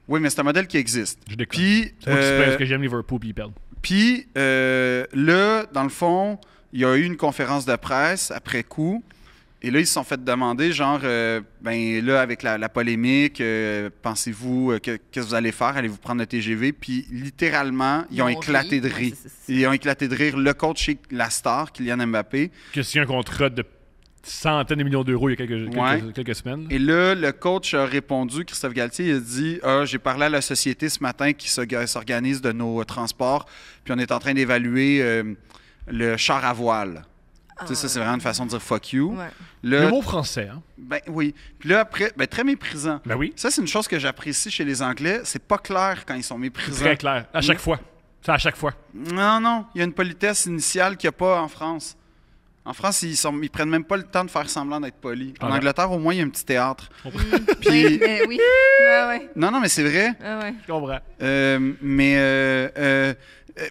Oui, mais c'est un modèle qui existe. Je déconne. Puis, C'est moi qui se plains parce que j'aime Liverpool puis ils perdent. Puis là, dans le fond, il y a eu une conférence de presse après coup. Et là, ils se sont fait demander, genre, ben là, avec la polémique, pensez-vous, qu'est-ce que vous allez faire? Allez-vous prendre le TGV? Puis littéralement, ils ont éclaté de ri. rire. Ouais, c'est ça. Ils ont éclaté de rire. Le coach chez la star, Kylian Mbappé. Que s'il y a un contrat de centaines de millions d'euros il y a Ouais. quelques semaines. Et là, le coach a répondu, Christophe Galtier, il a dit j'ai parlé à la société ce matin qui s'organise de nos transports, puis on est en train d'évaluer le char à voile. Tu sais, ça, c'est vraiment une façon de dire fuck you. Ouais. Le Là, mot français, hein? ben oui. Puis là, après, ben, très méprisant. Ben oui. Ça, c'est une chose que j'apprécie chez les Anglais. C'est pas clair quand ils sont méprisants. Très clair. À chaque fois. C'est à chaque fois. Non. Il y a une politesse initiale qu'il n'y a pas en France. En France, ils prennent même pas le temps de faire semblant d'être polis. En Ah, Angleterre, au moins, il y a un petit théâtre. Puis... Puis... oui. Ouais, ouais. Non, mais c'est vrai. Ouais, ouais. Je comprends.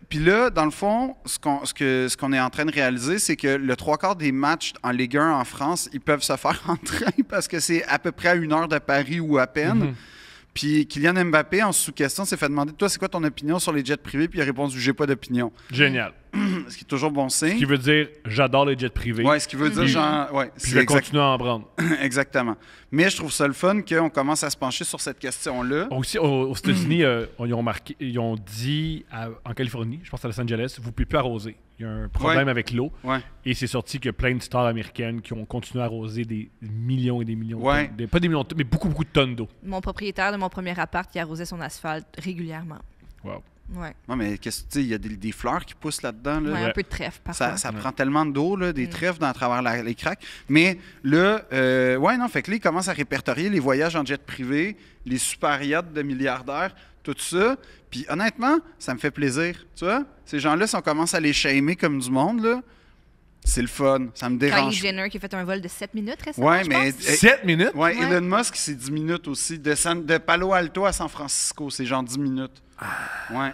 Puis là, dans le fond, ce qu'on est en train de réaliser, c'est que le 3/4 des matchs en Ligue 1 en France, ils peuvent se faire en train parce que c'est à peu près à 1 heure de Paris ou à peine. Mhm. Puis Kylian Mbappé, en sous-question, s'est fait demander « Toi, c'est quoi ton opinion sur les jets privés? » Puis il a répondu « J'ai pas d'opinion. Génial. » Ce qui est toujours bon Ce signe. qui veut dire, j'adore les jets privés. Ouais, ce qui veut dire genre... Ouais, Puis je vais continuer à en prendre. exactement. Mais je trouve ça le fun qu'on commence à se pencher sur cette question-là. Aussi, aux États-Unis, ils ont dit en Californie, je pense à Los Angeles, vous ne pouvez plus arroser. Il y a un problème Ouais. avec l'eau. Ouais. Et c'est sorti qu'il y a plein de stars américaines qui ont continué à arroser des millions et des millions Ouais. de tonnes. Pas des millions de tonnes, mais beaucoup, beaucoup de tonnes d'eau. Mon propriétaire de mon premier appart, il arrosait son asphalte régulièrement. Wow. Ouais. Ouais, mais qu'est-ce que tu sais, il y a des fleurs qui poussent là-dedans. Là. Ouais, Ouais. un peu de trèfle, parfois. Ça prend tellement d'eau, là, des trèfles à travers les craques. Mais là, fait que là, ils commencent à répertorier les voyages en jet privé, les super yachts de milliardaires, tout ça. Puis honnêtement, ça me fait plaisir. Tu vois, ces gens-là, si on commence à les shamer comme du monde, là, c'est le fun. Ça me Kylie dérange. Jenner qui a fait un vol de 7 minutes récemment, Ouais, je mais. pense. 7 minutes? Ouais, Ouais. Elon Musk, c'est 10 minutes aussi. De Palo Alto à San Francisco, c'est genre 10 minutes. Ouais.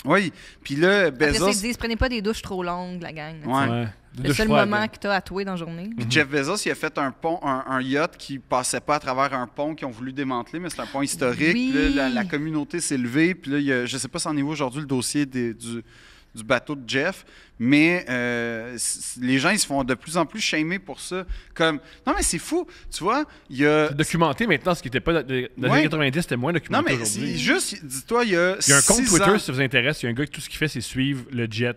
Oui. Puis là, Après ça, Bezos. ils disent, prenez pas des douches trop longues, la gang. Ouais. Le seul moment que tu as à touer dans la journée. Puis Jeff Bezos, il a fait un pont, un yacht qui passait pas à travers un pont qu'ils ont voulu démanteler, mais c'est un pont historique. Oui. Puis là, la communauté s'est levée. Puis là, je sais pas si on est où aujourd'hui le dossier du bateau de Jeff, mais les gens, ils se font de plus en plus shamer pour ça. Comme, non, mais c'est fou. Tu vois, il y a... C'est documenté maintenant, ce qui n'était pas dans les années Ouais. 90, c'était moins Non, documenté mais c'est aujourd'hui. juste, dis-toi, il y a Il y a un compte 6 Twitter, ans. si ça vous intéresse. Il y a un gars qui tout ce qu'il fait, c'est suivre le jet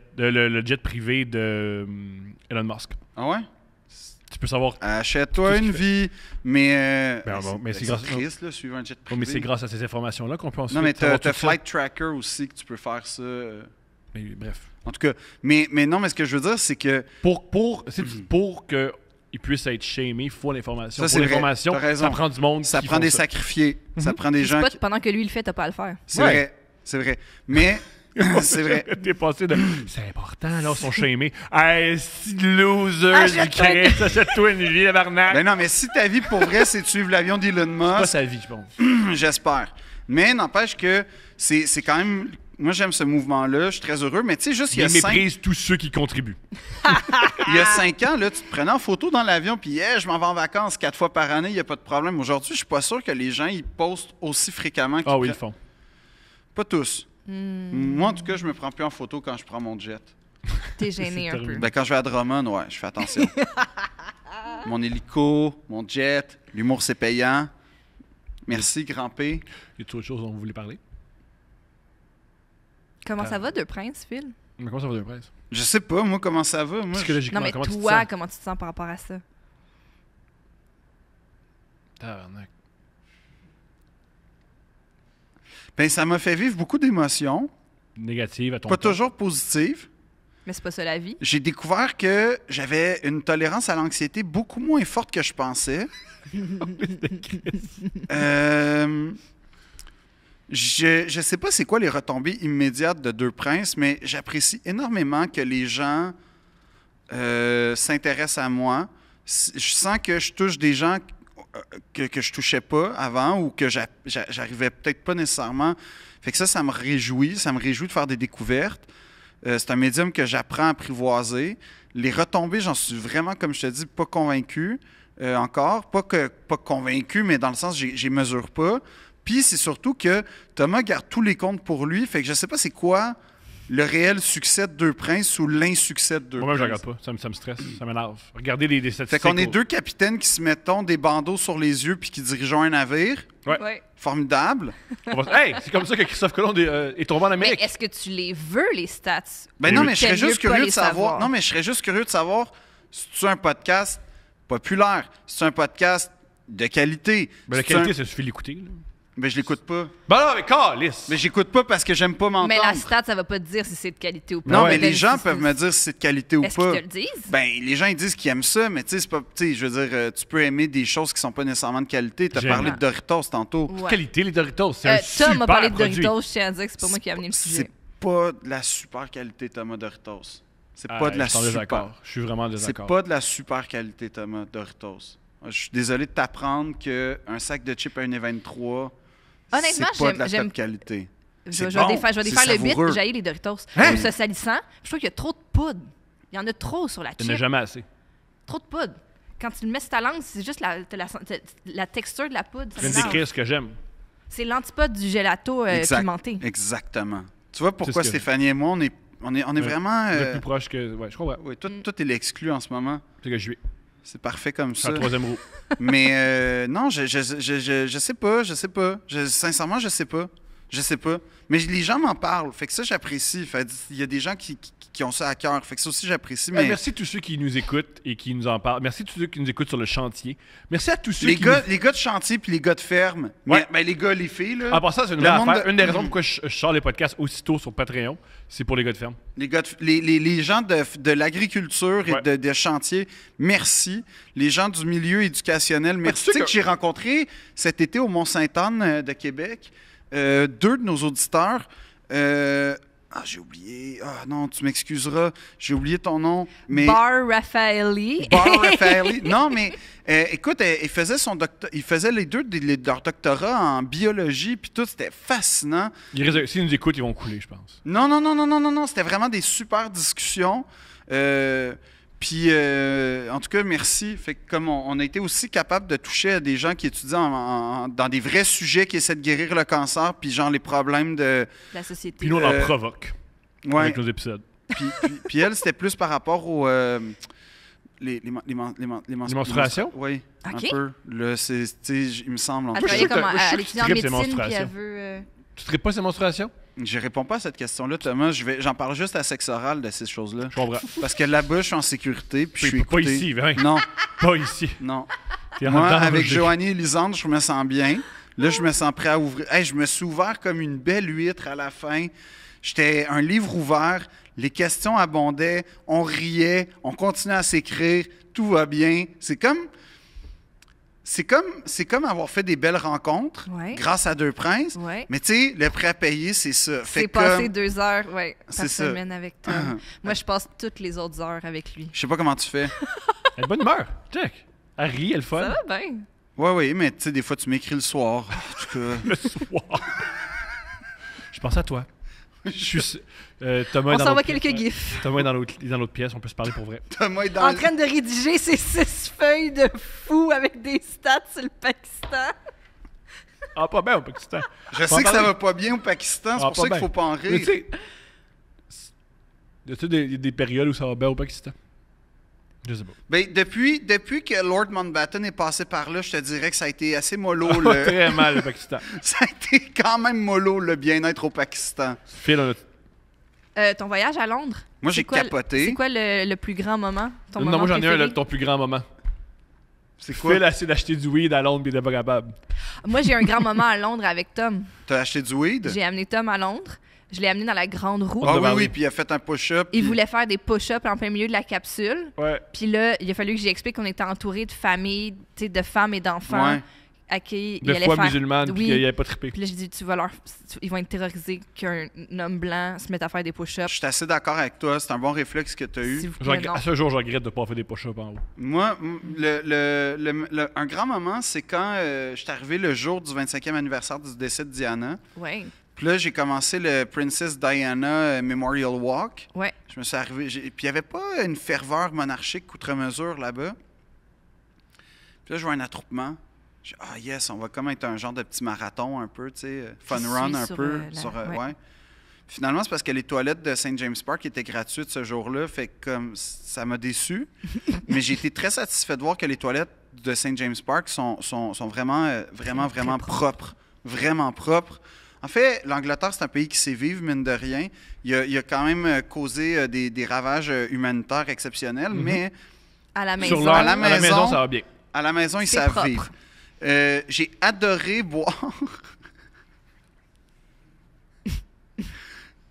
privé de Elon Musk. Ah ouais? Tu peux savoir. Achète-toi Tout ce une qu'il vie, mais... mais c'est grâce- triste, là, suivre un jet Oh, privé. mais c'est grâce à ces informations-là qu'on peut ensuite. Non, mais savoir t'as tout ça. Flight Tracker aussi que tu peux faire ça. Mais bref. En tout cas, mais non, mais ce que je veux dire, c'est que... Pour qu'ils puissent être shamés, il faut l'information. Ça, c'est Pour vrai. l'information, T'as raison. ça prend du monde. Ça qui prend font des ça. sacrifiés. Ça prend des C'est gens pas qui... pendant que lui il le fait, t'as pas à le faire. C'est Ouais. vrai, c'est vrai. Mais, c'est vrai. T'es passé de. C'est important, là, ils sont shamés. Hey, si loser Achète-toi du Christ, achète-toi une vie, tabarnak. Ben non, mais si ta vie, pour vrai, c'est de suivre l'avion d'Elon C'est pas Musk, sa vie, je pense. j'espère. Mais n'empêche que c'est quand même... Moi, j'aime ce mouvement-là. Je suis très heureux. Mais tu sais, juste il y Il a méprise tous ceux qui contribuent. Il y a 5 ans, là, tu te prenais en photo dans l'avion, puis hey, je m'en vais en vacances 4 fois par année, il n'y a pas de problème. Aujourd'hui, je suis pas sûr que les gens ils postent aussi fréquemment qu'ils Ah oui, ils le prennent. font. Pas tous. Moi, en tout cas, je me prends plus en photo quand je prends mon jet. T'es gêné C'est un peu. terrible. Ben, quand je vais à Drummond, ouais, je fais attention. Mon hélico, mon jet, l'humour, c'est payant. Merci, Grand P. Y a-t-il autre chose dont vous voulez parler? Comment ça va, Deux Princes, Phil? Mais comment ça va de presse? Je sais pas, moi, comment ça va. Moi, Psychologiquement, Non, mais comment tu te toi, sens? comment tu te sens par rapport à ça? Tabarnak. Ben, ça m'a fait vivre beaucoup d'émotions, Négative à ton pas temps. toujours positives. Mais c'est pas ça la vie. J'ai découvert que j'avais une tolérance à l'anxiété beaucoup moins forte que je pensais. Je sais pas c'est quoi les retombées immédiates de Deux Princes, mais j'apprécie énormément que les gens s'intéressent à moi. Je sens que je touche des gens que je touchais pas avant ou que j'arrivais peut-être pas nécessairement. Fait que ça me réjouit. Ça me réjouit de faire des découvertes. C'est un médium que j'apprends à apprivoiser. Les retombées, j'en suis vraiment, comme je te dis, pas convaincu encore. Pas convaincu, mais dans le sens, j'y mesure pas. Puis c'est surtout que Thomas garde tous les comptes pour lui. Fait que je sais pas c'est quoi le réel succès de Deux Princes ou l'insuccès de Deux Moi-même, je Princes. regarde pas. Ça me stresse. Ça m'énerve. Regardez les Fait statistiques. qu'on est deux capitaines qui se mettent des bandeaux sur les yeux puis qui dirigent un navire. Ouais. Formidable. Hey, c'est comme ça que Christophe Colomb est tombé en Mais Amérique. est-ce que tu les veux, les stats? Ben non, mais je serais T'aimes juste mieux pas curieux de les savoir. savoir. Non, mais je serais juste curieux de savoir si tu un podcast populaire, si tu un podcast de qualité. Ben, la Si-tu qualité, un- ça suffit de l'écouter. là. Ben je l'écoute pas. Ben non, mais calice! Mais j'écoute pas parce que j'aime pas m'entendre. Mais la stat, ça va pas te dire si c'est de qualité ou pas. Non, Ouais. mais les Même gens si peuvent c'est- me dire si c'est de qualité ou Est-ce pas. qu'ils te le disent? Ben, les gens ils disent qu'ils aiment ça, mais tu sais, c'est pas. Tu sais, je veux dire, tu peux aimer des choses qui sont pas nécessairement de qualité. Tu as J'aime. parlé de Doritos tantôt. Ouais. Qualité, les Doritos. C'est un Tom super m'a parlé de produit. Doritos, je tiens à dire que c'est pas moi qui ai amené le C'est sujet. pas de la super qualité, Thomas Doritos. C'est pas de la Je suis en super. désaccord. Je suis vraiment en C'est désaccord. pas de la super qualité, Thomas Doritos. Je suis désolé de t'apprendre qu'un sac de chips à 1,23 Honnêtement, c'est pas de la j'aime- top qualité. Je C'est vais bon, défaire c'est le savoureux. mythe, j'haïs les Doritos. Hein? Je trouve ça salissant. Je trouve qu'il y a trop de poudre. Il y en a trop sur la Il n'y en a chip. jamais assez. Trop de poudre. Quand tu le mets sur ta langue, c'est juste la texture de la poudre. Je Ça viens de m'énerve. décrire ce que j'aime. C'est l'antipode du gelato Exact. pimenté. Exactement. Tu vois pourquoi C'est ce que- Stéphanie et moi, on est Ouais. vraiment. Vous êtes plus proche que. Ouais, je comprends. Oui, toi, t'es l'exclu en ce moment. C'est que je suis. C'est parfait comme Je suis ça. à la troisième roue. Mais non, je sais pas. Sincèrement, je sais pas. Je sais pas. Mais les gens m'en parlent. Fait que ça, j'apprécie. Fait il y a des gens qui ont ça à cœur. Fait que ça aussi, j'apprécie. Mais Merci à tous ceux qui nous écoutent et qui nous en parlent. Merci à tous ceux qui nous écoutent sur le chantier. Merci à tous ceux les qui. gars de chantier puis les gars de ferme. Ouais. Mais les gars, les filles, là. En passant, c'est une Le vraie monde affaire. de- Une des raisons pourquoi je sors les podcasts aussitôt sur Patreon, c'est pour les gars de ferme. Les, gars les gens de l'agriculture et Ouais. de chantier, merci. Les gens du milieu éducationnel, merci. tu sais Tu sais que que- j'ai rencontré cet été au Mont-Sainte-Anne de Québec deux de nos auditeurs. J'ai oublié. Ah non, tu m'excuseras. J'ai oublié ton nom. Mais Bar Raffaelli. Bar Raffaelli. Non, mais écoute, il faisait les deux leur doctorat en biologie, puis tout, c'était fascinant. S'ils nous écoutent, ils vont couler, je pense. Non, c'était vraiment des super discussions. Puis, en tout cas, merci. Fait que comme on a été aussi capable de toucher à des gens qui étudient dans des vrais sujets qui essaient de guérir le cancer, puis genre les problèmes de... La société. Puis nous, on en provoque Ouais. avec nos épisodes. Puis elle, c'était plus par rapport aux... les menstruations? Oui, Ok. un peu. Là, il me semble. En Elle tout cas. travaillait comme je suis sûr à que l'étudiant en tu tripes ces médecine, puis menstruations. elle veut... Tu tripes pas ces menstruations? Je réponds pas à cette question-là, Thomas. J'en parle juste à sexe oral de ces choses-là. Je comprends. Parce que là-bas, je suis en sécurité, puis je suis Pas écouté. ici, hein? Non, Pas ici. non. T'es en Moi, danger. avec Joanie et Lisandre, je me sens bien. Là, je me sens prêt à ouvrir. Hey, je me suis ouvert comme une belle huître à la fin. J'étais un livre ouvert. Les questions abondaient. On riait. On continuait à s'écrire. Tout va bien. C'est comme avoir fait des belles rencontres Ouais. grâce à Deux Princes. Ouais. Mais tu sais, le prêt à payer, c'est ça. C'est Fait passé comme- 2 heures, ouais, C'est par ça. semaine avec Tom. Moi, je passe toutes les autres heures avec lui. Je sais pas comment tu fais. Elle est de bonne humeur. Check. Elle rit, elle est Ça fun. va bien. Oui, mais tu sais, des fois, tu m'écris le soir. En tout cas, Le soir. Je pense à toi. Je suis. Thomas est On dans s'envoie l'autre quelques pièce. gifs. Dans l'autre pièce, on peut se parler pour vrai. Thomas est dans En train de rédiger ces 6 feuilles de fou avec des stats sur le Pakistan. Ah, pas bien au Pakistan. Je sais que ça va pas bien au Pakistan, c'est Ah, pour ça qu'il bien. faut pas en Mais rire. tu sais, y a-tu des périodes où ça va bien au Pakistan? Je sais pas. Ben, depuis que Lord Mountbatten est passé par là, je te dirais que ça a été assez mollo. le... Très mal le Pakistan. Ça a été quand même mollo le bien-être au Pakistan. Phil, on a... Ton voyage à Londres. Moi, c'est j'ai quoi capoté. C'est quoi le plus grand moment? Ton Non, moment moi j'en ai un, préféré? là, ton plus grand moment. C'est quoi? Phil a essayé d'acheter du weed à Londres et il était pas capable. Moi, j'ai un grand moment à Londres avec Tom. T'as acheté du weed? J'ai amené Tom à Londres. Je l'ai amené dans la grande roue. Ah de oui, parler. oui, puis il a fait un push-up. Il puis- voulait faire des push-ups en plein milieu de la capsule. Ouais. Puis là, il a fallu que j'explique qu'on était entouré de familles, tu sais, de femmes et d'enfants Ouais. à qui il De allait foi faire... musulmane, puis Oui. qu'il avait pas trippé. Puis là, j'ai dit, ils vont être terrorisés qu'un homme blanc se mette à faire des Je push-ups. suis assez d'accord avec toi. C'est un bon réflexe que tu as eu. S'il vous plaît, non. À ce jour, je regrette de pas faire des push-ups en haut. Moi, un grand moment, c'est quand je suis arrivé le jour du 25e anniversaire du décès de Diana. Ouais, Puis là, j'ai commencé le Princess Diana Memorial Walk. ouais. Je me suis arrivé. Puis il n'y avait pas une ferveur monarchique outre mesure là-bas. Puis là, je vois un attroupement. Je dis, ah yes, on va comme être un genre de petit marathon un peu, tu sais, fun Qui run suit un sur, peu. ouais. Ouais. Finalement, c'est parce que les toilettes de St. James Park étaient gratuites ce jour-là, fait que comme ça m'a déçu. Mais j'ai été très satisfait de voir que les toilettes de St. James Park sont vraiment, vraiment propres. Vraiment propres. En fait, l'Angleterre, c'est un pays qui sait vivre, mine de rien. Il a quand même causé des ravages humanitaires exceptionnels, mais À la Sur maison. l'heure, À la à la maison, maison, ça va bien. à la maison, ils C'est savent propre. vivre. J'ai adoré boire.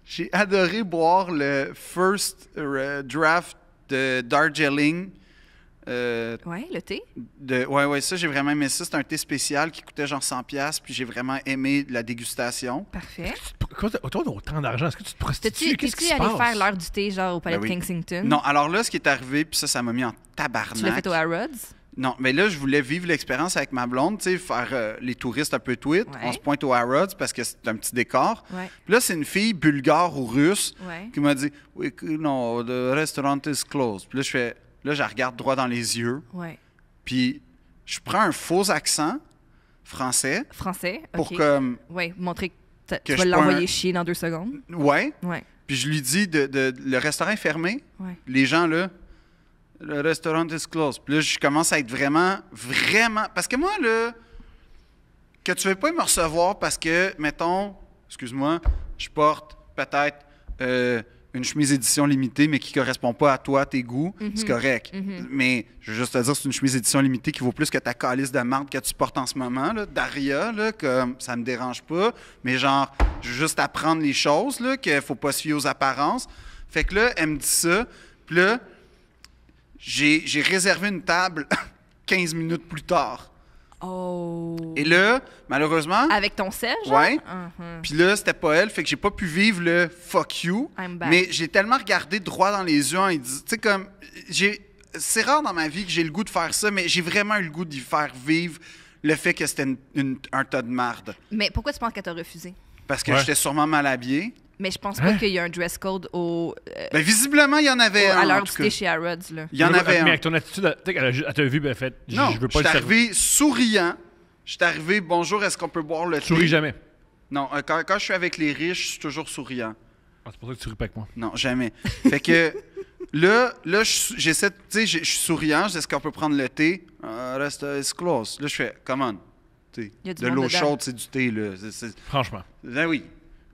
J'ai adoré boire le first draft de Darjeeling. Ouais, le thé. Ouais, ça, j'ai vraiment aimé ça. C'est un thé spécial qui coûtait genre 100$, puis j'ai vraiment aimé la dégustation. Parfait. Pourquoi t'as autant d'argent? Est-ce que tu te prostitues? Qu'est-ce qui T'es-tu se allé passe? faire l'heure du thé, genre au palais Ben oui. de Kensington? Non, alors là, ce qui est arrivé, puis ça m'a mis en tabarnak. Tu l'as fait au Harrods? Non, mais là, je voulais vivre l'expérience avec ma blonde, tu sais, faire les touristes un peu tweet. Ouais. On se pointe au Harrods parce que c'est un petit décor. Ouais. Puis là, c'est une fille bulgare ou russe Ouais. qui m'a dit « Oui, non, the restaurant is closed. » Puis là, je la regarde droit dans les yeux. Ouais. Puis je prends un faux accent français Français? pour OK. comme... Ouais, montrer que Que tu je vas suis pas l'envoyer un- chier dans 2 secondes. Ouais. Ouais. Puis je lui dis le restaurant est fermé. Ouais. Les gens, là, le restaurant is closed. Puis là, je commence à être vraiment... Parce que moi, là, que tu ne veux pas me recevoir parce que, mettons, excuse-moi, je porte peut-être une chemise édition limitée, mais qui ne correspond pas à toi, tes goûts, c'est correct. Mais je veux juste te dire, c'est une chemise édition limitée qui vaut plus que ta calice de marde que tu portes en ce moment, là, Daria, là, comme ça me dérange pas. Mais genre, je veux juste apprendre les choses, là, qu'il ne faut pas se fier aux apparences. Fait que là, elle me dit ça, puis là, j'ai réservé une table 15 minutes plus tard. Oh. Et là, malheureusement, Avec ton sel, genre? ouais. Mhm. Puis là, c'était pas elle, fait que j'ai pas pu vivre le fuck you. I'm back. Mais j'ai tellement regardé droit dans les yeux en lui disant, tu sais, comme, c'est rare dans ma vie que j'ai le goût de faire ça, mais j'ai vraiment eu le goût d'y faire vivre le fait que c'était un tas de marde. Mais pourquoi tu penses qu'elle t'a refusé? Parce que Ouais. j'étais sûrement mal habillé. Mais je pense Hein? pas qu'il y a un dress code Ben, visiblement, il y en avait à un, en l'heure tout du cas. thé chez Harrods. Là. Il y en avait Mais un. avec ton attitude, tu sais, elle t'a vu, ben, elle a fait, Non, je veux je pas suis le servir. arrivé souriant. Je suis arrivé, bonjour, est-ce qu'on peut boire le thé? Tu souris jamais. Non, quand je suis avec les riches, je suis toujours souriant. Ah, c'est pour ça que tu souris pas avec moi. Non, jamais. Fait que là j'essaie, tu sais, je suis souriant, je dis, est-ce qu'on peut prendre le thé? Reste is close. Là, je fais, come on. tu sais, Il y a du de monde l'eau dedans. chaude, c'est du thé, là. Franchement. Ben oui.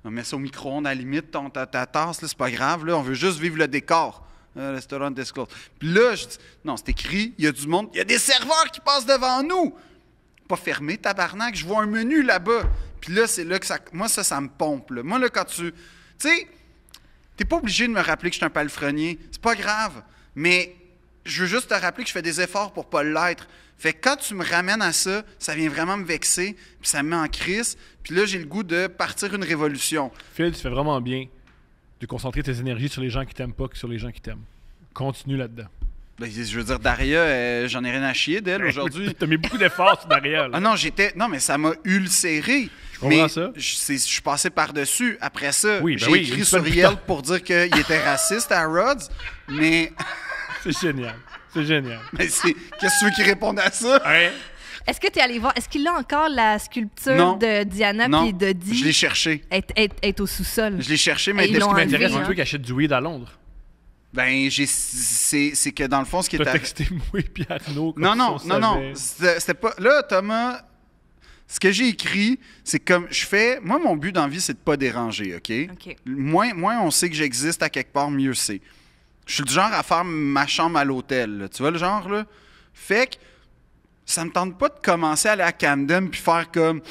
On met ça au micro-ondes à la limite, ta tasse, là, c'est pas grave, là. On veut juste vivre le décor. Restaurant disclose. Puis là, je dis, non, c'est écrit, il y a du monde, il y a des serveurs qui passent devant nous. Pas fermé, tabarnak, je vois un menu là-bas. Puis là, c'est là que ça. Moi, ça me pompe, là. Moi, là, quand tu. Tu sais, t'es pas obligé de me rappeler que je suis un palefrenier. C'est pas grave. Mais je veux juste te rappeler que je fais des efforts pour pas l'être. Fait que quand tu me ramènes à ça, ça vient vraiment me vexer, puis ça me met en crise. Puis là, j'ai le goût de partir une révolution. Phil, tu fais vraiment bien de concentrer tes énergies sur les gens qui t'aiment pas que sur les gens qui t'aiment. Continue là-dedans. Ben, je veux dire, Daria, j'en ai rien à chier d'elle aujourd'hui. T'as mis beaucoup d'efforts sur Daria. Ah non, non, mais ça m'a ulcéré. Je comprends mais ça. Je suis passé par-dessus. Après ça, Oui, ben j'ai oui, écrit une sur semaine plus Yelp tard. pour dire qu'il était raciste à Rhodes, mais C'est génial. C'est génial. qu'est-ce que tu veux qu'il réponde à ça? Ouais. Est-ce que tu es allé voir? Est-ce qu'il a encore la sculpture Non. de Diana Non, puis de Dee? je l'ai cherché. Est au sous-sol. Je l'ai cherché, mais Et ils Ce l'ont qui enlevé, m'intéresse, c'est hein. toi qui achètes du weed à Londres. ben, c'est que dans le fond, ce qui est T'as arrivé. texté moi et Arnaud. comme Non, si non, on non, savait. non. C'était pas. Là, Thomas, ce que j'ai écrit, c'est comme je fais. Moi, mon but dans la vie, c'est de pas déranger, OK? OK. Moins on sait que j'existe à quelque part, mieux c'est. Je suis du genre à faire ma chambre à l'hôtel, là. Tu vois le genre, là? Fait que ça me tente pas de commencer à aller à Camden puis faire comme.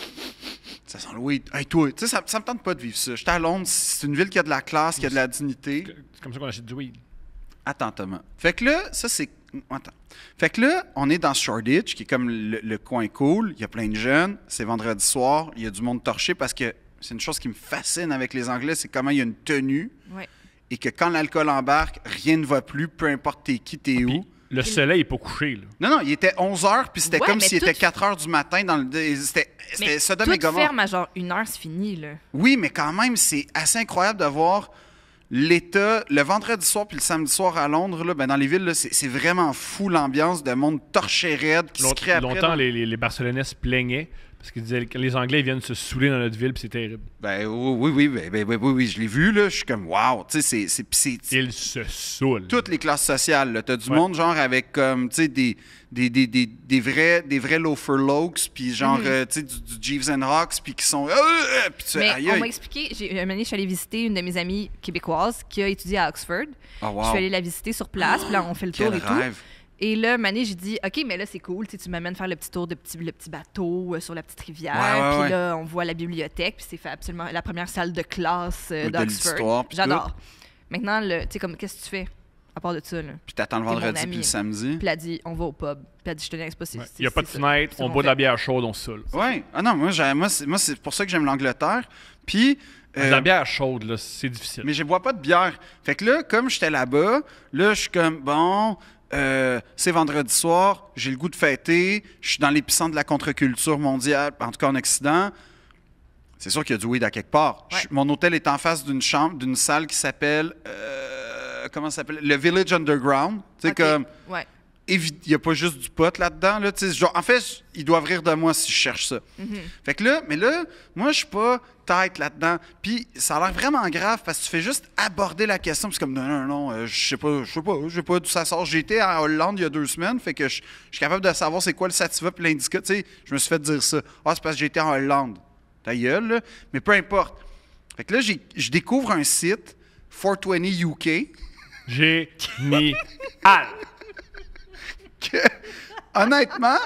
Ça sent le weed. Hey, toi, tu sais, ça me tente pas de vivre ça. J'étais à Londres, c'est une ville qui a de la classe, qui a de la dignité. C'est comme ça qu'on achète du weed. Attends, Thomas. Fait que là, ça, c'est. Attends. Fait que là, on est dans Shoreditch, qui est comme le coin cool. Il y a plein de jeunes. C'est vendredi soir. Il y a du monde torché parce que c'est une chose qui me fascine avec les Anglais, c'est comment il y a une tenue Ouais. et que quand l'alcool embarque, rien ne va plus, peu importe t'es qui, t'es où. Puis, le soleil est pas couché, là. Non, il était 11h, puis c'était Ouais, comme mais s'il était tout- 4h du matin. C'était Mais Sodome et tout Gomorrhe. ferme à genre 1 heure, c'est fini, là. Oui, mais quand même, c'est assez incroyable de voir l'état, le vendredi soir puis le samedi soir à Londres, là, ben dans les villes, là, c'est vraiment fou l'ambiance de monde torché raide qui se crée après. Longtemps, là. les Barcelonais se plaignaient parce qu'ils disaient que les Anglais viennent se saouler dans notre ville, puis c'est terrible. Ben oui, je l'ai vu, là, je suis comme, wow, tu sais, c'est Ils se saoulent. toutes les classes sociales, là. T'as du Ouais. monde, genre, avec, comme, tu sais, des vrais loafer lokes, puis genre, tu sais, du Jeeves and Rocks, puis qui sont, puis tu fais, Mais aïe, on aïe. m'a expliqué, un moment donné, je suis allée visiter une de mes amies québécoises qui a étudié à Oxford. Oh, wow. Je suis allée la visiter sur place, puis là, on fait le tour Quel et tout. rêve. Et là, Mané, j'ai dit, OK, mais là, c'est cool. Tu m'amènes faire le petit tour le petit bateau sur la petite rivière. Ouais, Puis là, on voit la bibliothèque. Puis c'est fait absolument la première salle de classe De d'Oxford. l'histoire, puis J'adore. Maintenant, tu sais, comme, qu'est-ce que tu fais à part de ça, là? Puis t'attends le T'es mon vendredi ami. puis le samedi. Puis elle a dit, on va au pub. Puis elle a dit, je te dis pas, c'est. Il n'y a pas de fenêtre, C'est on mon boit de la fait. bière chaude, on se saoule. Oui. Ah non, moi, c'est pour ça que j'aime l'Angleterre. Puis. De la bière chaude, là, c'est difficile. Mais je bois pas de bière. Fait que là, comme j'étais là-bas, là, je suis comme, bon, c'est vendredi soir, j'ai le goût de fêter, je suis dans l'épicentre de la contre-culture mondiale, en tout cas en Occident. C'est sûr qu'il y a du weed à quelque part. Ouais. Mon hôtel est en face d'une salle qui s'appelle, comment ça s'appelle? Le Village Underground. Tu sais, OK. comme, Ouais. il n'y a pas juste du pot là-dedans. Là, tu sais, genre, en fait, ils doivent rire de moi si je cherche ça. Fait que là, mais là, moi, je suis pas tête là-dedans. Puis ça a l'air vraiment grave parce que tu fais juste aborder la question. Puis c'est comme, non, je sais pas d'où ça sort. J'ai été en Hollande il y a 2 semaines, fait que je suis capable de savoir c'est quoi le sativa puis l'indica. Tu sais, je me suis fait dire ça. Ah, c'est parce que j'ai été en Hollande. Ta gueule, là. Mais peu importe. Fait que là, je découvre un site, 420 UK. Génial. que, honnêtement,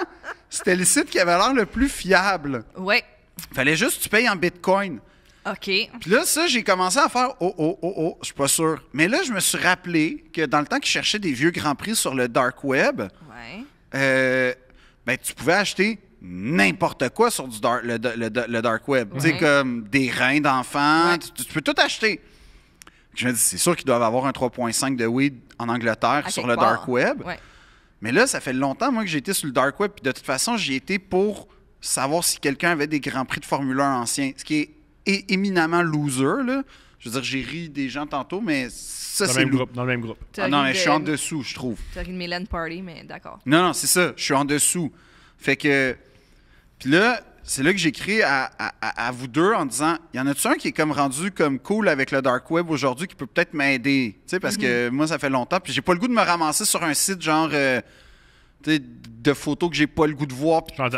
c'était le site qui avait l'air le plus fiable. Ouais. Fallait juste que tu payes en Bitcoin. OK. Puis là, ça, j'ai commencé à faire je suis pas sûr. Mais là, je me suis rappelé que dans le temps que je cherchais des vieux Grands Prix sur le Dark Web, Ouais. ben, tu pouvais acheter n'importe quoi sur le Dark Web. Tu sais, Ouais. comme des reins d'enfants. Ouais. Tu peux tout acheter. Je me dis, c'est sûr qu'ils doivent avoir un 3.5 de weed en Angleterre À sur quelque le Dark part. Web. Ouais. Mais là, ça fait longtemps, moi, que j'ai été sur le Dark Web. Puis de toute façon, j'y étais pour savoir si quelqu'un avait des Grands Prix de Formule 1 anciens. Ce qui est éminemment loser, là. Je veux dire, j'ai ri des gens tantôt, mais ça, Dans c'est le même lou- groupe, dans le même groupe. Ah non, mais je suis en dessous, je trouve. Tu as une Milan Party, mais d'accord. Non, c'est ça. Je suis en dessous. Fait que... Puis là, c'est là que j'écris à vous deux en disant, y en a-tu un qui est comme rendu comme cool avec le Dark Web aujourd'hui qui peut peut-être m'aider? Tu sais, parce que moi, ça fait longtemps. Puis j'ai pas le goût de me ramasser sur un site genre... tu sais, de photos que j'ai pas le goût de voir. Puis J'entends.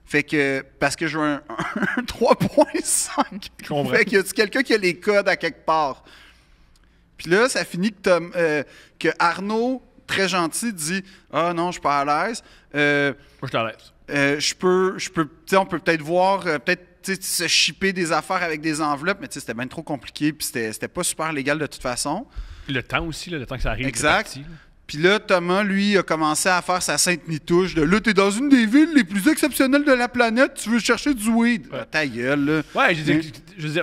Fait que, parce que je veux un 3.5. Je comprends. Fait que y a quelqu'un qui a les codes à quelque part. Puis là, ça finit que Arnaud, très gentil, dit « Ah non, je suis pas à l'aise. Moi, je suis à l'aise. Je peux, tu sais, on peut peut-être voir, tu sais, se shipper des affaires avec des enveloppes, mais tu sais, c'était bien trop compliqué, puis c'était pas super légal de toute façon. Le temps aussi, là, le temps que ça arrive. Exact. c'est parti, là. Puis là, Thomas, lui, a commencé à faire sa sainte nitouche de là, t'es dans une des villes les plus exceptionnelles de la planète, tu veux chercher du weed. Ouais. Ah, ta gueule, là. Ouais,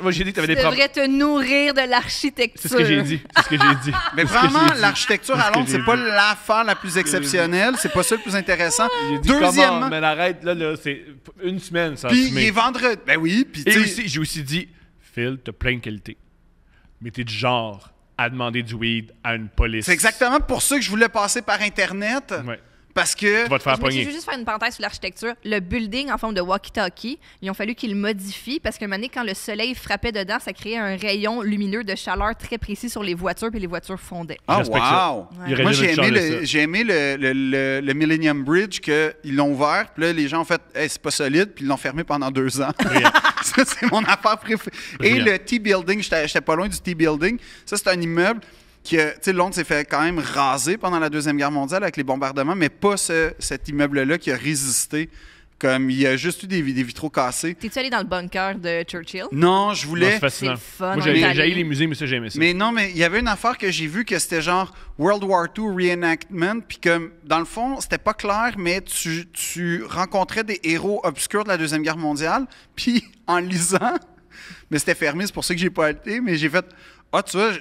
moi, j'ai dit que t'avais Tu des problèmes. devrais te nourrir de l'architecture. C'est ce que j'ai dit. C'est ce que j'ai dit. Mais C'est ce que vraiment, j'ai dit. l'architecture C'est ce à que Londres, j'ai c'est pas dit. l'affaire la plus exceptionnelle, c'est pas ça le plus intéressant. J'ai dit Deuxièmement, comment, mais arrête, là, c'est une semaine, ça. puis il est vendredi. Ben oui, puis Et tu sais, aussi, j'ai aussi dit, Phil, t'as plein de qualités. Mais t'es du genre à demander du weed à une police. c'est exactement pour ça que je voulais passer par Internet, Ouais. parce que... Tu vas te faire Je veux pogner. juste faire une parenthèse sur l'architecture. Le building en forme de walkie-talkie, il a fallu qu'il le modifie parce qu'à un moment donné, quand le soleil frappait dedans, ça créait un rayon lumineux de chaleur très précis sur les voitures, puis les voitures fondaient. Ah, respecte ça. wow! Il aurait Moi, dû j'ai aimé, changer ça. j'ai aimé le Millennium Bridge qu'ils l'ont ouvert, puis là, les gens ont fait hey, c'est pas solide, puis ils l'ont fermé pendant 2 ans. Ça, c'est mon affaire préférée. Et Brillant. le T-Building, j'étais pas loin du T-Building. Ça, c'est un immeuble qui, tu sais, Londres s'est fait quand même raser pendant la Deuxième Guerre mondiale avec les bombardements, mais pas cet immeuble-là qui a résisté. Comme il y a juste eu des vitraux cassés. T'es-tu allé dans le bunker de Churchill? Non, je Non, voulais. c'est fascinant. C'est le fun, Moi, on est allé. j'ai les musées, mais ça, j'aimais ça. Mais non, mais il y avait une affaire que j'ai vue que c'était genre World War II reenactment, puis comme, dans le fond, c'était pas clair, mais tu rencontrais des héros obscurs de la Deuxième Guerre mondiale, puis en lisant, mais c'était fermé, c'est pour ça que j'ai pas été, mais j'ai fait, tu vois,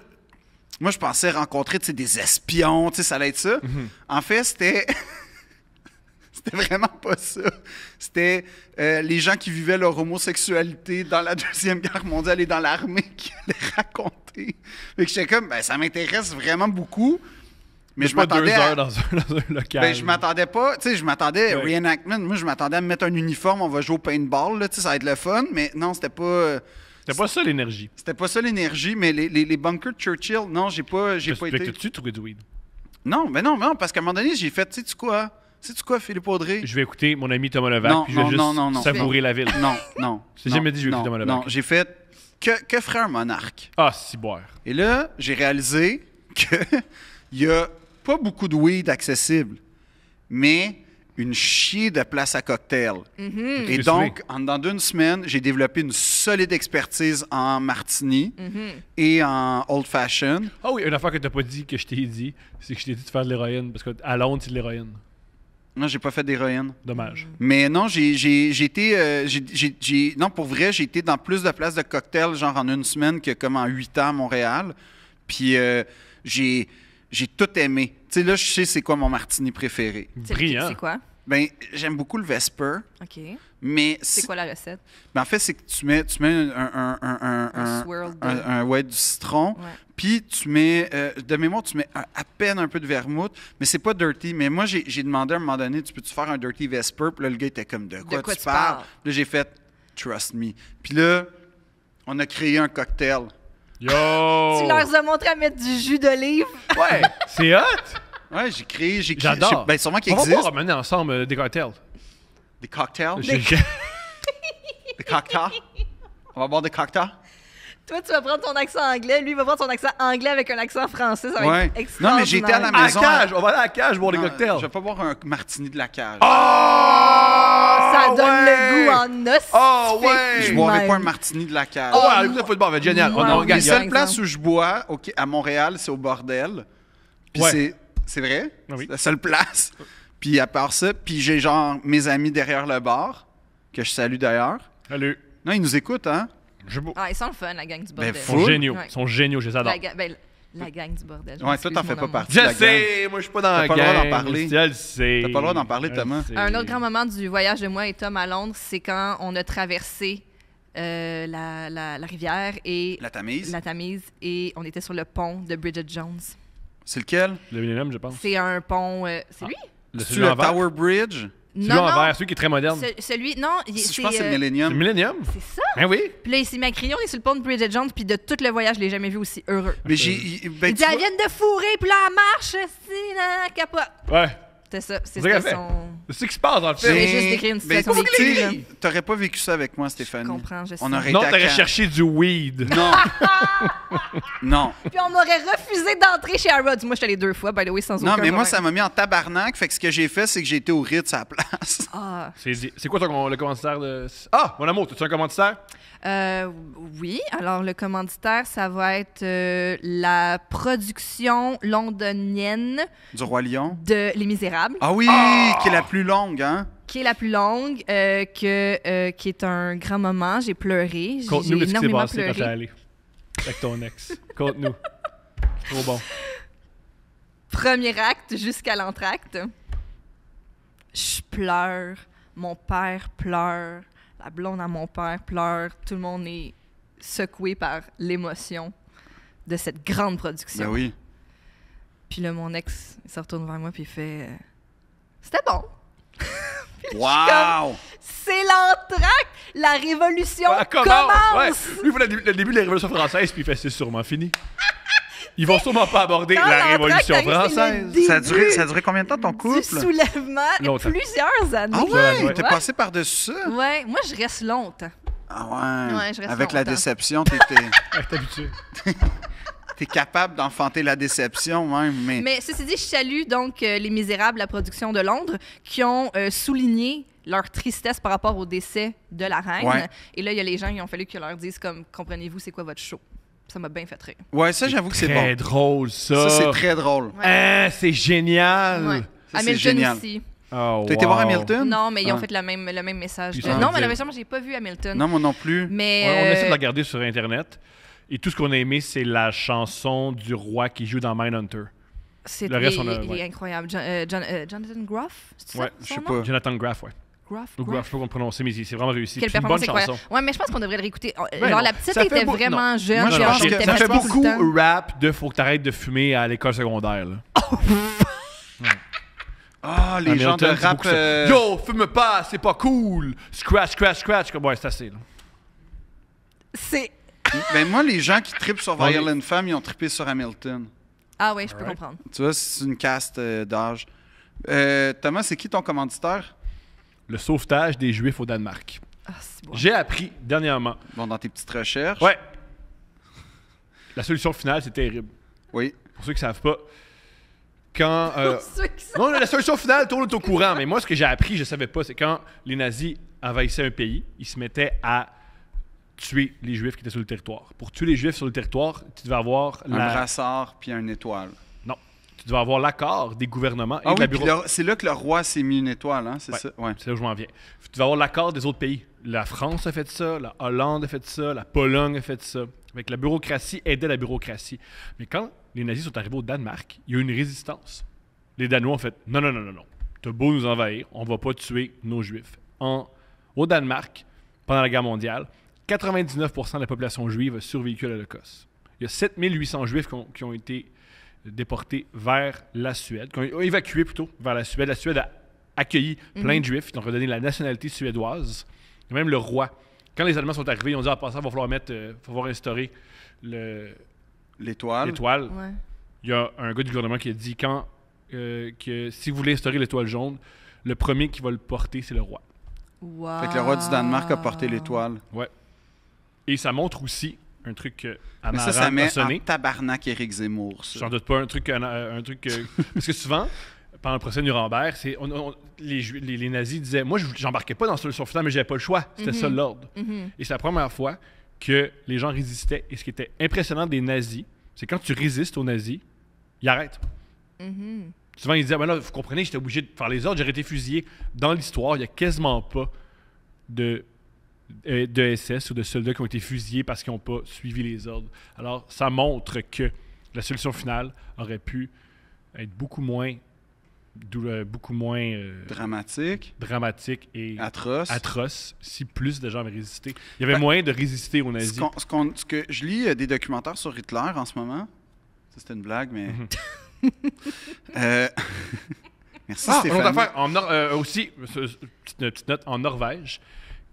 moi, je pensais rencontrer, tu sais, des espions, tu sais, ça allait être ça. En fait, c'était... C'était vraiment pas ça. C'était les gens qui vivaient leur homosexualité dans la Deuxième Guerre mondiale et dans l'armée qui allaient raconter. Fait que j'étais comme, ben, ça m'intéresse vraiment beaucoup. Mais je pas 2 m'attendais heures à... dans un local. Ben, je m'attendais pas, tu sais, je m'attendais Ouais. reenactment. Moi, je m'attendais à me mettre un uniforme, on va jouer au paintball, là, tu sais, ça va être le fun. Mais non, c'était pas ça l'énergie. c'était pas ça l'énergie. Mais les bunkers de Churchill, non, j'ai pas été. T'as-tu trouvé du weed? Non, parce qu'à un moment donné, j'ai fait, sais-tu quoi, Philippe Audrey? Je vais écouter mon ami Thomas Levac, Non, puis je vais non, juste non. savourer la ville. Non. J'ai jamais dit que je vais écouter Thomas Non, Levac. j'ai fait que ferait un monarque. Ah, si boire. Et là, j'ai réalisé qu'il y a pas beaucoup de weed accessible, mais une chier de place à cocktail. Et Qu'est-ce donc, en dedans d'une semaine, j'ai développé une solide expertise en martini et en old fashioned. Ah oui, une affaire que t'as pas dit, que je t'ai dit, c'est que je t'ai dit de faire de l'héroïne, parce qu'à Londres, c'est de l'héroïne. Non, j'ai pas fait d'héroïne. Dommage. Mais non, j'ai été. Non, pour vrai, j'ai été dans plus de places de cocktail, genre en une semaine, que comme en 8 ans à Montréal. Puis j'ai tout aimé. Tu sais, là, je sais c'est quoi mon martini préféré. Brillant. C'est quoi? Ben, j'aime beaucoup le Vesper, OK. mais C'est quoi la recette? ben, en fait, c'est que tu mets Un swirl de... ouais, du citron, Ouais. puis tu mets, de mémoire, tu mets à peine un peu de vermouth, mais c'est pas dirty. Mais moi, j'ai demandé à un moment donné, tu peux-tu faire un dirty Vesper? Puis là, le gars était comme, de quoi tu parles? Là, j'ai fait, trust me. Puis là, on a créé un cocktail. Yo! Tu leur as montré à mettre du jus d'olive. Ouais! C'est hot! Ouais, j'ai créé, J'adore! ben, sûrement qu'il On va existe. pouvoir ramener ensemble des cocktails. Des cocktails? J'ai- Des cocktails? On va boire des cocktails? Toi, tu vas prendre ton accent anglais. Lui, il va prendre son accent anglais avec un accent français. Ça va Ouais. être extraordinaire. Non, mais j'étais à la À la maison. cage! On va aller à la cage boire des Non, cocktails. Je vais pas boire un martini de la cage. Ça donne le goût en os. Oh, ouais! Je boirais pas un martini de la cage. Oh, ouais, le football va être génial. Moi, On oui. regarde. Les Par seules places exemple. où je bois à Montréal, c'est au bordel. Puis Ouais. c'est vrai? Ah oui. C'est la seule place. Puis à part ça, puis j'ai genre mes amis derrière le bar, que je salue d'ailleurs. Salut. Non, ils nous écoutent, hein? Ah, ils sont le fun, la gang du bordel. Ils sont Full. géniaux. Ouais. Ils sont géniaux, je les adore. La gang du bordel. Ouais, toi, t'en fais pas partie. Je la gang. sais! Moi, je suis pas dans la T'as pas le droit gang. d'en parler. Je le sais. T'as pas le droit d'en parler, Je Thomas. sais. Un autre grand moment du voyage de moi et Tom à Londres, c'est quand on a traversé la rivière et La Tamise. la Tamise et on était sur le pont de Bridget Jones. C'est lequel? Le Millennium, je pense. C'est un pont... c'est lui? C'est celui le en vert. Tower Bridge? Celui en vert, celui qui est très moderne. Celui... Non, Je pense que c'est le C'est le Millennium. Millennium? C'est ça? Ben oui. Puis là, il s'est mis à crier, on est sur le pont de Bridget Jones, puis de tout le voyage, je l'ai jamais vu aussi heureux. Mais ben, Il dit, elle vient de fourrer, puis là, elle marche, si, là, capote. Ouais. C'était ça. C'est ce qu'elle C'était fait. son... C'est ce qui se passe dans le Je vais film. juste décrire une situation tu vécue, sais, là. t'aurais pas vécu ça avec moi, Stéphanie. Je comprends, je sais. On aurait Non, été à t'aurais Cannes. cherché du weed. Non. Non. Puis on m'aurait refusé d'entrer chez Harrods. Moi, j'étais allée 2 fois, by the way, sans Non, aucun mais moi, problème. ça m'a mis en tabarnak. Fait que ce que j'ai fait, c'est que j'ai été au Ritz à la place. Ah. C'est quoi le commanditaire de... Ah, mon amour, t'as-tu un commanditaire? Oui, alors le commanditaire, ça va être la production londonienne Du Roi Lion. de Les Misérables, Ah oui, qui est la plus longue, hein? qui est la plus longue, qui est un grand moment. J'ai pleuré. J'ai Conte-nous ce qui s'est énormément passé quand t'es pleuré. allé avec ton ex. Conte-nous. Trop bon. Premier acte jusqu'à l'entracte. Je pleure. Mon père pleure. La blonde à mon père pleure. Tout le monde est secoué par l'émotion de cette grande production. Ben oui. Puis là, mon ex, il se retourne vers moi puis il fait C'était bon. Wow! C'est l'entracte. La révolution Ah, commence. Ouais. Lui, il voit le début de la Révolution française, puis il fait c'est sûrement fini. Ils vont sûrement pas aborder Quand la l'entracte Révolution arrive, c'est le française. début Ça a duré combien de temps ton couple? du soulèvement. Longtemps. Plusieurs années. Ah ouais? Ouais. T'es passé par-dessus ça? Ouais, moi, je reste longtemps. Ah ouais. Ouais, je reste Avec la longtemps. déception, Ouais, t'es habitué. t'es capable d'enfanter la déception même, mais... Mais ceci dit, je salue donc Les Misérables, la production de Londres, qui ont souligné leur tristesse par rapport au décès de la reine. Ouais. Et là, il y a les gens qui ont fallu qu'ils leur disent comme, comprenez-vous, c'est quoi votre show? Ça m'a bien fait rire. Ouais, ça, j'avoue que c'est Très bon. drôle, ça. Ça, c'est très drôle. Hein, c'est génial. Ouais. Ça, c'est Hamilton génial. aussi. Oh, T'as été voir wow. Hamilton? Non, mais ils ont Ah. fait le même message. Ils de- sont Non, en malheureusement, j'ai pas vu Hamilton. Non, moi non plus. Mais On essaie de la regarder sur Internet. Et tout ce qu'on a aimé, c'est la chanson du roi qui joue dans Mindhunter. c'est le reste, il- on a- il est ouais. incroyable. Jonathan Groff, c'est ça Ouais, son je sais nom? pas. Jonathan Graff, ouais. Groff. Ou Graff, je sais pas comment le prononcer, mais c'est vraiment réussi. Quelle C'est une bonne performance chanson. incroyable. Ouais, mais je pense qu'on devrait le réécouter. Ben Alors, non, la petite ça fait était beau- vraiment non. jeune. Moi, je puis pense elle que était Ça fait fatiguée tout le temps. beaucoup rap de faut que t'arrêtes de fumer à l'école secondaire. Là. Ah, les gens de Hamilton, c'est rap... beaucoup ça. Yo, fume pas, c'est pas cool. Scratch, scratch, scratch. Comme, ouais, c'est assez. Là. C'est... Ben moi, les gens qui trippent sur On est- Violent Femme, ils ont trippé sur Hamilton. Ah oui, je peux Alright. comprendre. Tu vois, c'est une caste d'âge. Thomas, c'est qui ton commanditaire? Le sauvetage des Juifs au Danemark. Ah, c'est bon. J'ai appris dernièrement. Bon, dans tes petites recherches. Ouais. La solution finale, c'est terrible. Oui. Pour ceux qui savent pas, quand. Pour ceux qui savent. Non, la solution finale, tout le monde est au courant. Mais moi, ce que j'ai appris, je savais pas, c'est quand les nazis envahissaient un pays, ils se mettaient à tuer les Juifs qui étaient sur le territoire. Pour tuer les Juifs sur le territoire, tu devais avoir Un brassard puis une étoile. Non. Tu devais avoir l'accord des gouvernements et Ah de la oui, puis c'est là que le roi s'est mis une étoile, hein? C'est Ouais. ça? Ouais. C'est là où je m'en viens. Tu devais avoir l'accord des autres pays. La France a fait ça, la Hollande a fait ça, la Pologne a fait ça. Avec la bureaucratie aidait la bureaucratie. Mais quand les nazis sont arrivés au Danemark, il y a eu une résistance. Les Danois ont fait non. T'as beau nous envahir, on va pas tuer nos Juifs. Au Danemark, pendant la guerre mondiale, 99% de la population juive a survécu à l'Holocauste. Il y a 7800 Juifs qui ont été déportés vers la Suède, qui ont évacué plutôt vers la Suède. La Suède a accueilli plein de Juifs, ils ont redonné la nationalité suédoise. Et même le roi. Quand les Allemands sont arrivés, ils ont dit en passant, il va falloir instaurer L'étoile. l'étoile. Ouais. Il y a un gars du gouvernement qui a dit que si vous voulez instaurer l'étoile jaune, le premier qui va le porter, c'est le roi. Wow. Fait que le roi du Danemark a porté l'étoile. Ouais. Et ça montre aussi un truc que Mais ça Amaran a met en sonné. tabarnak Éric Zemmour, ça. J'en doute pas, un truc parce que souvent, pendant le procès de Nuremberg, les nazis disaient, moi, j'embarquais pas dans la solution finale, mais j'avais pas le choix. C'était ça l'ordre. Et c'est la première fois que les gens résistaient. Et ce qui était impressionnant des nazis, c'est quand tu résistes aux nazis, ils arrêtent. Souvent, ils disaient, ben là, vous comprenez, j'étais obligé de faire les ordres, j'aurais été fusillé. Dans l'histoire, il n'y a quasiment pas de SS ou de soldats qui ont été fusillés parce qu'ils n'ont pas suivi les ordres. Alors, ça montre que la solution finale aurait pu être beaucoup moins Dramatique. dramatique et Atroce. si plus de gens avaient résisté. Il y avait moyen de résister aux nazis. Ce que je lis des documentaires sur Hitler en ce moment. Ça, c'était une blague, mais. Merci, Une Stéphanie. autre affaire, aussi, petite note, en Norvège,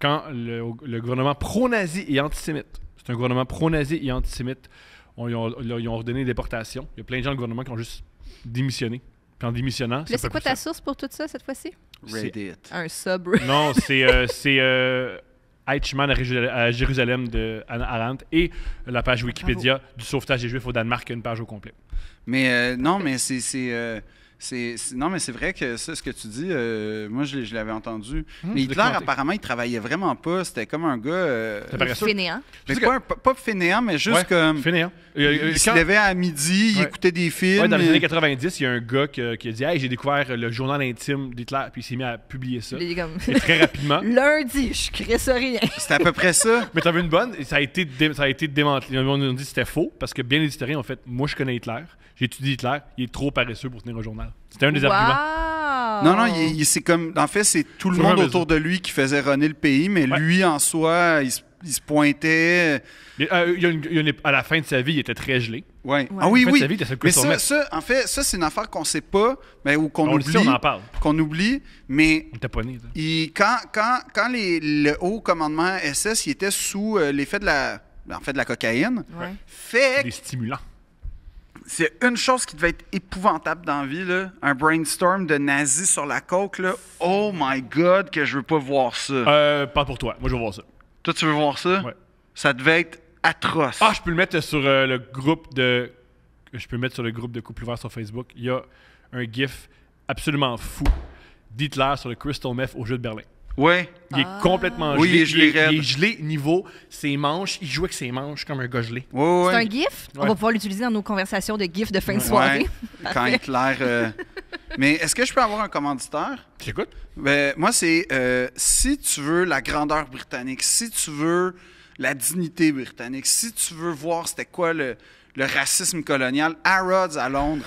quand le gouvernement pro-nazi et antisémite, c'est un gouvernement pro-nazi et antisémite, ils ont ordonné une déportation. Il y a plein de gens du gouvernement qui ont juste démissionné. Puis en démissionnant, Là, c'est quoi ta source pour tout ça, cette fois-ci? Reddit. Un sub. Non, c'est Eichmann à Jérusalem de Hannah Arendt et la page Wikipédia du sauvetage des Juifs au Danemark, qui a une page au complet. Mais non, mais non, mais c'est vrai que ça, ce que tu dis, moi, je l'avais entendu. Mais c'est Hitler, documenté. apparemment, il travaillait vraiment pas. C'était comme un gars... C'est paresseux. Fainéant. mais Parce pas fainéant, mais juste Ouais, comme... fainéant. Il se levait à midi, il Ouais. écoutait des films. Ouais, dans les et- années 90, il y a un gars qui a dit « Hey, j'ai découvert le journal intime d'Hitler » puis il s'est mis à publier ça. Il est comme... Et très rapidement. Lundi, je crée ça rien. C'était à peu près ça. Mais t'en veux une bonne? Et ça a été démantelé. On a dit que c'était faux parce que bien les historiens ont fait « Moi, je connais Hitler. J'ai étudié Hitler. Il est trop paresseux pour tenir un journal. » C'était un des arguments. Non, non, c'est comme... En fait, c'est tout le Faut monde jamais autour de lui qui faisait runner le pays, mais Ouais. lui, en soi, il se pointait... À la fin de sa vie, il était très gelé. Ouais. Ouais. Ah oui, En fait, oui. sa vie était sur le Mais coup de son en fait, ça, c'est une affaire qu'on sait pas, mais, ou qu'on On le oublie. sait, on en parle. Qu'on oublie, mais On était pas nés. ça. quand le haut commandement SS il était sous l'effet de la cocaïne, Ouais. fait Des que stimulants. c'est une chose qui devait être épouvantable dans la vie, là, un brainstorm de nazis sur la coke, là. Oh my God, que je veux pas voir ça. Pas pour toi. Moi, je vais voir ça. Toi, tu veux voir ça? Ouais. Ça devait être atroce. Ah, je peux le mettre sur le groupe de... Je peux le mettre sur le groupe de Couple Ouvert sur Facebook. Il y a un gif absolument fou d'Hitler sur le Crystal Meth au jeu de Berlin. Ouais. Il est complètement Oui, gelé. il est gelé raide. il est gelé niveau ses manches. Il joue avec ses manches comme un gars gelé. Ouais, ouais. C'est un GIF. On Ouais. va pouvoir l'utiliser dans nos conversations de GIF de fin de Ouais. soirée. Quand Hitler... Mais est-ce que je peux avoir un commanditaire? J'écoute. Ben, moi, c'est si tu veux la grandeur britannique, si tu veux la dignité britannique, si tu veux voir c'était quoi le racisme colonial, Harrods à Londres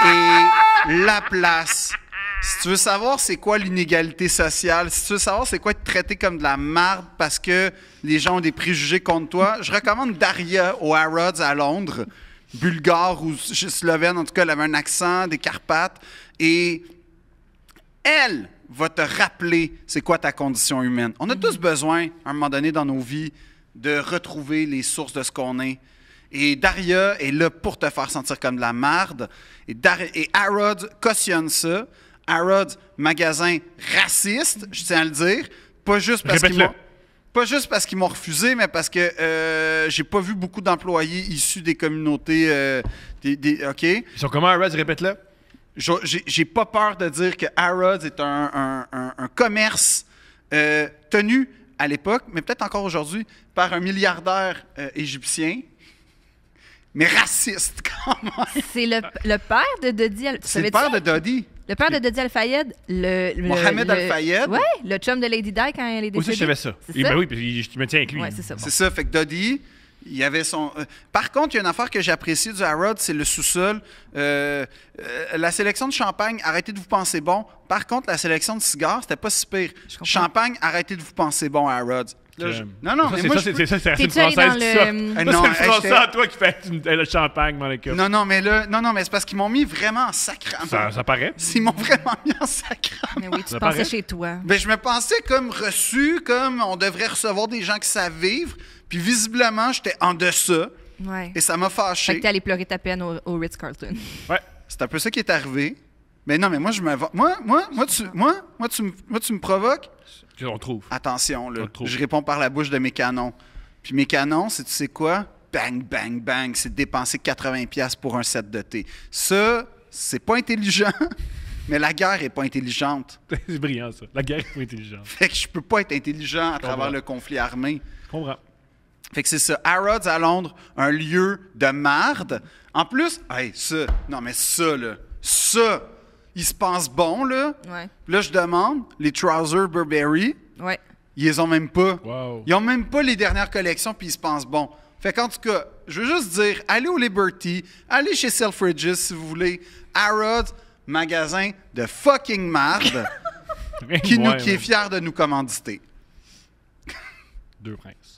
est la place. Si tu veux savoir c'est quoi l'inégalité sociale, si tu veux savoir c'est quoi être traité comme de la marde parce que les gens ont des préjugés contre toi, je recommande Daria au Harrods à Londres, bulgare ou slovène, en tout cas, elle avait un accent des Carpates, et elle va te rappeler c'est quoi ta condition humaine. On a tous besoin, à un moment donné dans nos vies, de retrouver les sources de ce qu'on est. Et Daria est là pour te faire sentir comme de la marde. Et Harrods cautionne ça. Harrods, magasin raciste, je tiens à le dire. Pas juste parce qu'ils Répète-le. m'ont... Pas juste parce qu'ils m'ont refusé, mais parce que j'ai pas vu beaucoup d'employés issus des communautés... OK? Ils sont comment, Red? Répète-le. J'ai pas peur de dire que Harrods est un commerce tenu à l'époque, mais peut-être encore aujourd'hui, par un milliardaire égyptien, mais raciste quand même. C'est le père de Dodi Al... C'est le père de Dodi. Le père de Dodi Al-Fayed. Mohamed Al-Fayed. Ouais, le chum de Lady Di quand elle est décédée. Aussi, je savais ça. C'est Et ça? ben oui, puis je me tiens avec lui. Ouais, c'est ça. bon. C'est ça, fait que Dodi, il y avait son... Par contre, il y a une affaire que j'ai appréciée du Harrods, c'est le sous-sol. La sélection de champagne, arrêtez de vous penser bon. Par contre, la sélection de cigares, c'était pas si pire. comprends. Champagne, arrêtez de vous penser bon, Harrods. Là, Non, non, Ça, mais c'est moi, ça, je c'est ça, c'est racine T'es-tu allé française, dans c'est ça. le- Ça, Non, c'est le français j'étais- à toi qui fait le champagne dans l'équipe. Non, mais là, non, mais c'est parce qu'ils m'ont mis vraiment en sacrament. Ça paraît. Ils m'ont vraiment mis en sacrament. Mais oui, tu Ça pensais paraît. chez toi. Ben, je me pensais comme reçu, comme on devrait recevoir des gens qui savent vivre. Puis visiblement, j'étais en deçà. Ouais. Et ça m'a Fait fâché. que t'es allé pleurer ta peine au Ritz-Carlton. Ouais. C'est un peu ça qui est arrivé. Mais non, mais moi, je me... Moi, tu me provoques. On trouve. Attention, là. On le trouve. Je réponds par la bouche de mes canons. Puis mes canons, c'est tu sais quoi? Bang, bang, bang. C'est dépenser 80$ pour un set de thé. Ça, c'est pas intelligent, mais la guerre est pas intelligente. C'est brillant, ça. La guerre est pas intelligente. Fait que je peux pas être intelligent à travers comprends. le conflit armé. Je comprends. Fait que c'est ça. Harrods à Londres, un lieu de marde. En plus, hey, ça, non mais ça, là, ça, il se pense bon, là. Ouais. Là, je demande, les trousers Burberry, Ouais. ils les ont même pas. Wow. Ils ont même pas les dernières collections, puis ils se pensent bon. Fait qu'en tout cas, je veux juste dire, allez au Liberty, allez chez Selfridges si vous voulez. Harrods, magasin de fucking marde, qui est fier de nous commanditer. Deux princes.